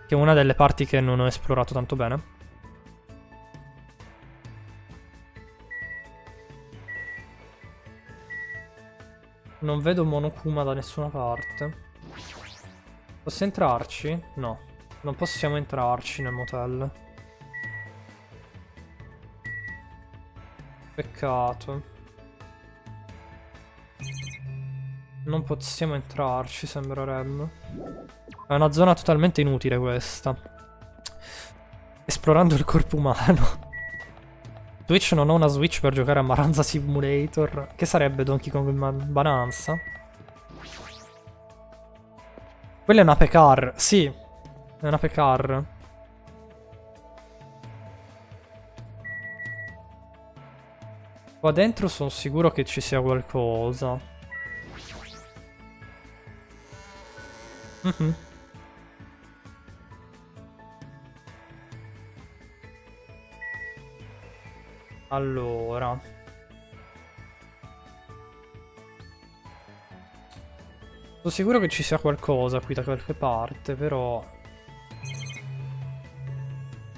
Speaker 1: Che è una delle parti che non ho esplorato tanto bene. Non vedo Monokuma da nessuna parte. Posso entrarci? No, non possiamo entrarci nel motel. Peccato. Non possiamo entrarci, sembrerebbe. È una zona totalmente inutile questa. Esplorando il corpo umano. Twitch non ho una Switch per giocare a Maranza Simulator. Che sarebbe Donkey Kong Bonanza? Quella è una Pecar, sì. È una Pecar. Qua dentro sono sicuro che ci sia qualcosa. Allora. Sono sicuro che ci sia qualcosa qui da qualche parte, però...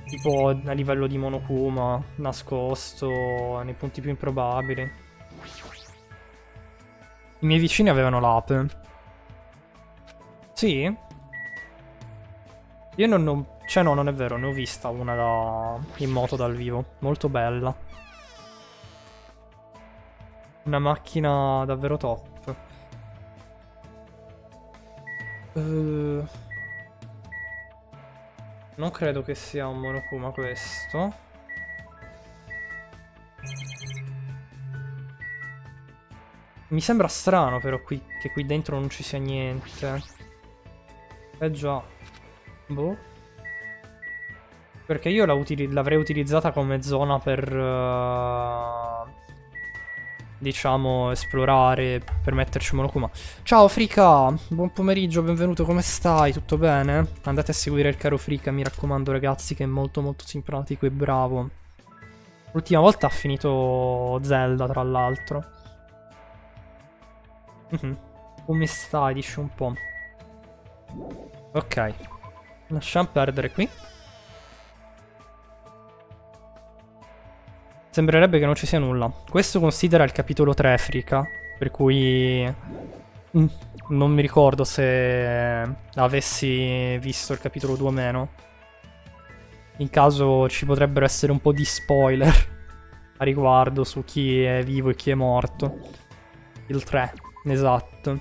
Speaker 1: Tipo a livello di Monokuma, nascosto nei punti più improbabili. I miei vicini avevano l'ape. Sì? Io non... Cioè no, non è vero, ne ho vista una in moto dal vivo. Molto bella. Una macchina davvero top. Non credo che sia un Monokuma questo. Mi sembra strano però che qui dentro non ci sia niente. Eh già. Boh. Perché io l'avrei utilizzata come zona per... diciamo, esplorare, per metterci Monokuma. Ciao Frika, buon pomeriggio, benvenuto, come stai? Tutto bene? Andate a seguire il caro Frika, mi raccomando ragazzi, che è molto molto simpatico e bravo. L'ultima volta ha finito Zelda, tra l'altro. Come stai? Dici un po'. Ok. Lasciamo perdere qui. Sembrerebbe che non ci sia nulla. Questo considera il capitolo 3 Frica, per cui non mi ricordo se avessi visto il capitolo 2 o meno. In caso ci potrebbero essere un po' di spoiler a riguardo su chi è vivo e chi è morto. Il 3, esatto.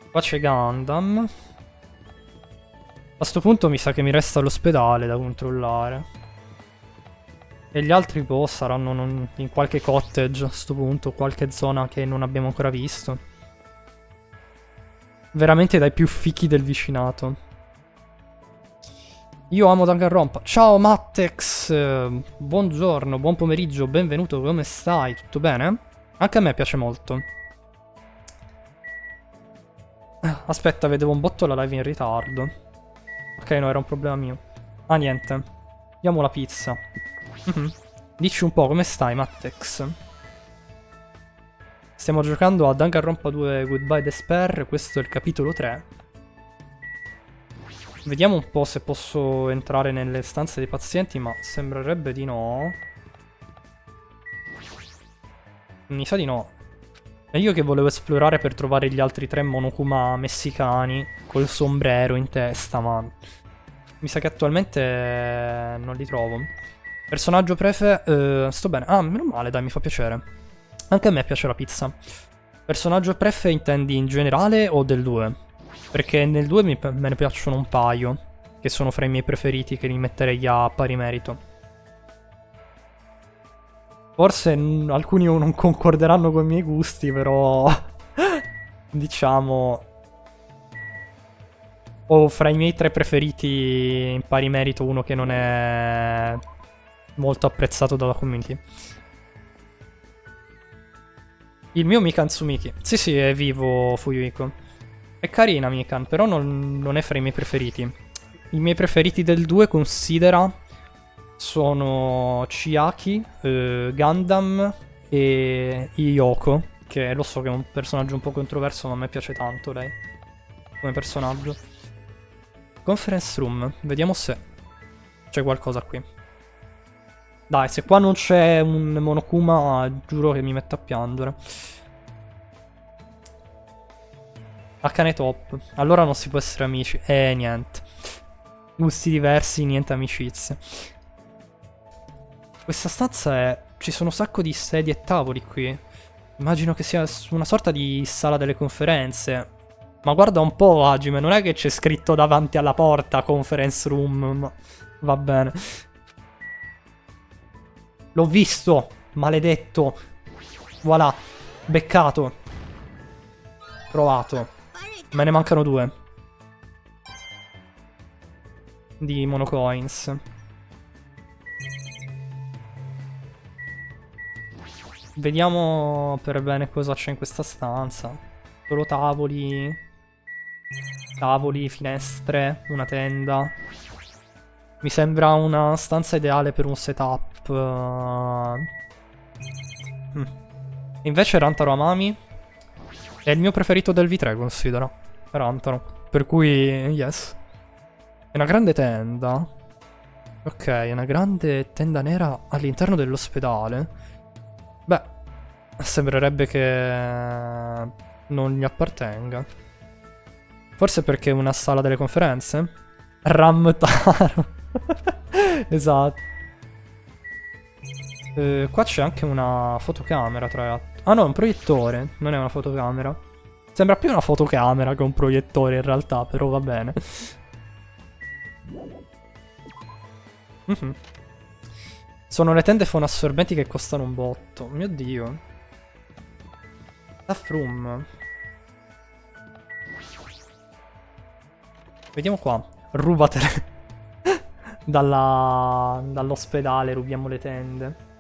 Speaker 1: Qua c'è Gundam. A sto punto mi sa che mi resta l'ospedale da controllare. E gli altri boh saranno in qualche cottage a sto punto, qualche zona che non abbiamo ancora visto. Veramente dai più fichi del vicinato. Io amo Danganronpa. Ciao Mattex, buongiorno, buon pomeriggio, benvenuto, come stai? Tutto bene? Anche a me piace molto. Aspetta, vedevo un botto la live in ritardo. Ok, no, era un problema mio. Ah, niente. Diamo la pizza. Dici un po', come stai, Mattex? Stiamo giocando a Danganronpa 2 Goodbye Despair, questo è il capitolo 3. Vediamo un po' se posso entrare nelle stanze dei pazienti, ma sembrerebbe di no. Mi sa di no. È io che volevo esplorare per trovare gli altri 3 Monokuma messicani col sombrero in testa, ma mi sa che attualmente non li trovo. Personaggio prefe... sto bene. Ah, meno male, dai, mi fa piacere. Anche a me piace la pizza. Personaggio prefe intendi in generale o del 2? Perché nel 2 me ne piacciono un paio, che sono fra i miei preferiti, che li metterei a pari merito. Forse alcuni non concorderanno con i miei gusti, però... diciamo... Ho fra i miei 3 preferiti in pari merito uno che non è molto apprezzato dalla community. Il mio Mikan Tsumiki. Sì, sì, è vivo Fuyuhiko. È carina Mikan, però non è fra i miei preferiti. I miei preferiti del 2 considera... sono Chiaki, Gundam e Yoko, che lo so che è un personaggio un po' controverso, ma a me piace tanto lei come personaggio. Conference room, vediamo se c'è qualcosa qui. Dai, se qua non c'è un Monokuma, giuro che mi metto a piangere. Akane top. Allora non si può essere amici. Niente. Gusti diversi, niente amicizie. Questa stanza è... ci sono un sacco di sedie e tavoli qui. Immagino che sia una sorta di sala delle conferenze. Ma guarda un po', Hajime, non è che c'è scritto davanti alla porta conference room, ma... va bene. L'ho visto, maledetto. Voilà, beccato. Trovato. Me ne mancano 2. Di monocoins. Vediamo per bene cosa c'è in questa stanza. Solo tavoli. Tavoli, finestre, una tenda. Mi sembra una stanza ideale per un setup. Invece Rantaro Amami è il mio preferito del V3, considero. Rantaro. Per cui, yes. È una grande tenda. Ok, è una grande tenda nera all'interno dell'ospedale. Beh, sembrerebbe che non gli appartenga. Forse perché è una sala delle conferenze? Ramtaro. Esatto. Qua c'è anche una fotocamera, tra l'altro. Ah no, è un proiettore, non è una fotocamera. Sembra più una fotocamera che un proiettore in realtà, però va bene. Sono le tende fonoassorbenti che costano un botto. Mio dio. Staff room. Vediamo qua. Rubatele. Dall'ospedale rubiamo le tende.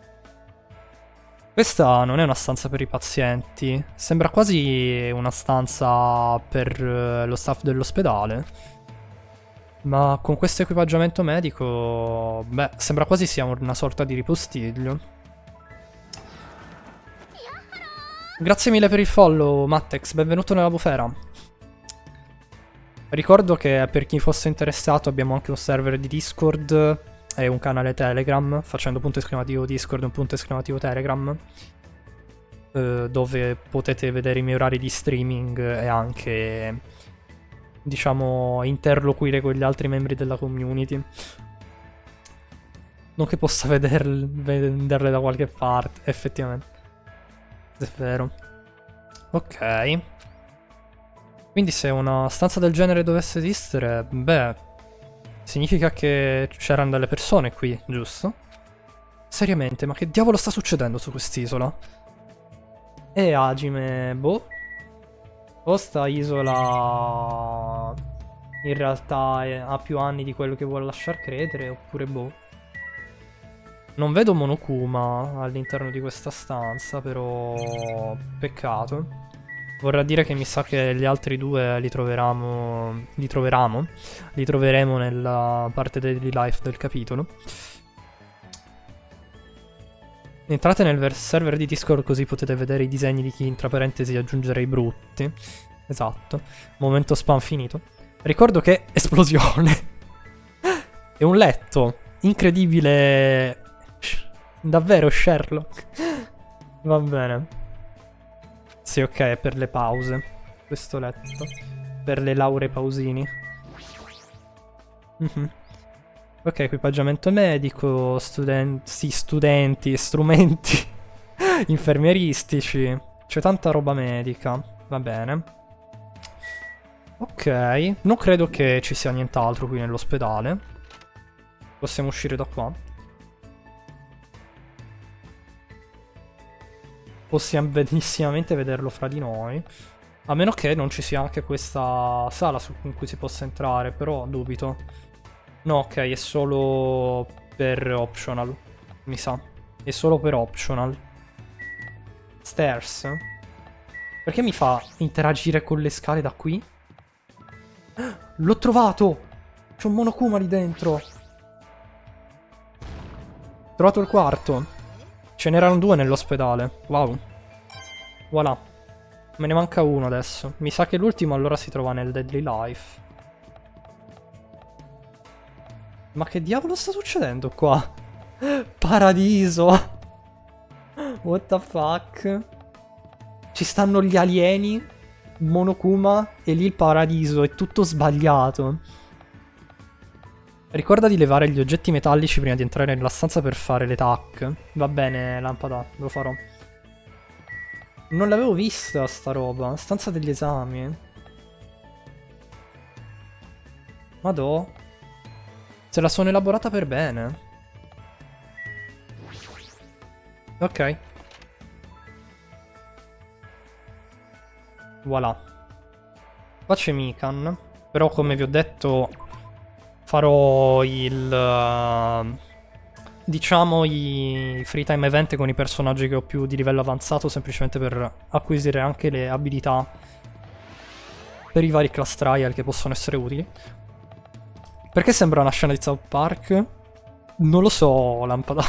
Speaker 1: Questa non è una stanza per i pazienti. Sembra quasi una stanza per lo staff dell'ospedale. Ma con questo equipaggiamento medico... beh, sembra quasi sia una sorta di ripostiglio. Grazie mille per il follow, Mattex. Benvenuto nella bufera. Ricordo che per chi fosse interessato abbiamo anche un server di Discord e un canale Telegram, facendo punto esclamativo Discord e un punto esclamativo Telegram, dove potete vedere i miei orari di streaming e anche, diciamo, interloquire con gli altri membri della community. Non che possa vederle da qualche parte, effettivamente. È vero. Ok. Quindi se una stanza del genere dovesse esistere, beh, significa che c'erano delle persone qui, giusto? Seriamente, ma che diavolo sta succedendo su quest'isola? E Hajime, boh. O sta isola in realtà ha più anni di quello che vuole lasciar credere, oppure boh. Non vedo Monokuma all'interno di questa stanza, però peccato. Vorrà dire che mi sa che gli altri due li troveremo nella parte daily life del capitolo. Entrate nel server di Discord così potete vedere i disegni di chi, tra parentesi, aggiungere i brutti. Esatto. Momento spam finito. Ricordo che esplosione. È un letto. Incredibile. Davvero Sherlock. Va bene. Sì, ok, è per le pause. Questo letto. Per le lauree pausini. Ok, equipaggiamento medico, studenti, strumenti infermieristici. C'è tanta roba medica. Va bene. Ok, non credo che ci sia nient'altro qui nell'ospedale. Possiamo uscire da qua. Possiamo benissimamente vederlo fra di noi. A meno che non ci sia anche questa sala in cui si possa entrare, però dubito. No, ok, è solo per optional, mi sa. È solo per optional. Stairs. Perché mi fa interagire con le scale da qui? L'ho trovato! C'è un Monokuma lì dentro. Ho trovato il quarto. Ce n'erano due nell'ospedale. Wow. Voilà. Me ne manca uno adesso. Mi sa che l'ultimo allora si trova nel Deadly Life. Ma che diavolo sta succedendo qua? Paradiso. What the fuck? Ci stanno gli alieni, Monokuma e lì il paradiso. È tutto sbagliato. Ricorda di levare gli oggetti metallici prima di entrare nella stanza per fare le tac. Va bene, lampada, lo farò. Non l'avevo vista sta roba. Stanza degli esami. Madò. Se la sono elaborata per bene. Ok. Voilà. Qua c'è Mikan. Però come vi ho detto farò diciamo i free time event con i personaggi che ho più di livello avanzato, semplicemente per acquisire anche le abilità per i vari class trial che possono essere utili. Perché sembra una scena di South Park? Non lo so, lampada.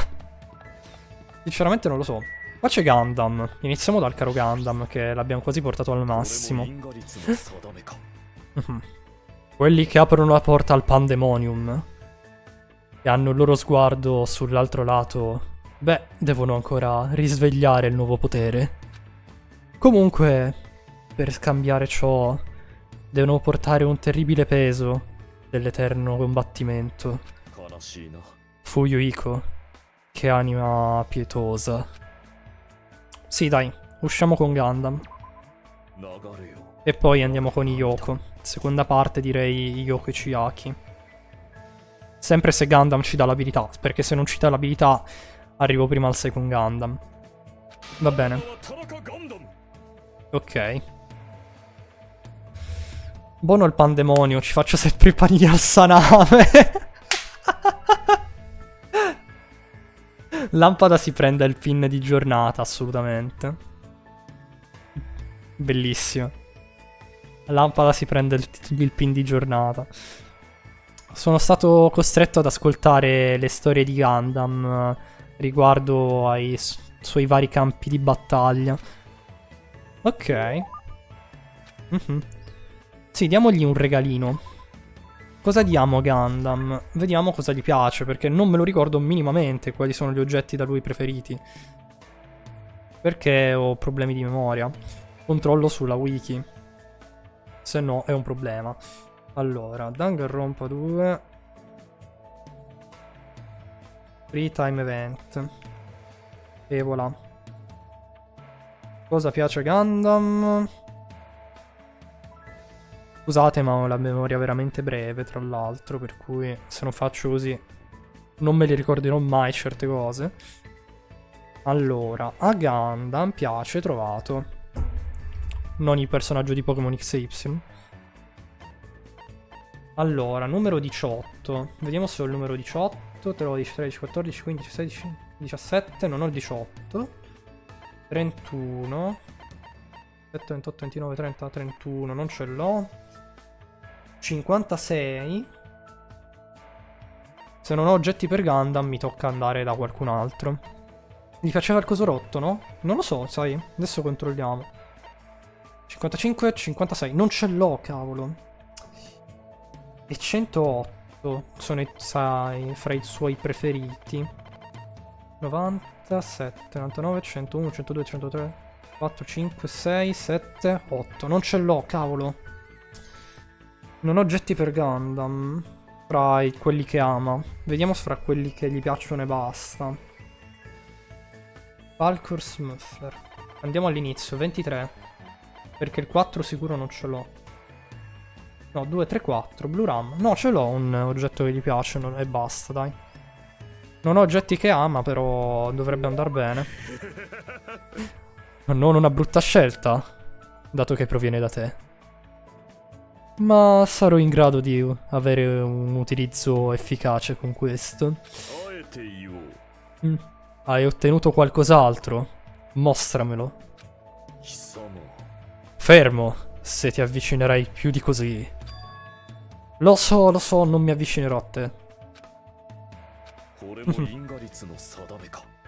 Speaker 1: Sinceramente non lo so. Qua c'è Gundam. Iniziamo dal caro Gundam, che l'abbiamo quasi portato al massimo. Quelli che aprono la porta al pandemonium e hanno il loro sguardo sull'altro lato, beh, devono ancora risvegliare il nuovo potere. Comunque, per scambiare ciò, devono portare un terribile peso dell'eterno combattimento. Fu Yuiko, che anima pietosa. Sì, dai, usciamo con Gundam. E poi andiamo con Yoko. Seconda parte direi Yoko e Chiaki. Sempre se Gundam ci dà l'abilità, perché se non ci dà l'abilità arrivo prima al Second Gundam. Va bene. Ok. Buono il pandemonio, ci faccio sempre i panini al Saname. Lampada si prende il pin di giornata, assolutamente. Bellissimo. Lampada si prende il pin di giornata. Sono stato costretto ad ascoltare le storie di Gundam riguardo ai suoi vari campi di battaglia. Ok. Sì, diamogli un regalino. Cosa diamo a Gundam? Vediamo cosa gli piace, perché non me lo ricordo minimamente quali sono gli oggetti da lui preferiti. Perché ho problemi di memoria. Controllo sulla wiki. Se no è un problema. Allora, Danganronpa 2. Free time event. E voilà. Cosa piace a Gundam? Scusate, ma ho la memoria veramente breve, tra l'altro, per cui se non faccio così non me li ricorderò mai certe cose. Allora, a Gundam piace, trovato. Non il personaggio di Pokémon XY. Allora, numero 18. Vediamo se ho il numero 18. 13, 13, 14, 15, 16, 17. Non ho il 18. 31. 7, 28, 29, 30, 31. Non ce l'ho. 56. Se non ho oggetti per Gundam mi tocca andare da qualcun altro. Gli piaceva il coso rotto, no? Non lo so, sai. Adesso controlliamo. 55, 56. Non ce l'ho, cavolo. E 108 sono, sai, fra i suoi preferiti. 97, 99, 101, 102, 103, 4, 5, 6, 7, 8. Non ce l'ho, cavolo. Non ho oggetti per Gundam. Fra quelli che ama. Vediamo fra quelli che gli piacciono e basta. Valkor Smurfer. Andiamo all'inizio, 23. Perché il 4 sicuro non ce l'ho. No, 2, 3, 4. Blue Ram. No, ce l'ho un oggetto che gli piace e basta, dai. Non ho oggetti che ama, però dovrebbe andare bene. Non una brutta scelta, dato che proviene da te. Ma sarò in grado di avere un utilizzo efficace con questo. Hai ottenuto qualcos'altro? Mostramelo. Fermo, se ti avvicinerai più di così. Lo so, non mi avvicinerò a te.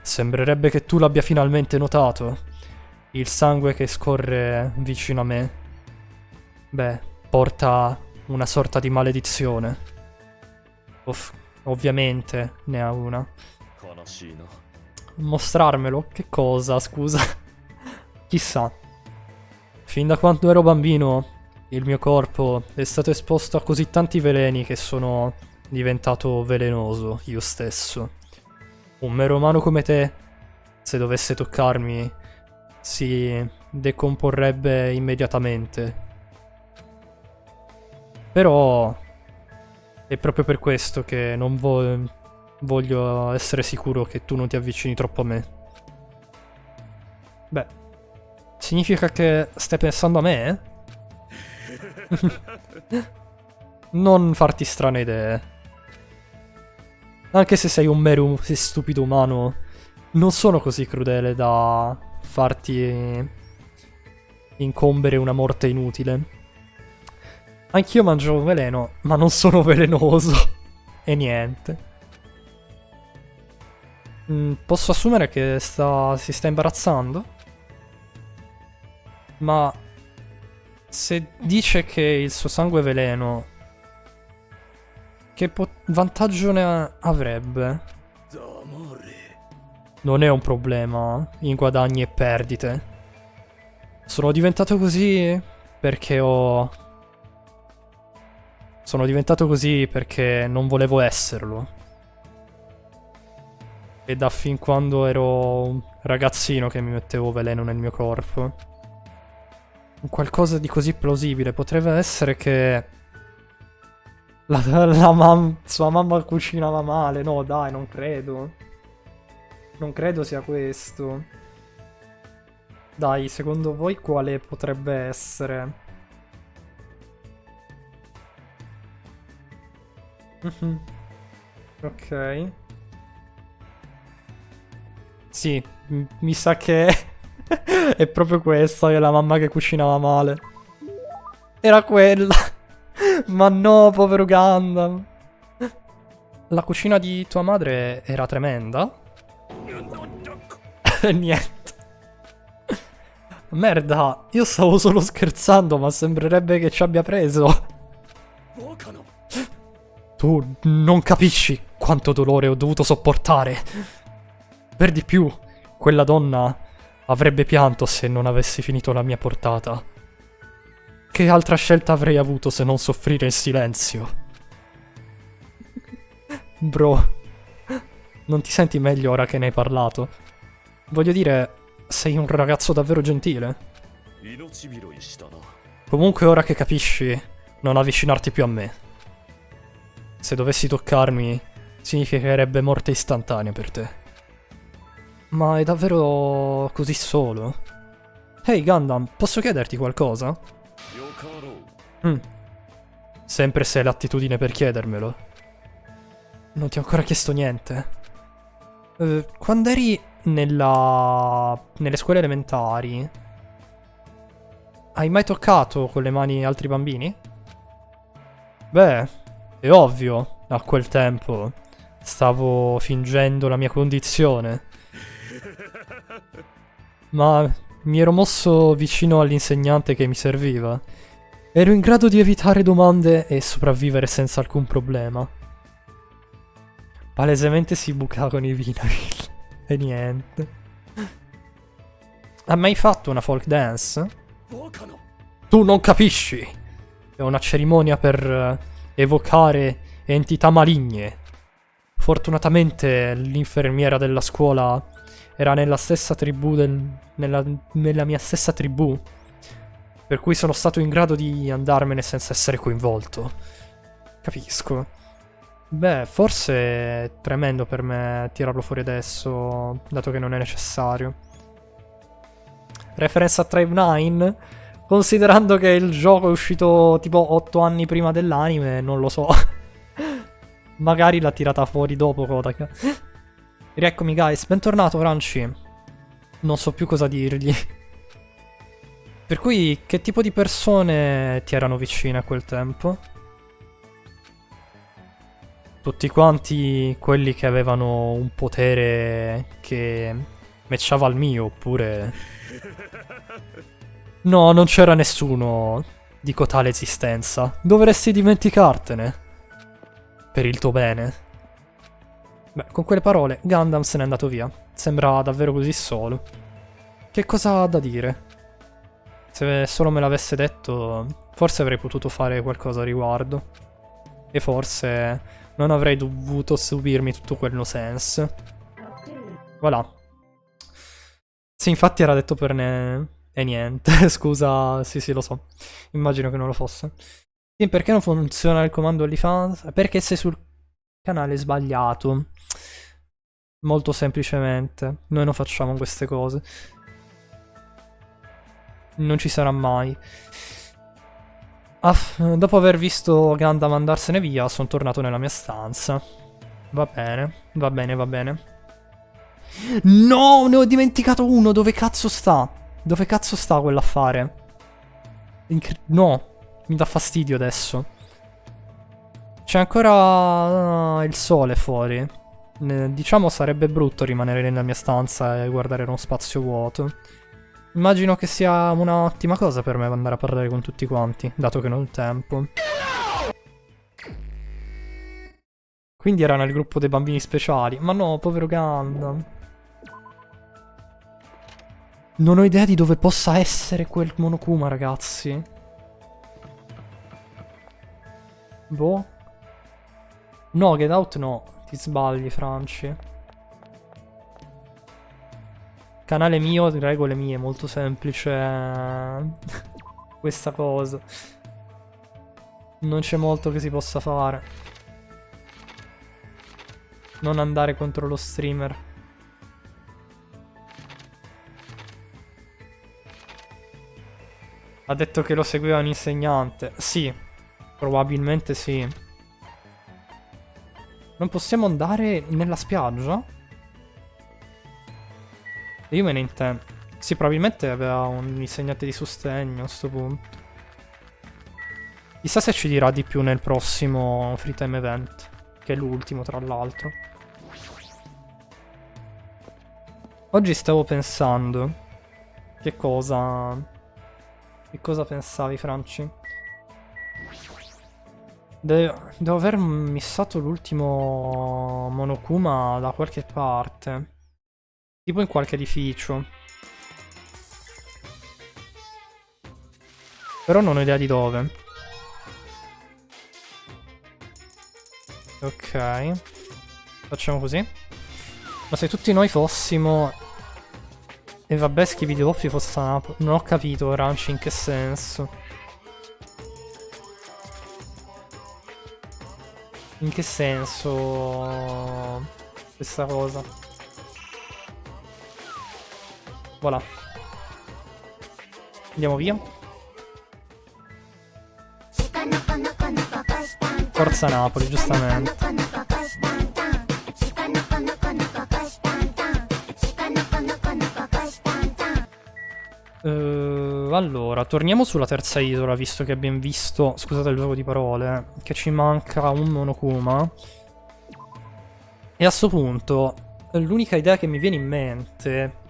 Speaker 1: Sembrerebbe che tu l'abbia finalmente notato. Il sangue che scorre vicino a me. Beh, porta una sorta di maledizione. Ovviamente ne ha una. Mostrarmelo? Che cosa, scusa? Chissà. Fin da quando ero bambino, il mio corpo è stato esposto a così tanti veleni che sono diventato velenoso io stesso. Un mero umano come te, se dovesse toccarmi, si decomporrebbe immediatamente. Però è proprio per questo che non voglio essere sicuro che tu non ti avvicini troppo a me. Beh, significa che stai pensando a me? Non farti strane idee. Anche se sei un mero stupido umano, non sono così crudele da farti incombere una morte inutile. Anch'io mangio veleno, ma non sono velenoso. E niente. Posso assumere che si sta imbarazzando? Ma se dice che il suo sangue è veleno, che vantaggio ne avrebbe? Non è un problema in guadagni e perdite. Sono diventato così perché Sono diventato così perché non volevo esserlo. E da fin quando ero un ragazzino che mi mettevo veleno nel mio corpo. Qualcosa di così plausibile potrebbe essere che sua mamma cucinava male. No, dai, non credo. Non credo sia questo. Dai, secondo voi quale potrebbe essere? Ok. Sì, mi sa che è proprio questa, che è la mamma che cucinava male. Era quella. Ma no, povero Gundam. La cucina di tua madre era tremenda? Niente. Merda, io stavo solo scherzando, ma sembrerebbe che ci abbia preso. Tu non capisci quanto dolore ho dovuto sopportare. Per di più, quella donna avrebbe pianto se non avessi finito la mia portata. Che altra scelta avrei avuto se non soffrire in silenzio? Bro, non ti senti meglio ora che ne hai parlato? Voglio dire, sei un ragazzo davvero gentile. Comunque ora che capisci, non avvicinarti più a me. Se dovessi toccarmi, significherebbe morte istantanea per te. Ma è davvero così solo? Ehi Gundam, posso chiederti qualcosa? Sempre se hai l'attitudine per chiedermelo. Non ti ho ancora chiesto niente. Quando eri nelle scuole elementari, hai mai toccato con le mani altri bambini? Beh, è ovvio, a quel tempo stavo fingendo la mia condizione. Ma mi ero mosso vicino all'insegnante che mi serviva. Ero in grado di evitare domande e sopravvivere senza alcun problema. Palesemente si buca con i binari. E niente. Ha mai fatto una folk dance? Tu non capisci! È una cerimonia per evocare entità maligne. Fortunatamente l'infermiera della scuola era nella stessa tribù nella mia stessa tribù. Per cui sono stato in grado di andarmene senza essere coinvolto. Capisco. Beh, forse è tremendo per me tirarlo fuori adesso, dato che non è necessario. Referenza a Tribe 9? Considerando che il gioco è uscito tipo 8 anni prima dell'anime, non lo so. Magari l'ha tirata fuori dopo Kodaka. Rieccomi guys, bentornato Franci. Non so più cosa dirgli. Per cui, che tipo di persone ti erano vicine a quel tempo? Tutti quanti quelli che avevano un potere che matchava al mio, oppure... No, non c'era nessuno di cotale esistenza. Dovresti dimenticartene. Per il tuo bene. Beh, con quelle parole, Gundam se n'è andato via. Sembra davvero così solo. Che cosa ha da dire? Se solo me l'avesse detto, forse avrei potuto fare qualcosa a riguardo. E forse non avrei dovuto subirmi tutto quel nonsense. Voilà. Sì, infatti era detto per ne... E niente, scusa, sì lo so. Immagino che non lo fosse. Sì, perché non funziona il comando OnlyFans? Perché sei sul canale sbagliato. Molto semplicemente. Noi non facciamo queste cose. Non ci sarà mai. Dopo aver visto Gundam andarsene via, sono tornato nella mia stanza. Va bene, va bene, va bene. No, ne ho dimenticato uno. Dove cazzo sta? Dove cazzo sta quell'affare? No, mi dà fastidio adesso. C'è ancora il sole fuori. Diciamo sarebbe brutto rimanere nella mia stanza e guardare uno spazio vuoto. Immagino che sia un'ottima cosa per me andare a parlare con tutti quanti, dato che non ho tempo. Quindi era nel gruppo dei bambini speciali. Ma no, povero Gundam. Non ho idea di dove possa essere quel Monokuma, ragazzi. Boh. No, Get Out no. Ti sbagli, Franci. Canale mio, regole mie, molto semplice. Questa cosa. Non c'è molto che si possa fare. Non andare contro lo streamer. Ha detto che lo seguiva un insegnante. Sì, probabilmente sì. Non possiamo andare nella spiaggia? Io me ne intendo. Sì, probabilmente aveva un insegnante di sostegno a sto punto. Chissà se ci dirà di più nel prossimo Free Time Event, che è l'ultimo tra l'altro. Oggi stavo pensando Che cosa? Che cosa pensavi, Franci? Devo aver missato l'ultimo Monokuma da qualche parte. Tipo in qualche edificio. Però non ho idea di dove. Ok. Facciamo così. Ma se tutti noi fossimo... E vabbè, schivi di doppi fosse Napoli. Non ho capito, Ranci, in che senso. In che senso... Questa cosa. Voilà. Andiamo via. Forza Napoli, giustamente. Allora, torniamo sulla terza isola, visto che abbiamo visto, scusate il gioco di parole, che ci manca un Monokuma. E a sto punto, l'unica idea che mi viene in mente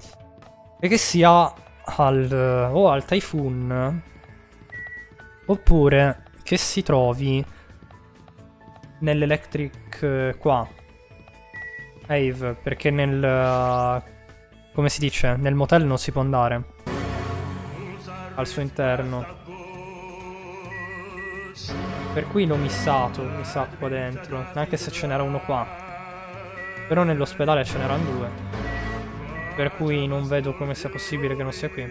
Speaker 1: è che sia al Typhoon, oppure che si trovi nell'Electric qua. Ave, perché come si dice, nel motel non si può andare al suo interno. Per cui l'ho missato, mi sa, qua dentro. Anche se ce n'era uno qua. Però nell'ospedale ce n'erano due. Per cui non vedo come sia possibile che non sia qui.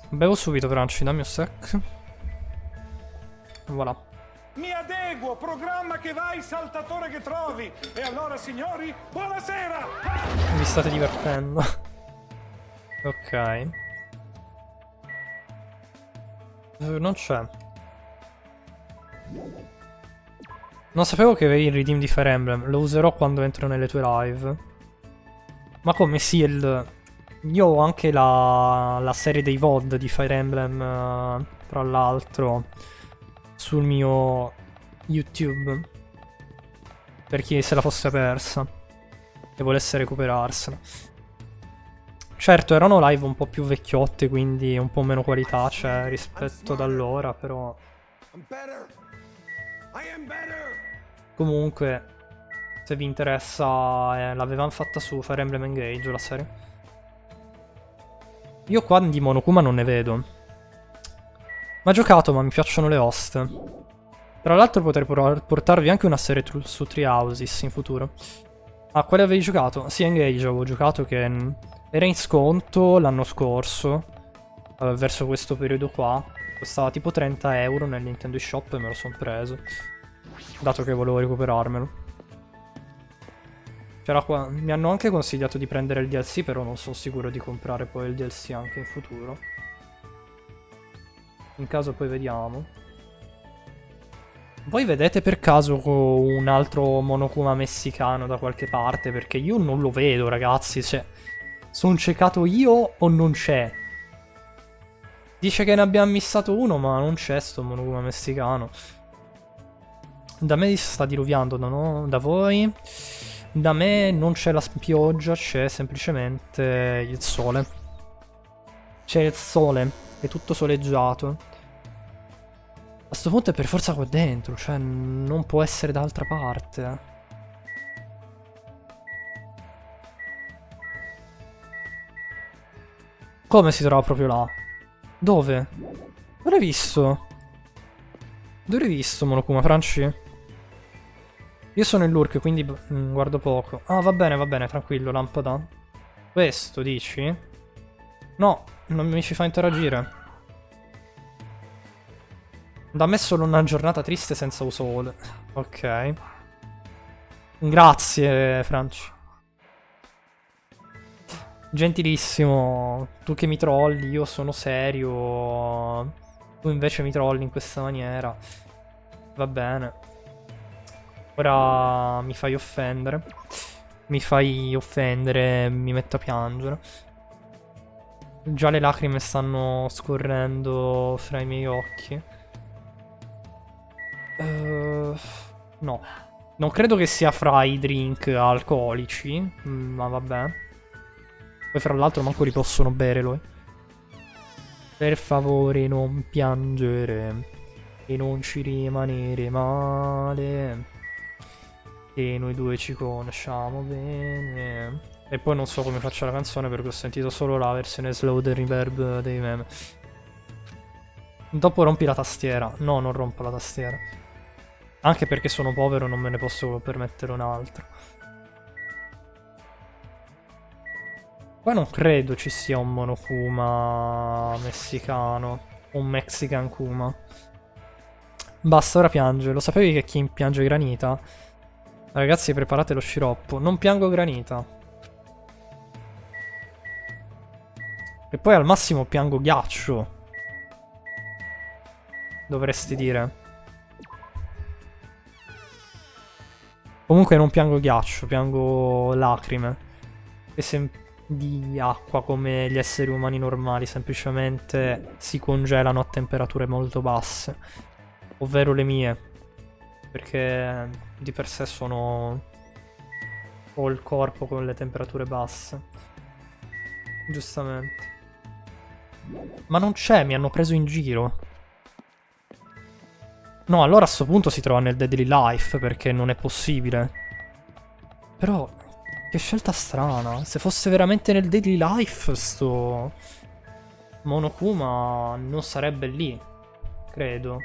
Speaker 1: Bevo subito, Franci, dammi un sec. Voilà.
Speaker 6: Mi adeguo, programma che vai, saltatore che trovi. E allora, signori, buonasera!
Speaker 1: Vi state divertendo. Ok. Non c'è. Non sapevo che avevi il redeem di Fire Emblem. Lo userò quando entro nelle tue live. Ma come Seal? Io ho anche la serie dei VOD di Fire Emblem, tra l'altro, sul mio YouTube. Per chi se la fosse persa e volesse recuperarsela. Certo, erano live un po' più vecchiotte, quindi un po' meno qualità c'è rispetto ad allora, però... Comunque, se vi interessa, l'avevano fatta su Fire Emblem Engage, la serie. Io qua di Monokuma non ne vedo. Ma giocato, ma mi piacciono le host. Tra l'altro potrei portarvi anche una serie su Treehouses in futuro. Ah, quale avevi giocato? Sì, Engage avevo giocato, che era in sconto l'anno scorso, verso questo periodo qua. Costava tipo 30 euro nel Nintendo Shop e me lo sono preso, dato che volevo recuperarmelo. C'era qua. Mi hanno anche consigliato di prendere il DLC, però non sono sicuro di comprare poi il DLC anche in futuro. In caso poi vediamo. Voi vedete per caso un altro Monokuma messicano da qualche parte? Perché io non lo vedo, ragazzi. Cioè, sono ciecato io o non c'è? Dice che ne abbiamo missato uno, ma non c'è sto Monokuma messicano. Da me si sta diluviando, no? Da voi? Da me non c'è la pioggia, c'è semplicemente il sole. C'è il sole, è tutto soleggiato. A sto punto è per forza qua dentro, cioè non può essere da altra parte. Come si trova proprio là? Dove? Dove l'hai visto? Dove l'hai visto, Monokuma, Franci? Io sono in lurk, quindi guardo poco. Ah, va bene, tranquillo, lampada. Questo, dici? No, non mi ci fa interagire. Da me è solo una giornata triste senza sole. Ok. Grazie, Franci. Gentilissimo. Tu che mi trolli, io sono serio. Tu invece mi trolli in questa maniera. Va bene. Ora mi fai offendere. Mi fai offendere, mi metto a piangere. Già le lacrime stanno scorrendo fra i miei occhi. No. Non credo che sia fra i drink alcolici, ma vabbè. Poi fra l'altro manco li possono bere lui. Per favore non piangere e non ci rimanere male, e noi due ci conosciamo bene. E poi non so come faccia la canzone perché ho sentito solo la versione slow del reverb dei meme. Dopo rompi la tastiera. No, non rompo la tastiera. Anche perché sono povero e non me ne posso permettere un altro. Qua non credo ci sia un Monokuma messicano. Un Mexican Kuma. Basta, ora piange. Lo sapevi che chi piange granita? Ragazzi, preparate lo sciroppo. Non piango granita. E poi al massimo piango ghiaccio. Dovresti dire. Comunque non piango ghiaccio, piango lacrime. Di acqua come gli esseri umani normali, semplicemente si congelano a temperature molto basse. Ovvero le mie. Perché di per sé sono... ho il corpo con le temperature basse. Giustamente. Ma non c'è, mi hanno preso in giro. No, allora a sto punto si trova nel Deadly Life, perché non è possibile. Però, che scelta strana. Se fosse veramente nel Deadly Life, sto Monokuma non sarebbe lì. Credo.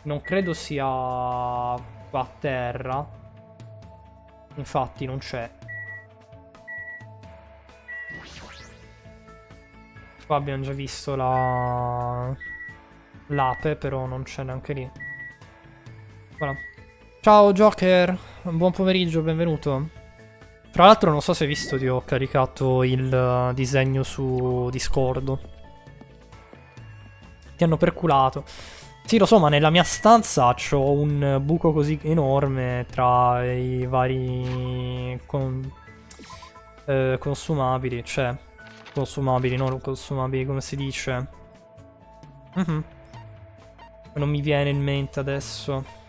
Speaker 1: Non credo sia qua a terra. Infatti non c'è. Qua abbiamo già visto l'ape, però non c'è neanche lì. Voilà. Ciao Joker, buon pomeriggio, benvenuto. Tra l'altro non so se hai visto, ti ho caricato il disegno su Discord. Ti hanno perculato. Sì, lo so, ma nella mia stanza c'ho un buco così enorme tra i vari consumabili, cioè... consumabili, non consumabili, come si dice? Non mi viene in mente adesso.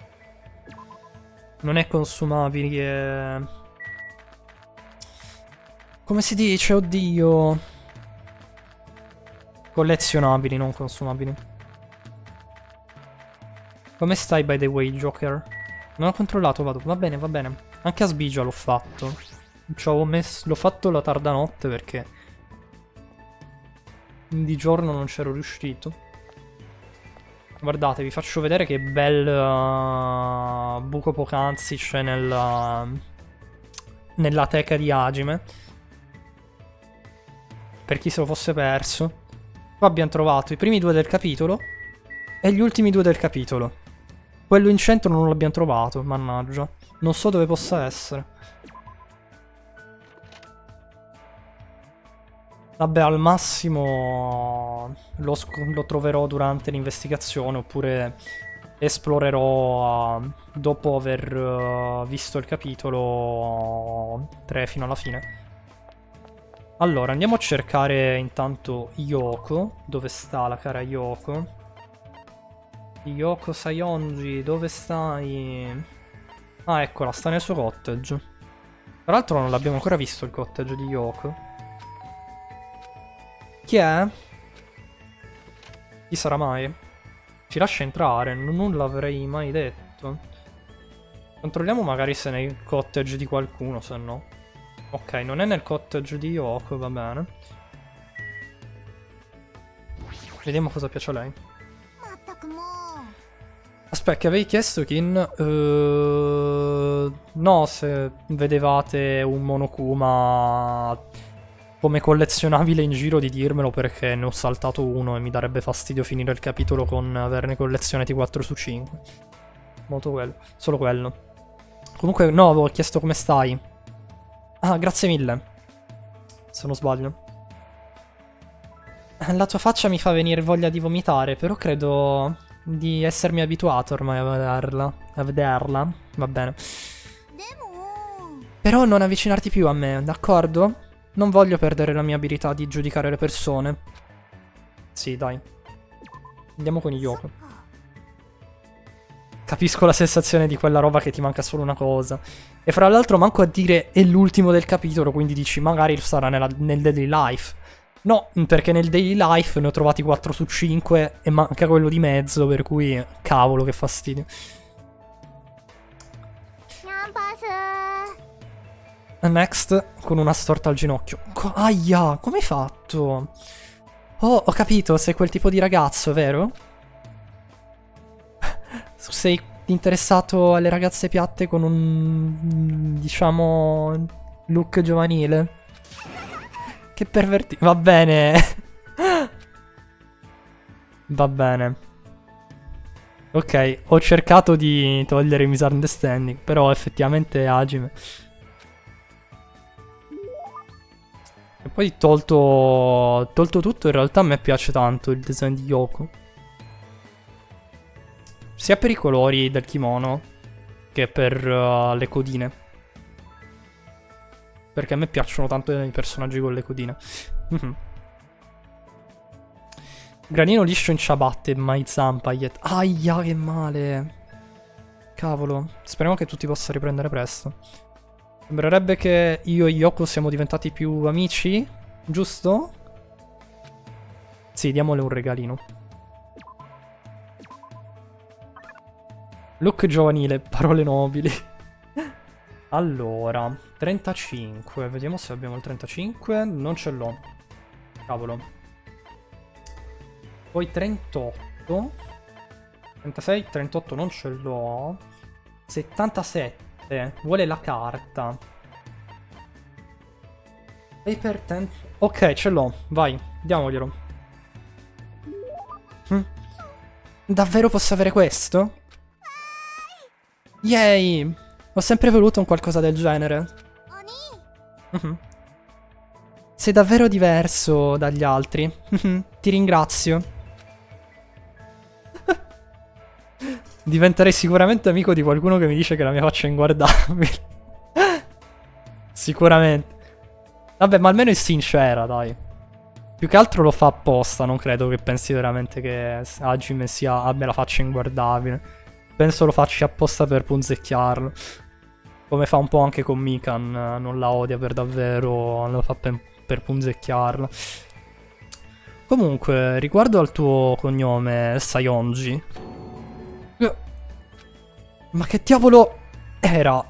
Speaker 1: Non è consumabili, è... come si dice? Oddio. Collezionabili, non consumabili. Come stai, by the way, Joker? Non ho controllato, vado. Va bene, va bene. Anche a Sbigia l'ho fatto. L'ho fatto la tarda notte perché... di giorno non c'ero riuscito. Guardate, vi faccio vedere che bel buco poc'anzi c'è nella teca di Hajime. Per chi se lo fosse perso. Qua abbiamo trovato i primi 2 del capitolo e gli ultimi 2 del capitolo. Quello in centro non l'abbiamo trovato, mannaggia. Non so dove possa essere. Vabbè, al massimo lo troverò durante l'investigazione oppure esplorerò dopo aver visto il capitolo 3 fino alla fine. Allora, andiamo a cercare intanto Yoko. Dove sta la cara Yoko? Yoko Sayonji, dove stai? Ah, eccola, sta nel suo cottage. Tra l'altro non l'abbiamo ancora visto il cottage di Yoko. Chi è? Chi sarà mai? Ci lascia entrare, non l'avrei mai detto. Controlliamo magari se è nel cottage di qualcuno, se no. Ok, non è nel cottage di Yoko, va bene. Vediamo cosa piace a lei. Aspetta, che avevi chiesto, Kin? No, se vedevate un Monokuma come collezionabile in giro di dirmelo, perché ne ho saltato uno e mi darebbe fastidio finire il capitolo con averne collezionati 4 su 5. Molto quello, solo quello. Comunque no, avevo chiesto come stai. Ah, grazie mille. Se non sbaglio. La tua faccia mi fa venire voglia di vomitare, però credo di essermi abituato ormai a vederla. Va bene. Però non avvicinarti più a me, d'accordo? Non voglio perdere la mia abilità di giudicare le persone. Sì, dai. Andiamo con Yoko. Capisco la sensazione di quella roba che ti manca solo una cosa. E fra l'altro manco a dire è l'ultimo del capitolo, quindi dici magari sarà nel daily life. No, perché nel daily life ne ho trovati 4 su 5 e manca quello di mezzo, per cui cavolo che fastidio.
Speaker 4: キャンパス
Speaker 1: Next, con una storta al ginocchio. Aia, come hai fatto? Oh, ho capito, sei quel tipo di ragazzo, vero? Sei interessato alle ragazze piatte con un, diciamo, look giovanile? Che pervertito. Va bene. Va bene. Ok, ho cercato di togliere i misunderstanding, però effettivamente Hajime. E poi tolto tutto, in realtà a me piace tanto il design di Yoko. Sia per i colori del kimono che per le codine. Perché a me piacciono tanto i personaggi con le codine. Granino liscio in ciabatte, mai zampa. Aia, che male. Cavolo. Speriamo che tu ti possa riprendere presto. Sembrerebbe che io e Yoko siamo diventati più amici, giusto? Sì, diamole un regalino. Look giovanile, parole nobili. Allora, 35. Vediamo se abbiamo il 35. Non ce l'ho. Cavolo. Poi 38. 36, 38 non ce l'ho. 77. Vuole la carta. Paper 10. Ok, ce l'ho. Vai, diamoglielo. Davvero posso avere questo? Yay! Ho sempre voluto un qualcosa del genere. Sei davvero diverso dagli altri. Ti ringrazio. Diventerei sicuramente amico di qualcuno che mi dice che la mia faccia è inguardabile. Sicuramente. Vabbè, ma almeno è sincera, dai. Più che altro lo fa apposta, non credo che pensi veramente che Hajime abbia la faccia inguardabile. Penso lo faccia apposta per punzecchiarlo. Come fa un po' anche con Mikan, non la odia per davvero, lo fa per punzecchiarla. Comunque, riguardo al tuo cognome, Sayonji. Ma che diavolo era?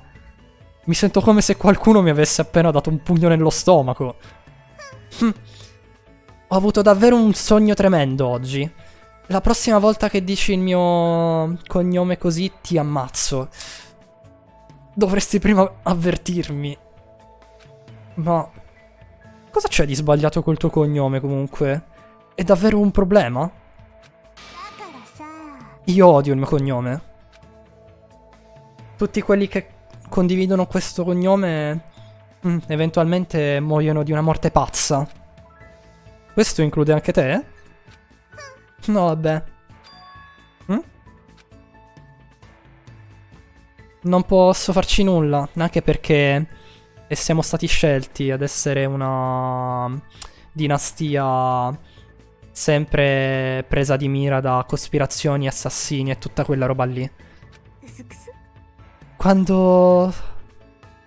Speaker 1: Mi sento come se qualcuno mi avesse appena dato un pugno nello stomaco. Ho avuto davvero un sogno tremendo oggi. La prossima volta che dici il mio cognome così ti ammazzo. Dovresti prima avvertirmi. Ma cosa c'è di sbagliato col tuo cognome comunque? È davvero un problema? Io odio il mio cognome. Tutti quelli che condividono questo cognome eventualmente muoiono di una morte pazza. Questo include anche te? No, vabbè. Non posso farci nulla, anche perché siamo stati scelti ad essere una dinastia sempre presa di mira da cospirazioni, assassini e tutta quella roba lì. Quando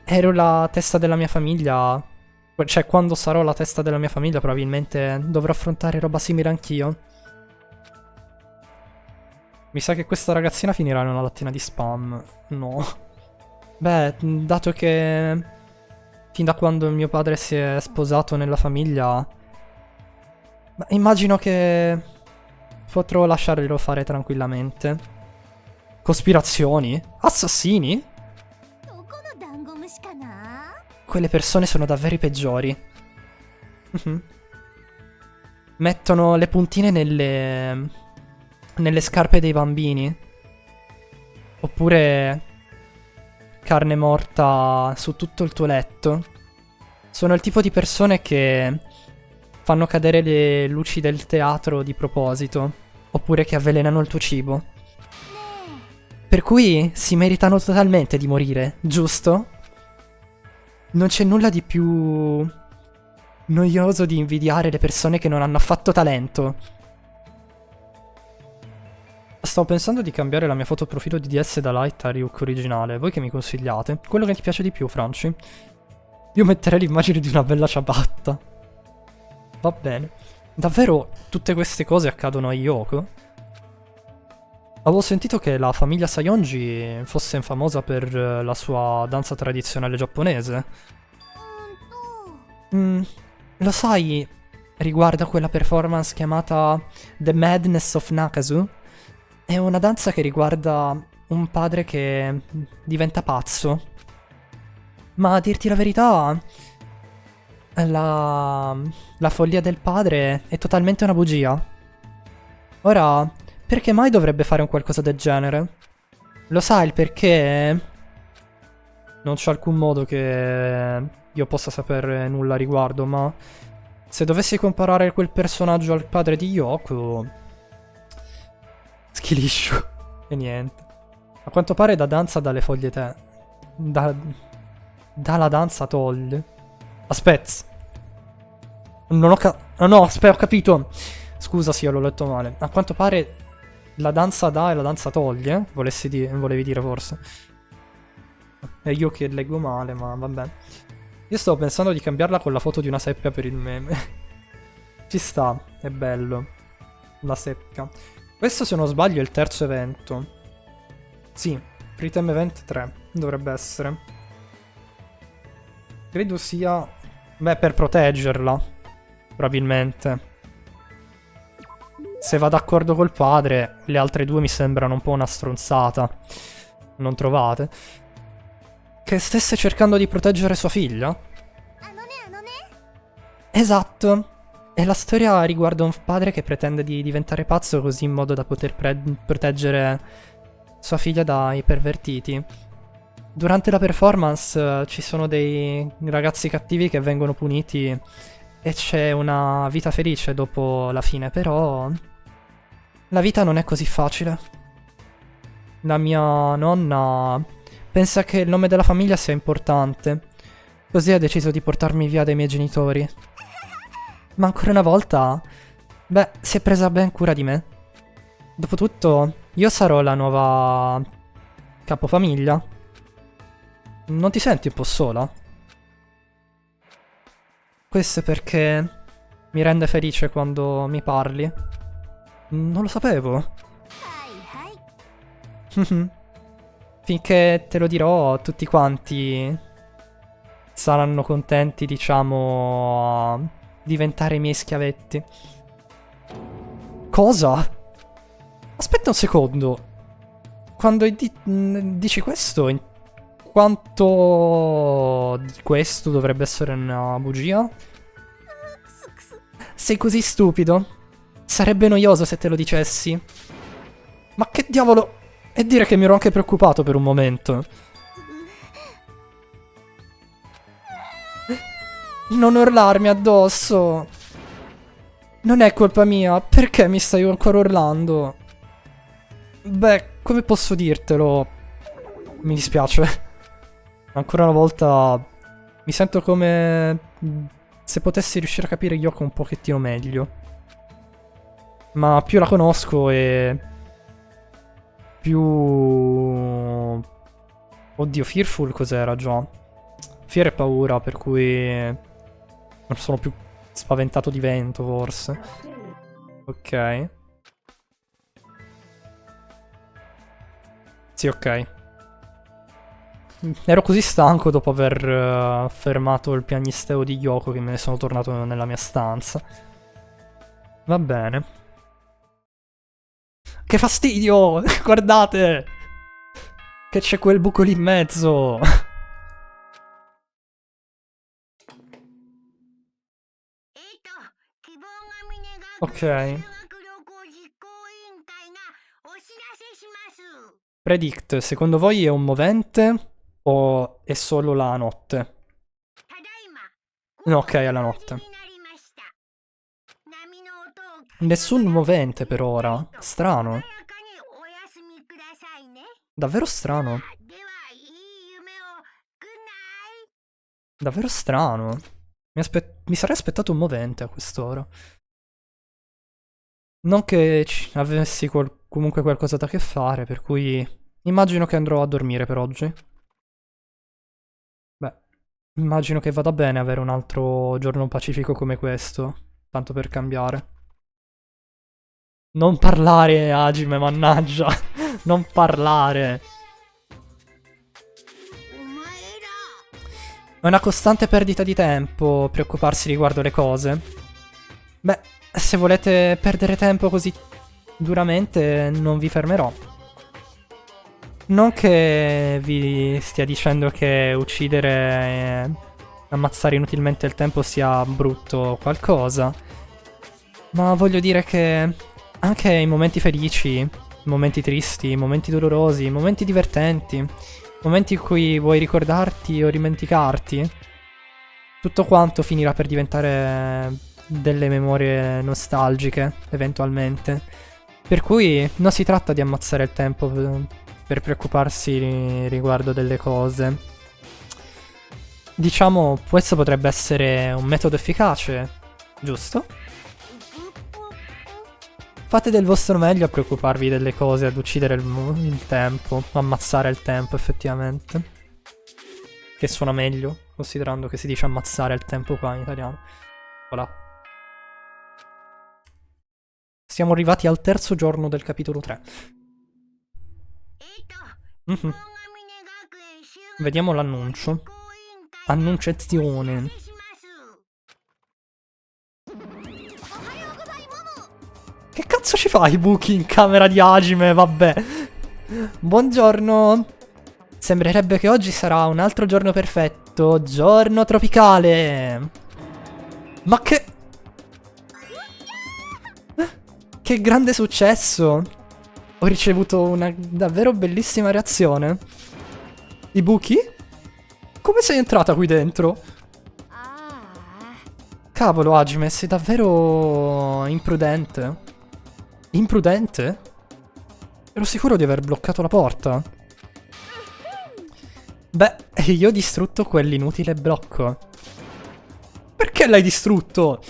Speaker 1: ero la testa della mia famiglia, cioè quando sarò la testa della mia famiglia probabilmente dovrò affrontare roba simile anch'io. Mi sa che questa ragazzina finirà in una lattina di spam. No. Beh, dato che fin da quando mio padre si è sposato nella famiglia, immagino che potrò lasciarglielo fare tranquillamente. Cospirazioni? Assassini? Quelle persone sono davvero i peggiori. Mettono le puntine nelle scarpe dei bambini. Oppure carne morta su tutto il tuo letto. Sono il tipo di persone che fanno cadere le luci del teatro di proposito. Oppure che avvelenano il tuo cibo. Per cui si meritano totalmente di morire, giusto? Non c'è nulla di più noioso di invidiare le persone che non hanno affatto talento. Stavo pensando di cambiare la mia foto profilo di DS da Light a Ryuk originale. Voi che mi consigliate? Quello che ti piace di più, Franci? Io metterei l'immagine di una bella ciabatta. Va bene. Davvero tutte queste cose accadono a Yoko? Avevo sentito che la famiglia Sayonji fosse famosa per la sua danza tradizionale giapponese. Lo sai, riguarda quella performance chiamata The Madness of Nakazu? È una danza che riguarda un padre che diventa pazzo. Ma a dirti la verità, la follia del padre è totalmente una bugia. Ora, perché mai dovrebbe fare un qualcosa del genere? Lo sai il perché? Non c'è alcun modo che io possa sapere nulla a riguardo, ma se dovessi comparare quel personaggio al padre di Yoko... Schiliscio. E niente. A quanto pare da danza dalle foglie te. Dalla danza toglie. Aspetta. Non ho no, aspetta, ho capito. Scusa, sì, l'ho letto male. A quanto pare la danza dà e la danza toglie. Volevi dire forse. È io che leggo male, ma vabbè. Io stavo pensando di cambiarla con la foto di una seppia per il meme. Ci sta, è bello. La seppia. Questo, se non sbaglio, è il terzo evento. Sì, Freetime Event 3 dovrebbe essere. Credo sia... Beh, per proteggerla. Probabilmente. Se va d'accordo col padre, le altre due mi sembrano un po' una stronzata. Non trovate? Che stesse cercando di proteggere sua figlia? Esatto. E la storia riguarda un padre che pretende di diventare pazzo così in modo da poter proteggere sua figlia dai pervertiti. Durante la performance ci sono dei ragazzi cattivi che vengono puniti e c'è una vita felice dopo la fine, però la vita non è così facile. La mia nonna pensa che il nome della famiglia sia importante, così ha deciso di portarmi via dai miei genitori. Ma ancora una volta, beh, si è presa ben cura di me. Dopotutto, io sarò la nuova capofamiglia. Non ti senti un po' sola? Questo è perché mi rende felice quando mi parli. Non lo sapevo. Finché te lo dirò, tutti quanti saranno contenti, diciamo, diventare i miei schiavetti. Cosa? Aspetta un secondo. Quando dici questo, quanto di questo dovrebbe essere una bugia? Sei così stupido? Sarebbe noioso se te lo dicessi. Ma che diavolo? E dire che mi ero anche preoccupato per un momento. Non urlarmi addosso. Non è colpa mia. Perché mi stai ancora urlando? Beh, come posso dirtelo? Mi dispiace. Ancora una volta mi sento come se potessi riuscire a capire Yoko un pochettino meglio. Ma più la conosco e più... Oddio, Fearful cos'era già? Fear e paura, per cui non sono più spaventato di vento, forse. Ok. Sì, ok. Ero così stanco dopo aver fermato il piagnisteo di Yoko che me ne sono tornato nella mia stanza. Va bene. Che fastidio! Guardate! Che c'è quel buco lì in mezzo! Ok. Predict, secondo voi è un movente o è solo la notte? No, ok, è la notte. Nessun movente per ora. Strano. Davvero strano. Davvero strano. Mi sarei aspettato un movente a quest'ora. Non che avessi comunque qualcosa da che fare, per cui immagino che andrò a dormire per oggi. Beh, immagino che vada bene avere un altro giorno pacifico come questo, tanto per cambiare. Non parlare, Hajime, mannaggia. Non parlare. È una costante perdita di tempo preoccuparsi riguardo le cose. Beh, se volete perdere tempo così duramente, non vi fermerò. Non che vi stia dicendo che uccidere e ammazzare inutilmente il tempo sia brutto o qualcosa, ma voglio dire che anche i momenti felici, i momenti tristi, i momenti dolorosi, i momenti divertenti, momenti in cui vuoi ricordarti o dimenticarti, tutto quanto finirà per diventare delle memorie nostalgiche, eventualmente. Per cui non si tratta di ammazzare il tempo per preoccuparsi riguardo delle cose. Diciamo, questo potrebbe essere un metodo efficace, giusto? Fate del vostro meglio a preoccuparvi delle cose, ad uccidere il tempo, ammazzare il tempo effettivamente. Che suona meglio, considerando che si dice ammazzare il tempo qua in italiano. Voilà. Siamo arrivati al terzo giorno del capitolo 3. Vediamo l'annuncio. Annunciazione. Che cazzo ci fai, Buki, in camera di Hajime? Vabbè. Buongiorno. Sembrerebbe che oggi sarà un altro giorno perfetto. Giorno tropicale. Ma che... Che grande successo. Ho ricevuto una davvero bellissima reazione. Ibuki? Come sei entrata qui dentro? Cavolo, Hajime, sei davvero imprudente. Imprudente? Ero sicuro di aver bloccato la porta. Beh, io ho distrutto quell'inutile blocco. Perché l'hai distrutto?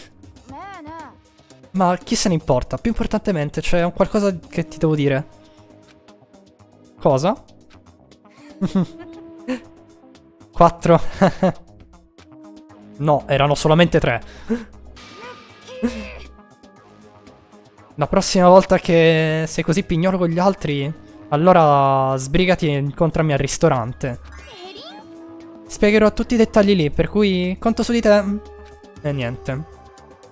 Speaker 1: Ma chi se ne importa? Più importantemente, c'è un qualcosa che ti devo dire. Cosa? 4. No, erano solamente 3. La prossima volta che sei così pignolo con gli altri, allora sbrigati e incontrami al ristorante. Spiegherò tutti i dettagli lì, per cui conto su di te. E niente.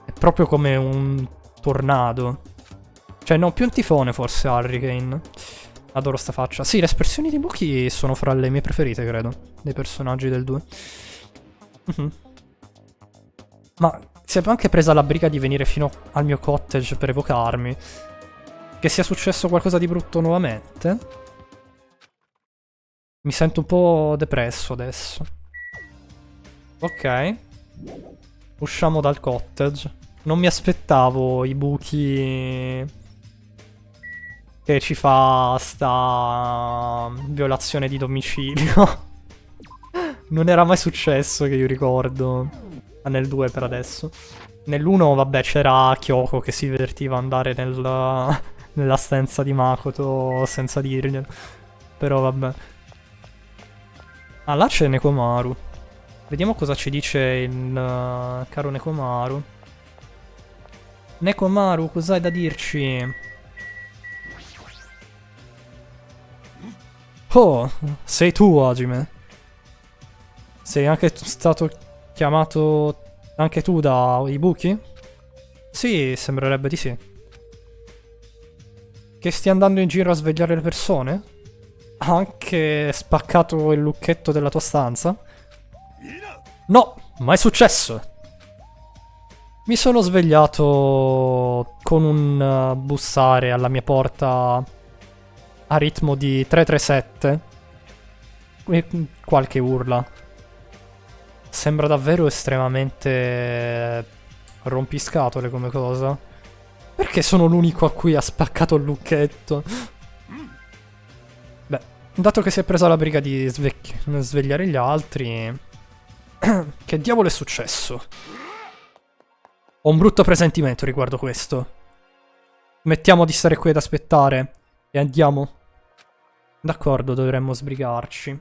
Speaker 1: È proprio come un tornado. Cioè, no, più un tifone forse, Hurricane. Adoro sta faccia. Sì, le espressioni di Buki sono fra le mie preferite, credo, dei personaggi del 2. Ma si è anche presa la briga di venire fino al mio cottage per evocarmi. Che sia successo qualcosa di brutto nuovamente? Mi sento un po' depresso adesso. Ok. Usciamo dal cottage. Non mi aspettavo i buchi che ci fa sta violazione di domicilio. Non era mai successo che io ricordo. Nel 2 per adesso. Nell'1 vabbè c'era Kyoko che si divertiva a andare nella stanza di Makoto senza dirglielo. Però vabbè. Ah, là c'è Nekomaru. Vediamo cosa ci dice il caro Nekomaru. Nekomaru, cos'hai da dirci? Oh, sei tu, Hajime. Sei anche stato chiamato anche tu da Ibuki? Sì, sembrerebbe di sì. Che stia andando in giro a svegliare le persone? Ha anche spaccato il lucchetto della tua stanza? No, mai successo! Mi sono svegliato con un bussare alla mia porta a ritmo di 337 e qualche urla. Sembra davvero estremamente rompiscatole come cosa. Perché sono l'unico a cui ha spaccato il lucchetto? Beh, dato che si è presa la briga di svegliare gli altri... Che diavolo è successo? Ho un brutto presentimento riguardo questo. Mettiamo di stare qui ad aspettare e andiamo. D'accordo, dovremmo sbrigarci.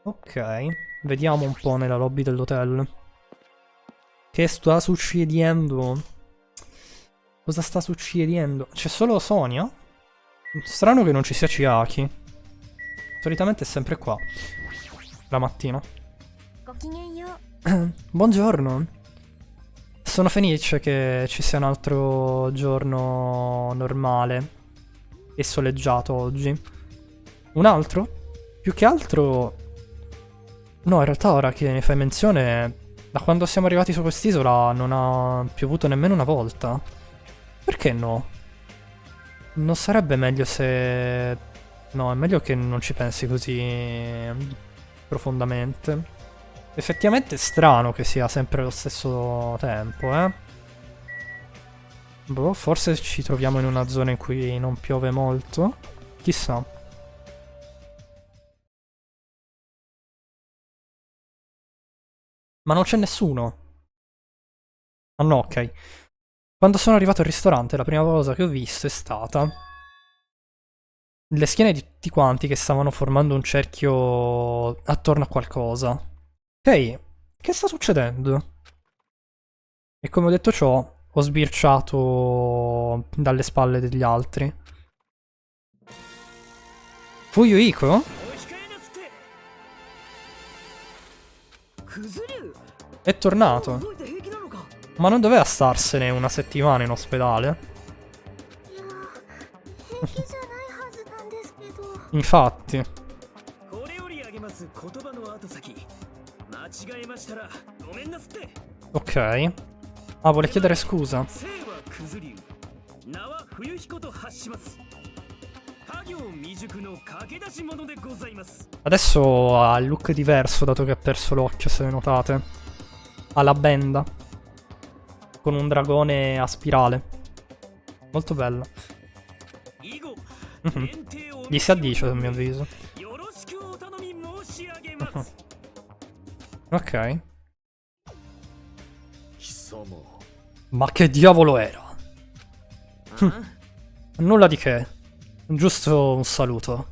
Speaker 1: Ok, vediamo un po' nella lobby dell'hotel. Che sta succedendo? Cosa sta succedendo? C'è solo Sonia? Strano che non ci sia Chiaki. Solitamente è sempre qua. La mattina.
Speaker 4: ごきげんよう。
Speaker 1: Buongiorno. Sono felice che ci sia un altro giorno normale e soleggiato oggi. Un altro? Più che altro... No, in realtà ora che ne fai menzione, da quando siamo arrivati su quest'isola non ha piovuto nemmeno una volta. Perché no? Non sarebbe meglio se... No, è meglio che non ci pensi così profondamente. Effettivamente è strano che sia sempre lo stesso tempo, eh? Boh, forse ci troviamo in una zona in cui non piove molto. Chissà. Ma non c'è nessuno. Ah no, ok. Quando sono arrivato al ristorante, la prima cosa che ho visto è stata le schiene di tutti quanti che stavano formando un cerchio attorno a qualcosa. Ehi, che sta succedendo? E come ho detto ciò, ho sbirciato dalle spalle degli altri. Fu Yuiko? È tornato. Ma non doveva starsene una settimana in ospedale?
Speaker 4: いや平気じゃないはずなんですけど。
Speaker 1: Infatti.
Speaker 3: これよりあげます言葉の後先間違えましたらごめんなすって
Speaker 1: Ok. Ah, vuole chiedere scusa.
Speaker 3: 生は九頭竜名は冬彦と発します家業未熟の駆け出し者でございます
Speaker 1: Adesso ha il look diverso dato che ha perso l'occhio, se notate. Ha la benda. Con un dragone a spirale. Molto bello.
Speaker 3: 以後
Speaker 1: Mhm.
Speaker 3: 限定を
Speaker 1: Gli si addice, a mio avviso.
Speaker 3: よろしくお頼み申し上げます
Speaker 1: Ok.
Speaker 5: 貴様
Speaker 1: Ma che diavolo era?
Speaker 3: あ
Speaker 1: Nulla di che. Giusto un saluto.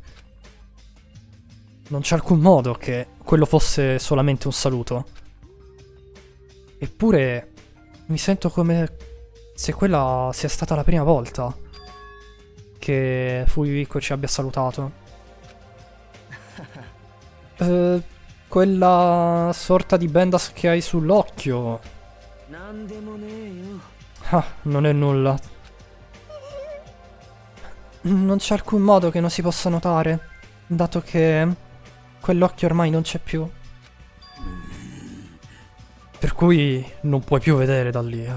Speaker 1: Non c'è alcun modo che quello fosse solamente un saluto. Eppure mi sento come se quella sia stata la prima volta che Fuyuhiko ci abbia salutato. Quella sorta di bendas che hai sull'occhio.
Speaker 3: なんでもねえよ
Speaker 1: Ah, non è nulla. Non c'è alcun modo che non si possa notare, dato che quell'occhio ormai non c'è più. Per cui non puoi più vedere da lì.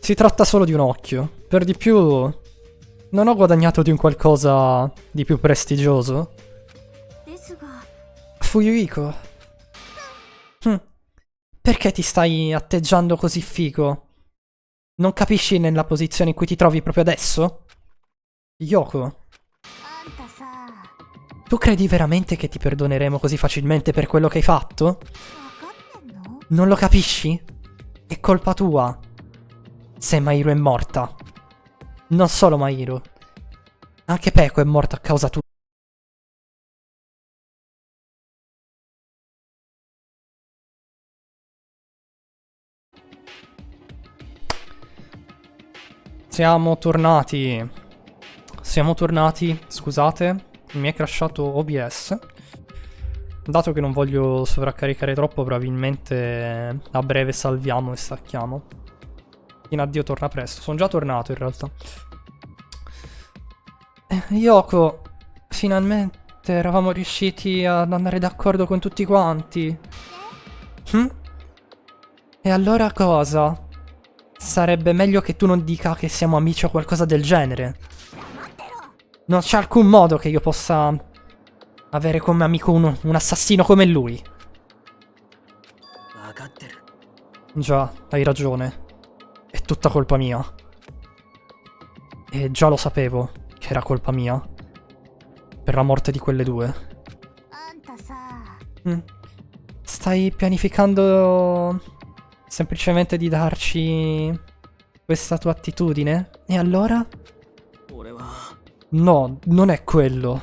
Speaker 1: Si tratta solo di un occhio. Per di più, non ho guadagnato di un qualcosa di più prestigioso.
Speaker 4: ですが、
Speaker 1: Fuyuhiko. Perché ti stai atteggiando così figo? Non capisci nella posizione in cui ti trovi proprio adesso? Yoko,
Speaker 4: あんたさ、
Speaker 1: tu credi veramente che ti perdoneremo così facilmente per quello che hai fatto?
Speaker 4: わかってんの？
Speaker 1: Non lo capisci? È colpa tua. Se Mairo è morta. Non solo Mairo. Anche Peko è morta a causa tua. Siamo tornati. Siamo tornati. Scusate, mi è crashato OBS. Dato che non voglio sovraccaricare troppo, probabilmente a breve salviamo e stacchiamo. In addio torna presto. Sono già tornato in realtà. Yoko, finalmente eravamo riusciti ad andare d'accordo con tutti quanti. Hm? E allora cosa? Sarebbe meglio che tu non dica che siamo amici o qualcosa del genere. Non c'è alcun modo che io possa avere come amico un assassino come lui.
Speaker 3: 分かってる
Speaker 1: Già, hai ragione. È tutta colpa mia. E già lo sapevo che era colpa mia. Per la morte di quelle due.
Speaker 4: あんたさ、
Speaker 1: Stai pianificando semplicemente di darci questa tua attitudine? E allora?
Speaker 3: 俺は
Speaker 1: No, non è quello.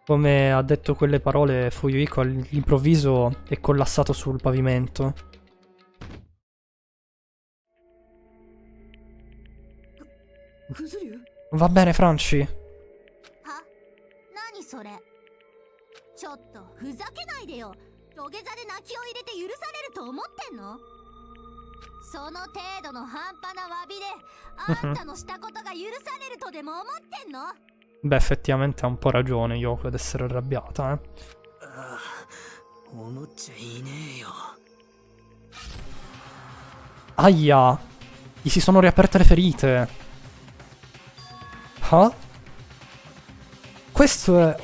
Speaker 1: Come ha detto quelle parole, Fuyuhiko all'improvviso è collassato sul pavimento.
Speaker 3: クズリュウ
Speaker 1: Va bene, Franci.
Speaker 4: は何それちょっとふざけないでよ。土下座で泣きを入れて許されると思ってんの？その程度の半端な詫びであんたのしたことが許されるとでも思ってんの？
Speaker 1: Beh, effettivamente ha un po' ragione Yoko ad essere arrabbiata, eh.
Speaker 3: 思っちゃいねえよ
Speaker 1: Aia! Gli si sono riaperte le ferite. Ah? Questo è...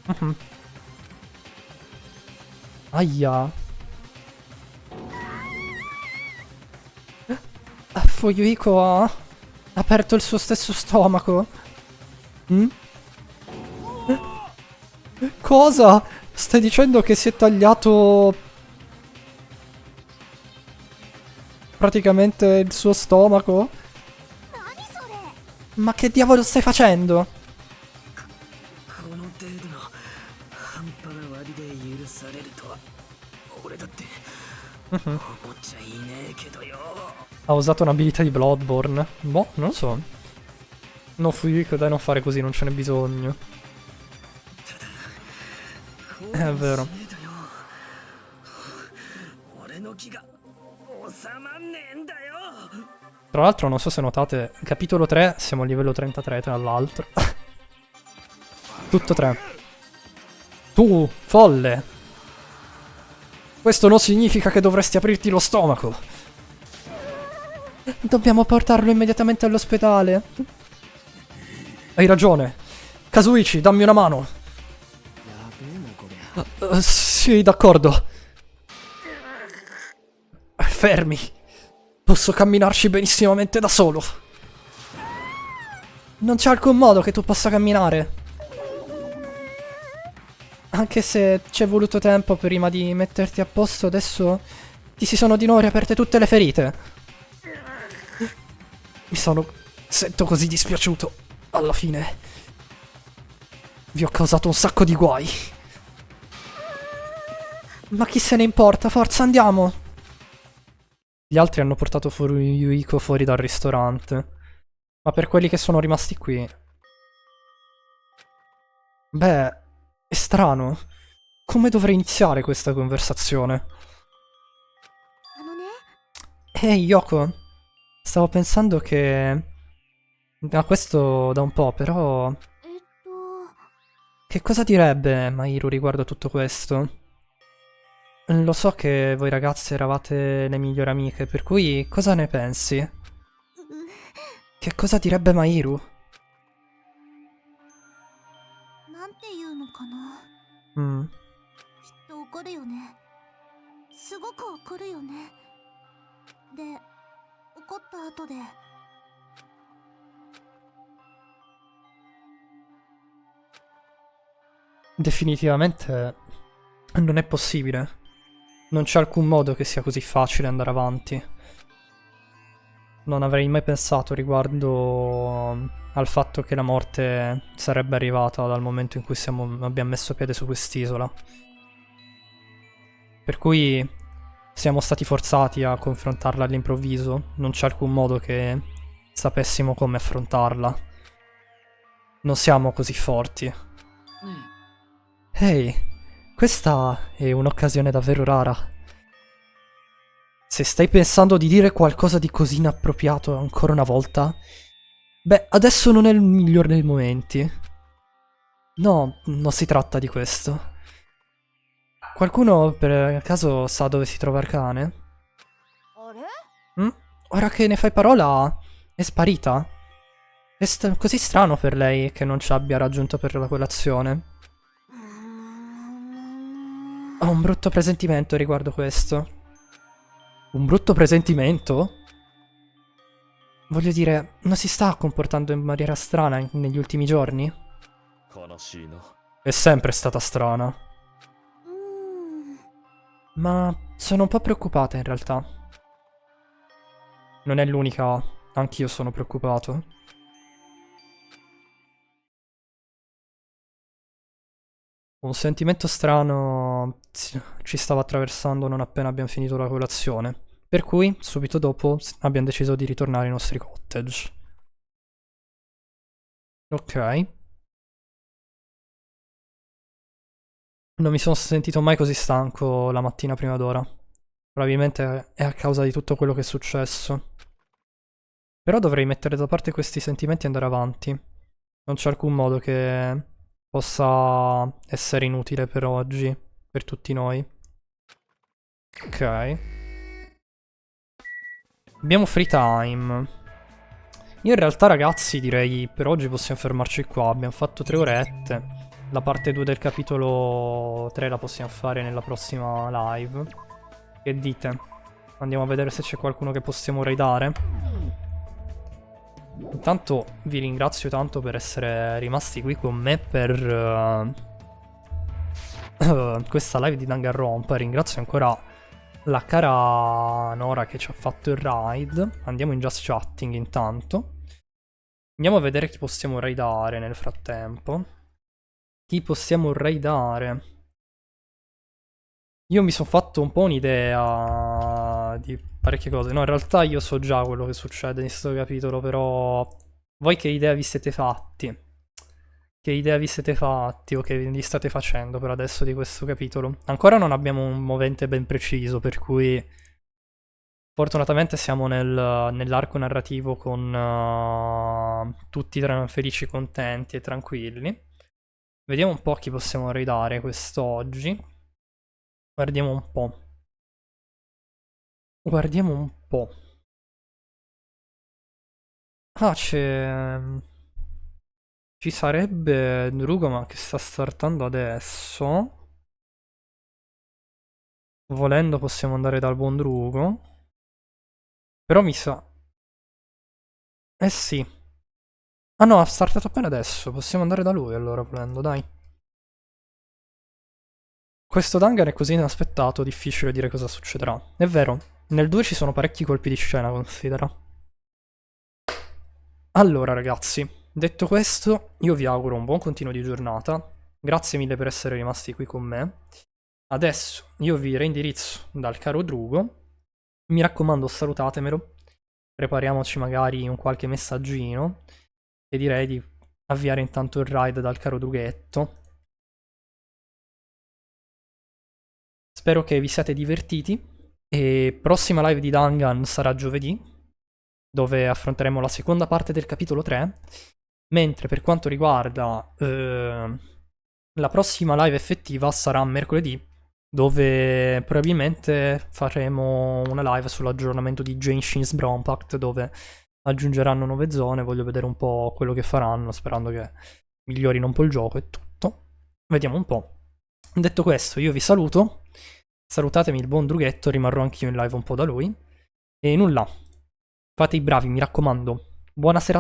Speaker 1: Mhm. Aia. Fuyuhiko ha aperto il suo stesso stomaco. Mm? Cosa? Stai dicendo che si è tagliato praticamente il suo stomaco?
Speaker 4: 何それ
Speaker 1: Ma che diavolo stai facendo?
Speaker 3: この程度の半端な詫びで許されるとは俺だって思っちゃいねえけどよ
Speaker 1: Ha usato un'abilità di Bloodborne. Boh, non lo so. No, Fuyuhiko, dai, non fare così, non ce n'è bisogno. È vero.
Speaker 3: 俺の気が収まんねえんだよ
Speaker 1: Tra l'altro, non so se notate, capitolo 3, siamo a livello 33, tra l'altro. Tutto 3. Tu, folle! Questo non significa che dovresti aprirti lo stomaco. Dobbiamo portarlo immediatamente all'ospedale. Hai ragione. Kazuichi, dammi una mano. Sì, d'accordo. Fermi. Posso camminarci benissimamente da solo. Non c'è alcun modo che tu possa camminare. Anche se ci è voluto tempo prima di metterti a posto, adesso ti si sono di nuovo riaperte tutte le ferite. Sento così dispiaciuto. Alla fine vi ho causato un sacco di guai. Ma chi se ne importa? Forza, andiamo. Gli altri hanno portato Fuyuhiko fuori dal ristorante. Ma per quelli che sono rimasti qui... Beh, è strano. Come dovrei iniziare questa conversazione?
Speaker 4: あのね
Speaker 1: Ehi, Yoko. Stavo pensando che... A questo da un po', però...
Speaker 4: えっと
Speaker 1: Che cosa direbbe Mahiru riguardo a tutto questo? Lo so che voi ragazze eravate le migliori amiche, per cui cosa ne pensi? Che cosa direbbe Mahiru?
Speaker 4: なんていうのかな
Speaker 1: Mm.
Speaker 4: きっと怒るよねすごく怒るよねで怒った後で
Speaker 1: Definitivamente non è possibile. Non c'è alcun modo che sia così facile andare avanti. Non avrei mai pensato riguardo al fatto che la morte sarebbe arrivata dal momento in cui abbiamo messo piede su quest'isola. Per cui siamo stati forzati a confrontarla all'improvviso. Non c'è alcun modo che sapessimo come affrontarla. Non siamo così forti. Ehi, questa è un'occasione davvero rara. Se stai pensando di dire qualcosa di così inappropriato ancora una volta, beh, adesso non è il migliore dei momenti. No, non si tratta di questo. Qualcuno per caso sa dove si trova Arcane?
Speaker 4: あれ
Speaker 1: Mm? Ora che ne fai parola, è sparita. È così strano per lei che non ci abbia raggiunto per la colazione. Ho un brutto presentimento riguardo questo. Un brutto presentimento? Voglio dire, non si sta comportando in maniera strana negli ultimi giorni?
Speaker 5: 悲しいな
Speaker 1: È sempre stata strana.
Speaker 4: うーん
Speaker 1: Ma sono un po' preoccupata in realtà. Non è l'unica, anch'io sono preoccupato. Un sentimento strano ci stava attraversando non appena abbiamo finito la colazione. Per cui, subito dopo, abbiamo deciso di ritornare ai nostri cottage. Ok. Non mi sono sentito mai così stanco la mattina prima d'ora. Probabilmente è a causa di tutto quello che è successo. Però dovrei mettere da parte questi sentimenti e andare avanti. Non c'è alcun modo che possa essere inutile per oggi, per tutti noi. Ok. Abbiamo free time. Io in realtà ragazzi direi per oggi possiamo fermarci qua. Abbiamo fatto 3 orette. La parte 2 del capitolo 3 la possiamo fare nella prossima live. Che dite? Andiamo a vedere se c'è qualcuno che possiamo raidare. Intanto vi ringrazio tanto per essere rimasti qui con me per questa live di Danganronpa. Ringrazio ancora la cara Nora che ci ha fatto il raid. Andiamo in Just Chatting intanto. Andiamo a vedere chi possiamo raidare nel frattempo. Chi possiamo raidare? Io mi sono fatto un po' un'idea di parecchie cose. No, in realtà io so già quello che succede in questo capitolo, però voi che idea vi siete fatti? Che idea vi siete fatti o che vi state facendo per adesso di questo capitolo? Ancora non abbiamo un movente ben preciso, per cui fortunatamente siamo nell'arco narrativo con tutti felici, contenti e tranquilli. Vediamo un po' chi possiamo raidare quest'oggi. Guardiamo un po'. Guardiamo un po'. Ah, c'è... Ci sarebbe Drugo, ma che sta startando adesso. Volendo possiamo andare dal buon Drugo. Però mi sa... Eh sì. Ah no, ha startato appena adesso. Possiamo andare da lui allora, volendo, dai. Questo Dangan è così inaspettato, difficile dire cosa succederà. È vero, nel 2 ci sono parecchi colpi di scena, considera. Allora ragazzi, detto questo, io vi auguro un buon continuo di giornata. Grazie mille per essere rimasti qui con me. Adesso io vi reindirizzo dal caro Drugo. Mi raccomando, salutatemelo. Prepariamoci magari un qualche messaggino. E direi di avviare intanto il raid dal caro Drughetto. Spero che vi siate divertiti. E prossima live di Dangan sarà giovedì, dove affronteremo la seconda parte del capitolo 3. Mentre per quanto riguarda la prossima live effettiva sarà mercoledì, dove probabilmente faremo una live sull'aggiornamento di Genshin's Brown Pact, dove aggiungeranno nuove zone. Voglio vedere un po' quello che faranno, sperando che migliorino un po' il gioco e tutto. Vediamo un po'. Detto questo, io vi saluto. Salutatemi il buon Drughetto, rimarrò anch'io in live un po' da lui. E nulla. Fate i bravi, mi raccomando. Buona serata.